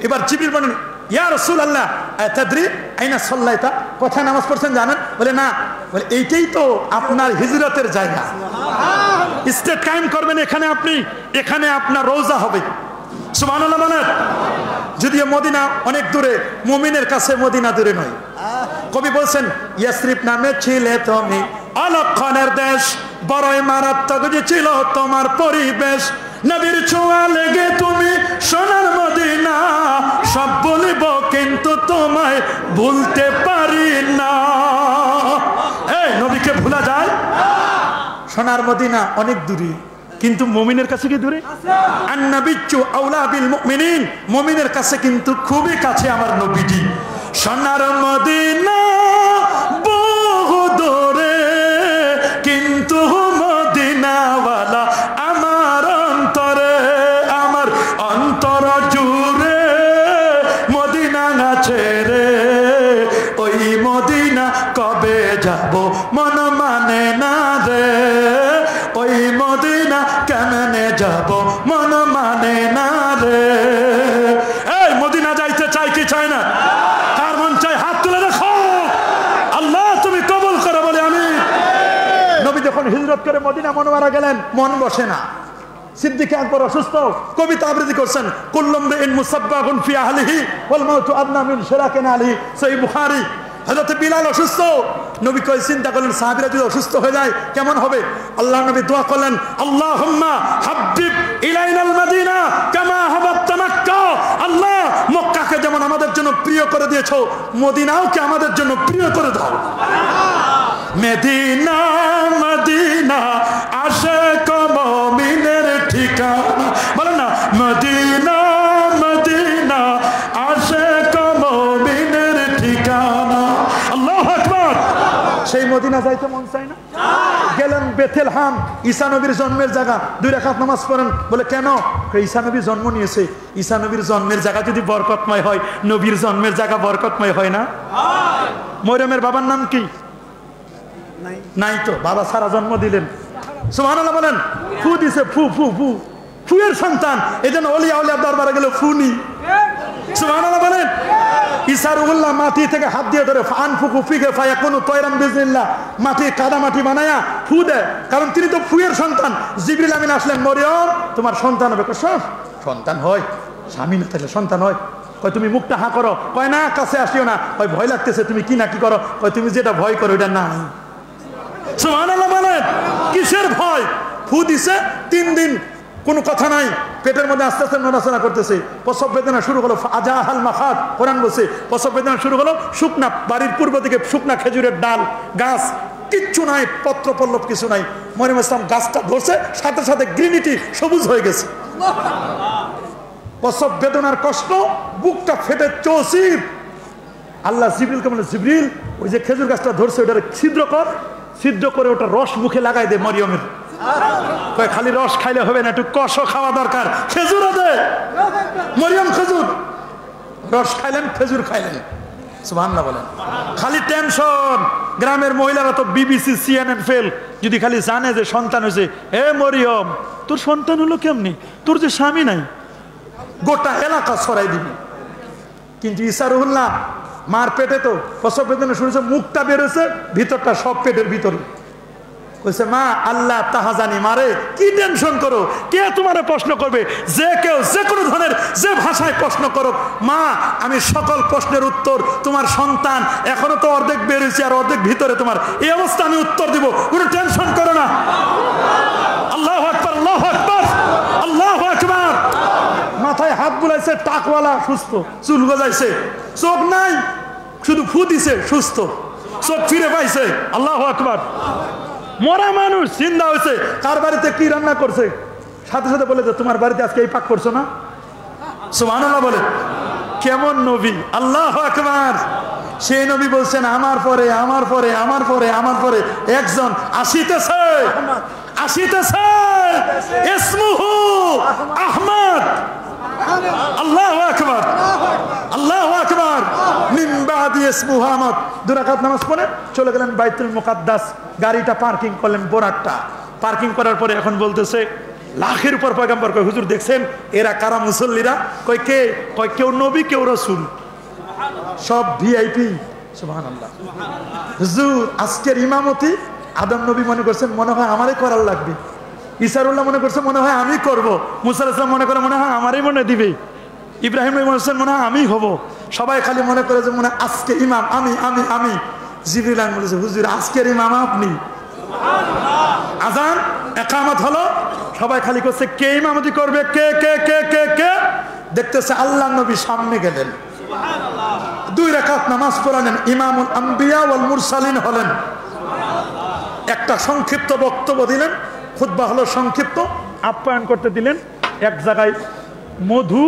এবার জিবরিল বলেন ইয়া রাসূলুল্লাহ আতাদরি আইনা সাল্লাইতা, কোথায় নামাজ পড়ছেন জানেন? বলে না। বলে এইটাই তো আপনার হিজরতের জায়গা, স্টেট কায়েম করবেন এখানে আপনি, এখানে আপনার রওজা হবে। সুবহানাল্লাহ বলেন। যদিও মদিনা অনেক দূরে, মুমিনের কাছে মদিনা দূরে নয়। কবি বলছেন ইয়াসরিব নামে ছিলে তুমি অলক্ষণের দেশ, বড়ই মারাত্মক যে ছিল তোমার পরিবেশ। নবীর ছোঁয়া লেগে তুমি সোনার মদিনা, সব বলিব কিন্তু তোমায় ভুলতে পারি না। এই নবীকে ভুলা যায়? সোনার মদিনা অনেক দূরে, কিন্তু মুমিনের কাছে কি দূরে? আন-নাবিয়্যু আওলা বিল মুমিনিন, মুমিনের কাছে কিন্তু খুবই কাছে আমার নবীজি। সোনার মদিনা বহু দূরে, কিন্তু মদিনাওয়ালা আমার অন্তরে, আমার অন্তর জুড়ে মদিনা আছে রে। ওই মদিনা কবে যাব মন মানে না রে, ওই মদিনা কেমনে যাব মন মানে না রে। এই মদিনা যাইতে চাই কি চাই না? কার মন চাই হাত তুলে দেখো। আল্লাহ তুমি কবুল করো বলে আমি। নবী যখন হিজরত করে মদিনা মুনওয়ারা গেলেন, মন বসে না। সিদ্দিক আকবর অসুস্থ, কবিতা আবৃত্তি করছেন, কুল্লুম বিন মুসাব্বাহুন ফি আহলিহি ওয়াল মাউতু আদনা মিন শিরাকিন আহলিহি, সহিহ বুখারী। হযরত বিলাল অসুস্থ, নবী কই চিন্তা করলেন সাহাবীরা যদি অসুস্থ হয়ে যায় কেমন হবে। আল্লাহ নবী দোয়া করলেন, আল্লাহুম্মা হাব্বিব ইলাইনাল মাদিনা কামা হাবাবতা মক্কা। আল্লাহ মক্কাকে যেমন আমাদের জন্য প্রিয় করে দিয়েছো, মদিনাওকে আমাদের জন্য প্রিয় করে দাও। মদিনা মদিনা আশিক মুমিনের ঠিকানা, বলেন না মদিনা মদিনা আশিক মুমিনের ঠিকানা। আল্লাহু আকবার। সেই মদিনা যাইতে মন চায় না? গেলেন বেথেলহাম, ঈসা নবীর জন্মের জায়গা, 2 রাকাত নামাজ পড়েন। বলে কেন? ঈসা নবী জন্ম নিয়েছে। ঈসা নবীর জন্মের জায়গা যদি বরকতময় হয়, নবীর জন্মের জায়গা বরকতময় হয় না? মরিয়মের বাবার নাম কি? নাই তো, বাবা সারা জন্ম দিলেন। সুবহানাল্লাহ বলেন। ফু দিছে, ফু ফু ফু, ফুয়ের সন্তান। এই জন্য অলিয়া উলিয়া দরবারে গেল ফু নি। সুবহানাল্লাহ বলেন। ঈসা রুহুল্লাহ মাটি থেকে হাত দিয়ে ধরে আনফুকু ফিকে ফায়াকুনু তায়রান বিইজনিল্লাহ, মাটি কাদা মাটি বানায়া ফু দেয়, কারণ তিনি তো ফুয়ের সন্তান। জিবরিল আমিন আসলেন, মরিয়ম তোমার সন্তান হবে। সন্তান হয়, স্বামী না থাকলে সন্তান হয়। কয় তুমি মুখটা হা করো। কয় না, কাছে আসিও না। কয় ভয় লাগতেছে। তুমি কি না কি করো? কয় তুমি যেটা ভয় করো এটা নাই। সুবহানাল্লাহ বলেন। কিসের ভয়? ফু দিছে, 3 দিন কোনো কথা নাই, পেটের মধ্যে আস্তে আস্তে নড়াচড়া করতেছে, প্রসব বেদনা শুরু হলো। আজাহাল মাখাত, কোরআন বলছে প্রসব বেদনা শুরু হলো। শুকনা, বাড়ির পূর্ব দিকে শুকনা খেজুরের ডাল গাছ, কিচ্ছু নাই, পত্র পল্লব কিছু নাই। মরিয়ম ইসলাম গাছটা ধরছে, সাথে সাথে গ্রিনিটি সবুজ হয়ে গেছে। প্রসব বেদনার কষ্ট, বুকটা ফেটে চৌচির। আল্লাহ জিবরিলকে বলে, জিবরিল ওই যে খেজুর গাছটা ধরছে ওটার ছিদ্র কর, ছিদ্র করে ওটা রস মুখে লাগাই দে মরিয়মের। কয় খালি রস খাইলে হবে না, একটু কষও খাওয়া দরকার। খেজুরও দে। মরিয়ম খেজুর রস খাইলেন, খেজুর খাইলেন। সুবহানাল্লাহ বলেন। খালি টেনশন। গ্রামের মহিলারা তো বিবিসি সিএনএন ফেল, যদি খালি জানে যে সন্তান হয়েছে, হে মরিয়ম তোর সন্তান হলো কেমনি, তোর যে স্বামী নাই, গোটা এলাকা ছড়াই দিবি। কিন্তু ঈসা রুহুল্লাহ মার পেটে তো প্রসব বেদনা শুরু হয়েছে, মুখটা বেরোছে, ভিতরটা সব পেটের ভিতরে। কইছে মা আল্লাহ তাহা জানি, মারে কি টেনশন করো, কে তোমারে প্রশ্ন করবে? যে কেউ যে কোনো ধরনের যে ভাষায় প্রশ্ন করো, মা আমি সকল প্রশ্নের উত্তর, তোমার সন্তান এখনো তো অর্ধেক বেরোয়েছে আর অর্ধেক ভিতরে, তোমার এই অবস্থা আমি উত্তর দিব, কোনো টেনশন করো না। আল্লাহু আকবার, আল্লাহু আকবার, আল্লাহু আকবার। মাথায় হাত বুলাইছে, টাকওয়ালা সুস্থ, চুল গজাইছে, চোখ নাই, শুধু ফু দিছে, সুস্থ, চোখ ফিরে পাইছে। আল্লাহু আকবার। মরা মানুষ চিন্তা হয়েছে কার বাড়িতে কি রান্না করছে, সাথে সাথে বলে যে তোমার বাড়িতে আজকে এই পাক করছো না। সুবহানাল্লাহ বলে। কেমন নবী! আল্লাহু আকবার। সেই নবী বলছেন আমার পরে আমার পরে আমার পরে আমার পরে একজন আসিতেছে, আসিতেছে, ইসমুহু আহমদ। আল্লাহু আকবার, আল্লাহু আকবার। মিন বাদি ইসমুহু আহমদ। 2 রাকাত নামাজ পড়ে চলে গেলেন বাইতুল মুকাদ্দাস। গাড়িটা পার্কিং করলেন, বোরাকটা পার্কিং করার পরে এখন বলতেছে লাখের উপর পয়গম্বর। কয় হুজুর দেখছেন এরা কারা মুসল্লিরা? কয় কে? কয় কেউ নবী কেউ রাসূল, সব ভিআইপি। সুবহানাল্লাহ। হুজুর আজকের ইমামতি আদম নবী মনে করছেন মনে হয় আমারই করার লাগবে, ঈসারুল্লাহ মনে করছে মনে হয় আমি করব, মুসা আলাইহিস সালাম মনে করে মনে হয় আমারই মনে দিবে, ইব্রাহিম মনে করছেন মনে হয় আমি হব। সবাই খালি মনে করে যে মনে আজকে ইমাম আমি আমি আমি। জিবরিল আমিন বলেছে হুজুর আজকের ইমাম আপনি। আজান ইকামত হলো, সবাই খালি করছে কে ইমামতি করবে, কে কে কে কে কে। দেখতেছে আল্লাহ নবী সামনে গেলেন, 2 রাকাত নামাজ পড়ালেন, ইমামুল আম্বিয়া ওয়াল মুরসালিন হলেন। একটা সংক্ষিপ্ত বক্তব্য দিলেন, খুতবা হলো সংক্ষিপ্ত, আপ্যায়ন করতে দিলেন। এক জায়গায় মধু,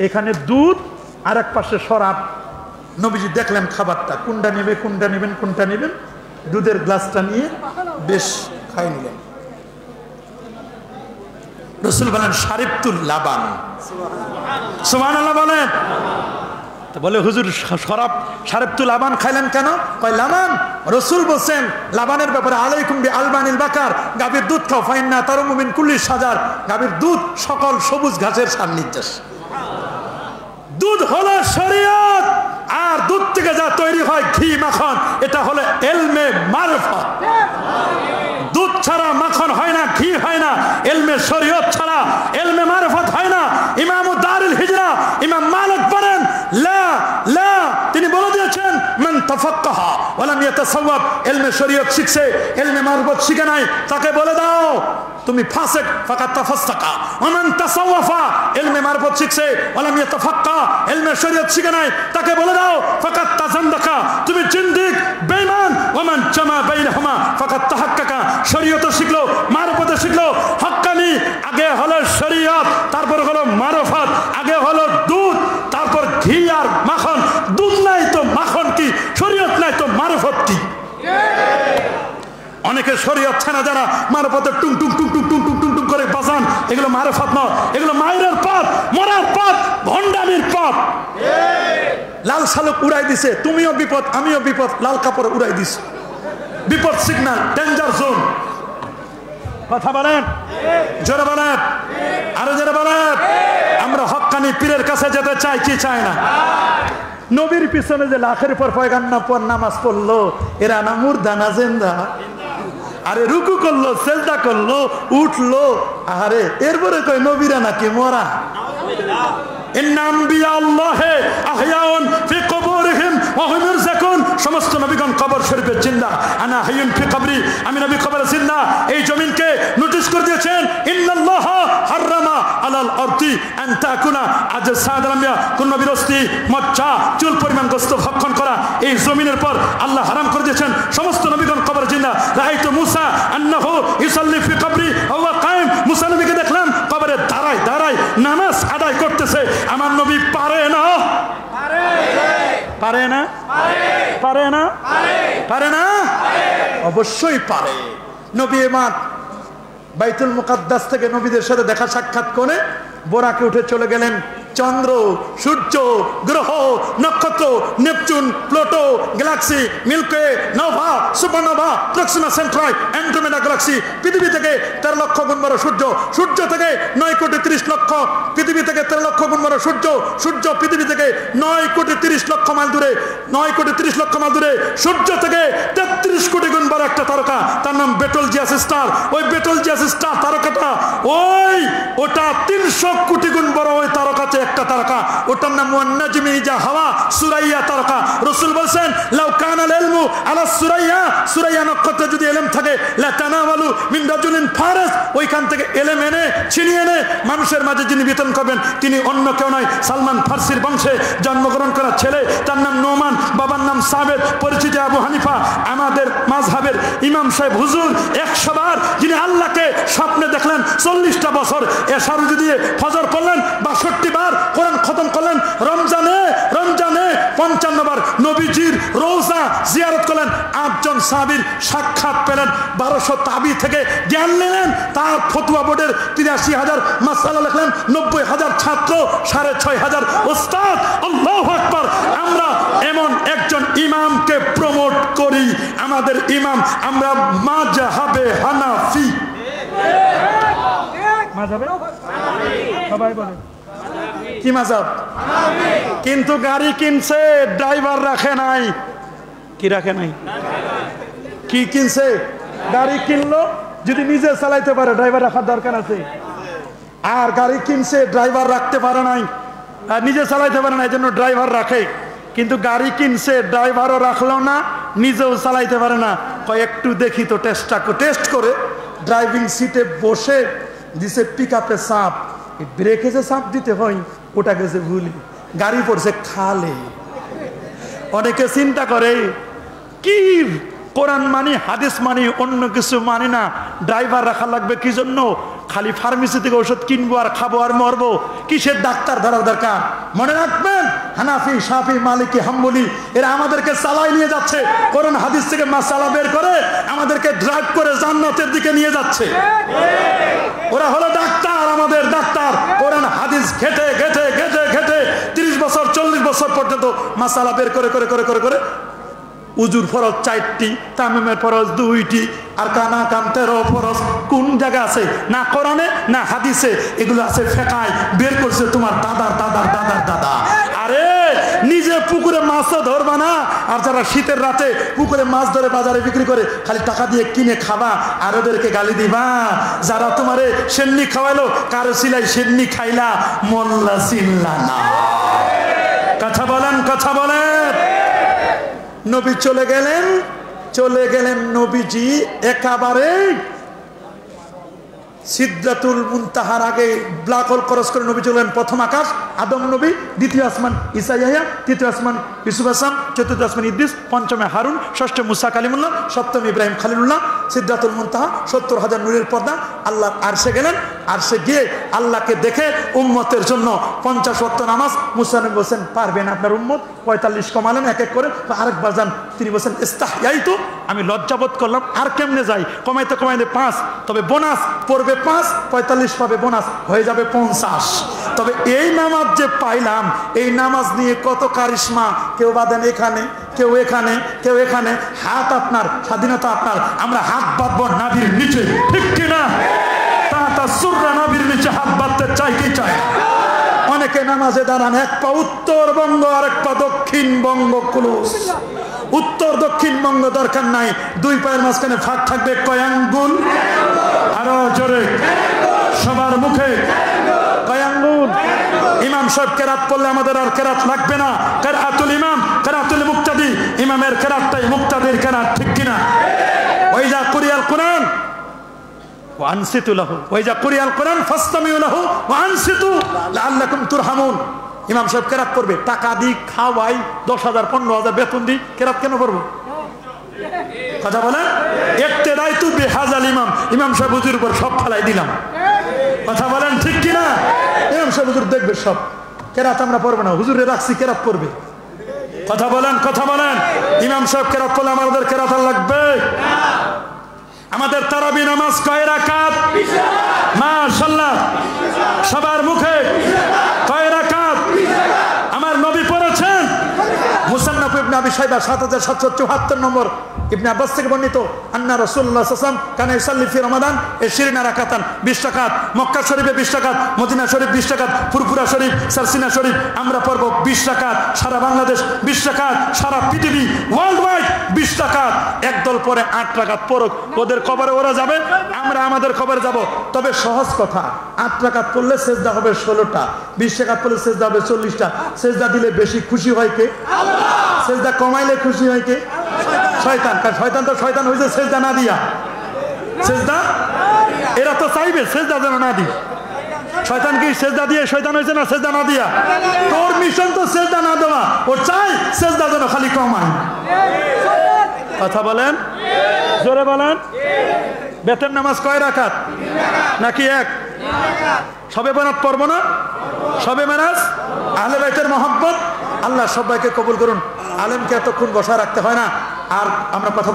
এখানে দুধ, আর এক পাশে শরাব। নবীজি দেখলেন খাবারটা কোনটা নেবে, কোনটা নেবেন, কোনটা নেবেন। দুধের গ্লাসটা নিয়ে বেশ খাই নিলেন। রাসূল বলেন শারিবতুল লাবান। সুবহানাল্লাহ বলেন। তো বলে হুজুর শরাব শারিবতুল লাবান খাইলেন কেন? কয় লাবান রাসূল বলেন লাবানের ব্যাপারে আলাইকুম বি আলবানিল বাকার, গাভীর দুধ খাও, ফাইন্না তারুমু মিন কুল্লি সাজার। গাভীর দুধ সকল সবুজ ঘাসের সান্নিধ্যাস। দুধ হলো শরীয়ত, আর দুধ থেকে যা তৈরি হয় ঘি মাখন, এটা হলো ইলমে মারফত। দুধ ছাড়া মাখন হয় না, ঘি হয় না। ইলমে শরীয়ত ছাড়া ওয়া লাম ইয়াতাসাওয়াব, ইলমে শরীয়ত শিখছে, ইলমে মারফত শিখে নাই, তাকে বলে দাও তুমি ফাসিক, ফাকাত তাফাসসাকা। ওয়া মান তাসাওয়াফা, ইলমে মারফত শিখছে, ওয়া লাম ইয়াতাফাক্কা, ইলমে শরীয়ত শিখে নাই, তাকে বলে দাও ফাকাত তাজান্দাকা, তুমি জিন্দিক বেঈমান। ওয়া মান জামা বাইনাহুমা ফাকাত তাহাক্কাকা, শরীয়ত শিখলো, মারফত শিখলো, হক্কানি আগে হলো শরীয়ত, তারপর হলো মারফত, আগে হলো দুধ, তারপর ঘি আর মাখন। দুধ নাই তো মাখন কি, শরীয়ত নাই তো মারফত কি? অনেকে শরীয়ত ছানা যারা মারফতে টুং টুং টুং টুং টুং টুং টুং টুং করে বাজান, এগুলো মারফত নয়, এগুলো মায়ের পথ, মরার পথ, ভণ্ডামির পথ। লাল শালুক উড়াই দিছে, তুমিও বিপদ আমিও বিপদ, লাল কাপড় উড়াই দিছ, বিপদ সিগন্যাল, ডেঞ্জার জোন। কথা বলেন, জোরে বলেন, আরো জোরে বলেন। আমরা হক্কানি পীরের কাছে যেতে চাই কি চাই না? নবীর পিছনে যে লাখের পর পয়গাম্বর পর নামাজ পড়লো, এরা না মুর্দা না জিন্দা? আরে রুকু করলো, সেজদা করলো, উঠলো, আরে এরপরে কয় নবীরা নাকি মরা? সমস্ত নবীগণ কবর শরীফে জিন্দা। আনা হাইয়ুন ফি কবরি, আমি নবী কবরে জিন্দা। এই জমিনকে নোটিশ করে দিয়েছেন, ইন্নাল্লাহ হারামা আলাল আরদি আন তাকুনা আজসাদুল আমবিয়া, কোন নবীর অস্থি, মজ্জা, চুল পরিমাণ গোশত ভক্ষণ করা এই জমিনের পর আল্লাহ হারাম করে দিয়েছেন। সমস্ত নবীগণ কবরে জিন্দা। রাআইতু মুসা আন্নাহু ইউসাল্লি ফি কবরি ওয়া কায়েম, মুসা নবীকে দেখলাম কবরে দাঁড়ায় দাঁড়ায় নামাজ আদায় করতেছে। আমার নবী পারে না? পারে না? পারে না? পারে না? অবশ্যই পারে। নবী এবার বাইতুল মুকাদ্দাস থেকে নবীদের সাথে দেখা সাক্ষাৎ করে বোরাকে উঠে চলে গেলেন। চন্দ্র, সূর্য, গ্রহ, নক্ষত্র, Neptune, Pluto, galaxy, milky, nova, supernova, Proxima Centauri, Andromeda galaxy, পৃথিবী থেকে 13 লক্ষ গুণ বড় সূর্য, সূর্য থেকে 9 কোটি 30 লক্ষ, পৃথিবী থেকে 13 লক্ষ গুণ বড় সূর্য, সূর্য পৃথিবী থেকে 9 কোটি 30 লক্ষ মাইল দূরে, 9 কোটি 30 লক্ষ মাইল দূরে, সূর্য থেকে 33 কোটি গুণ বড় একটা তারকা, তার নাম বেটলজিয়াস স্টার। ওই বেটলজিয়াস স্টার তারকাটা ওটা 300 কোটি গুণ বড় ওই তারকাতে একটা তারকা, ওটার নাম ওয়ান্নাজমি ইজা হাওয়া, সুরাইয়া তারকা। রাসূল বলেন লাউ কানাল ইলমু আলা সুরাইয়া, সুরাইয়া নক্ষত্রে যদি ইলম থাকে, লা তানাওয়ালু মিন রাজুলিন ফারিস, ওইখান থেকে ইলম এনে ছিনিয়ে এনে মানুষের মাঝে যিনি বিতরণ করবেন তিনি অন্য কেউ নয়, সালমান ফার্সির বংশে জন্মগ্রহণ করা ছেলে, তার নাম নোমান, বাবার নাম সাবেদ, পরিচিত আবু হানিফা, আমাদের মাযহাবের ইমাম সাহেব হুজুর। 100 বার যিনি আল্লাহকে স্বপ্নে দেখলেন, 40টা বছর এশার দিয়ে ফজর পড়লেন, 62 বার কোরআন খতম করলেন, রমজানে 55 বার নবীজির রওজা জিয়ারত করলেন, 8 জন সাহাবীর সাক্ষাৎ পেলেন, 1200 তাবি থেকে জ্ঞান নিলেন, তার ফতোয়া বোর্ডের 83,000 মাসআলা লিখলেন, 90,000 ছাত্র, 6,500 ওস্তাদ। আল্লাহু আকবার। আমরা এমন একজন ইমামকে প্রমোট করি, আমাদের ইমাম, আমরা মাযহাবে হানাফি। মাযহাবে সবাই বলে কি মাযহাব? কিন্তু গাড়ি কিনছে, ড্রাইভার রাখে নাই। কি রাখে নাই? কি কিনছে? গাড়ি কিনলো, যদি নিজে চালাইতে পারে ড্রাইভার রাখার দরকার আছে। আর গাড়ি কিনছে, ড্রাইভার রাখতে পারে নাই, আর নিজে চালাইতে পারে না, এই জন্য ড্রাইভার রাখে। কিন্তু গাড়ি কিনছে, ড্রাইভারও রাখলো না, নিজেও চালাইতে পারে না, একটু দেখি তো টেস্ট করে ড্রাইভিং সিটে বসে দিছে পিকআপে চাপ, ব্রেকে যে চাপ দিতে হয় ওটা গেছে ভুলি, গাড়ি পড়ছে খালে। অনেকে চিন্তা করে কি কোরআন মানি, হাদিস মানি, অন্য কিছু মানি না, ড্রাইভার রাখা লাগবে কি জন্য? খালি ফার্মেসি থেকে ওষুধ কিনবো আর খাবো আর মরবো, কিসের ডাক্তার ধরার দরকার? মনে রাখবেন, হানাফি, শাফি, মালিকি, হাম্বলি এরা আমাদেরকে চালাই নিয়ে যাচ্ছে, কোরআন হাদিস থেকে মাসালা বের করে আমাদেরকে ড্রাইভ করে জান্নাতের দিকে নিয়ে যাচ্ছে। ওরা হলো ডাক্তার, আমাদের ডাক্তার। কোরআন হাদিস ঘেটে ঘেটে ঘেটে ঘেটে 30 বছর 40 বছর পর্যন্ত মাসালা বের করে করে করে করে করে উজুর ফরজ 4টি, তামামের ফরজ 2টি, আর কানা কাম 13 ফরজ কোন জায়গা আছে? না কোরআনে না হাদিসে, এগুলো আছে ফেকায়, বের করছে তোমার দাদার দাদার দাদার দাদা। আরে নিজে পুকুরে মাছও ধরবা না, আর যারা শীতের রাতে পুকুরে মাছ ধরে বাজারে বিক্রি করে খালি টাকা দিয়ে কিনে খাবা আর ওদেরকে গালি দিবা। যারা তোমারে সেন্নি খাওয়াইলো, কারো সিলাই সেন্নি খাইলা, মোল্লা চিল্লা না। কথা বলেন, কথা বলেন। নবী চলে গেলেন নবীজি একেবারে সিদরাতুল মুনতাহার আগে ব্ল্যাক হোল ক্রস করে নবী চলেন। প্রথম আকাশ আদম নবী, দ্বিতীয় আসমান ঈসা ইয়াহইয়া, তৃতীয় আসমান ইউসুফ আসলাম, চতুর্থ আসমান ইদ্রিস, পঞ্চমে হারুন, ষষ্ঠে মুসা কালিমুল্লাহ, সপ্তম ইব্রাহিম খলিলুল্লাহ, সিদরাতুল মুনতাহা 70,000 নূরের পর্দা। আল্লাহ আরশে গেলেন, আরশে গিয়ে আল্লাহকে দেখে উম্মতের জন্য 50 ওয়াক্ত নামাজ। মুসা নবী বলছেন পারবেন আপনার উম্মত, 45 কমালেন এক এক করে। আরেকবার যান, তিনি বলছেন ইস্তাহইয়াইতু, আমি লজ্জাবোধ করলাম, আর কেমনে যাই, কমাইতে 5, তবে বোনাস পড়বে 5, 45 পাবে, বোনাস হয়ে যাবে 50। তবে এই নামাজ যে পাইলাম, এই নামাজ নিয়ে কত কারিশমা। কেউ বাঁধেন এখানে, কেউ এখানে, কেউ এখানে। হাত আপনার, স্বাধীনতা আপনার। আমরা হাত বাঁধবো নাভির নিচে, ঠিক কিনা? তা সুররা নাভির নিচে হাত বাঁধতে চাই কি চাই? অনেকে নামাজে দাঁড়ান, এক পা উত্তরবঙ্গ আর এক পা দক্ষিণবঙ্গ ক্লোজ। উত্তর দক্ষিণবঙ্গ দরকার নাই, 2 পায়ের মাঝখানে ফাঁক থাকবে কয় আঙ্গুল? আরো জোরে, সবার মুখে কয় আঙ্গুল? ইমাম সাহেব কেরাত পড়লে আমাদের আর কেরাত লাগবে না। কেরাতুল ইমাম, কেরাতুল মুক্তাদি, ইমামের কেরাতটাই মুক্তাদির কেরাত, ঠিক কিনা? ওয়াইজা কুরিয়াল কোরআন ওয়ানসিতু লাহু, ওয়াইজা কুরিয়াল কোরআন ফাসতামিউ লাহু ওয়ানসিতু লাআল্লাকুম তুরহামুন। ইমাম সাহেব কেরাত পড়বে, টাকা দিই, খাওয়াই, 10,000 15,000 বেতন দিই, কেরাত কেন পড়বো? কথা বলেন। ইক্তেদাইতু বিহাযাল ইমাম, ইমাম সাহেব হুজুর উপর সব ফেলাই দিলাম। কথা বলেন, ঠিক কিনা? ইমাম সাহেব হুজুর দেখবে সব, কেরাত আমরা পড়বে না, হুজুরে রাখছি কেরাত পড়বে। কথা বলেন, কথা বলেন। ইমাম সাহেব কেরাত পড়লে আমাদের কেরাত আর লাগবে? আমাদের তারাবি নামাজ কয় রাকাত? মাশাআল্লাহ, সবার মুখে কয় রাকাত? আমার নবী পড়েছেন মুসান্নাফ ইবনে আবি শাইবা 7774 নম্বর, ইবনে আব্বাস থেকে বর্ণিত, আন্না রাসূলুল্লাহ সাল্লাল্লাহু আলাইহি ওয়াসাল্লাম কানা ইসাল্লি ফি রমাদান 20 রাকাতান, 20 রাকাত। মক্কা শরীফে 20 রাকাত, মদিনা শরীফ 20 রাকাত, ফুরফুরা শরীফ, সারসিনা শরীফ আমরা পড়ব 20 রাকাত। সারা বাংলাদেশ 20 রাকাত, সারা পৃথিবী ওয়ার্ল্ড ওয়াইড 20 রাকাত। একদল পরে 8 রাকাত পড়ুক, ওদের কবরে ওরা যাবে, আমরা আমাদের কবরে যাব। তবে সহজ কথা, 8 রাকাত পড়লে সিজদা হবে 16টা, 20 রাকাত পড়লে সিজদা হবে 40টা। সিজদা দিলে বেশি খুশি হয় কে? আল্লাহ। সিজদা কমাইলে খুশি হয় কে? শয়তান। কারণ শয়তান তো শয়তান হয়েছে সিজদা না দিয়া। সিজদা এরা তো চাইবে সিজদা যেন না দি। শয়তান কি সিজদা দিয়ে শয়তান হয়েছে না সিজদা না দিয়া? তোর মিশন তো সিজদা না দেওয়া, ও চাই সিজদা যেন খালি কমায়। কথা বলেন, জোরে বলেন। বেতের নামাজ কয় রাকাত? নাকি এক? সবে বরাত পড়ব না? সবে মেরাজ, আহলে বাইতের মহব্বত। আল্লাহ সবাইকে কবুল করুন। আলেমকে এতক্ষণ বসা রাখতে হয় না। আর আমরা কথা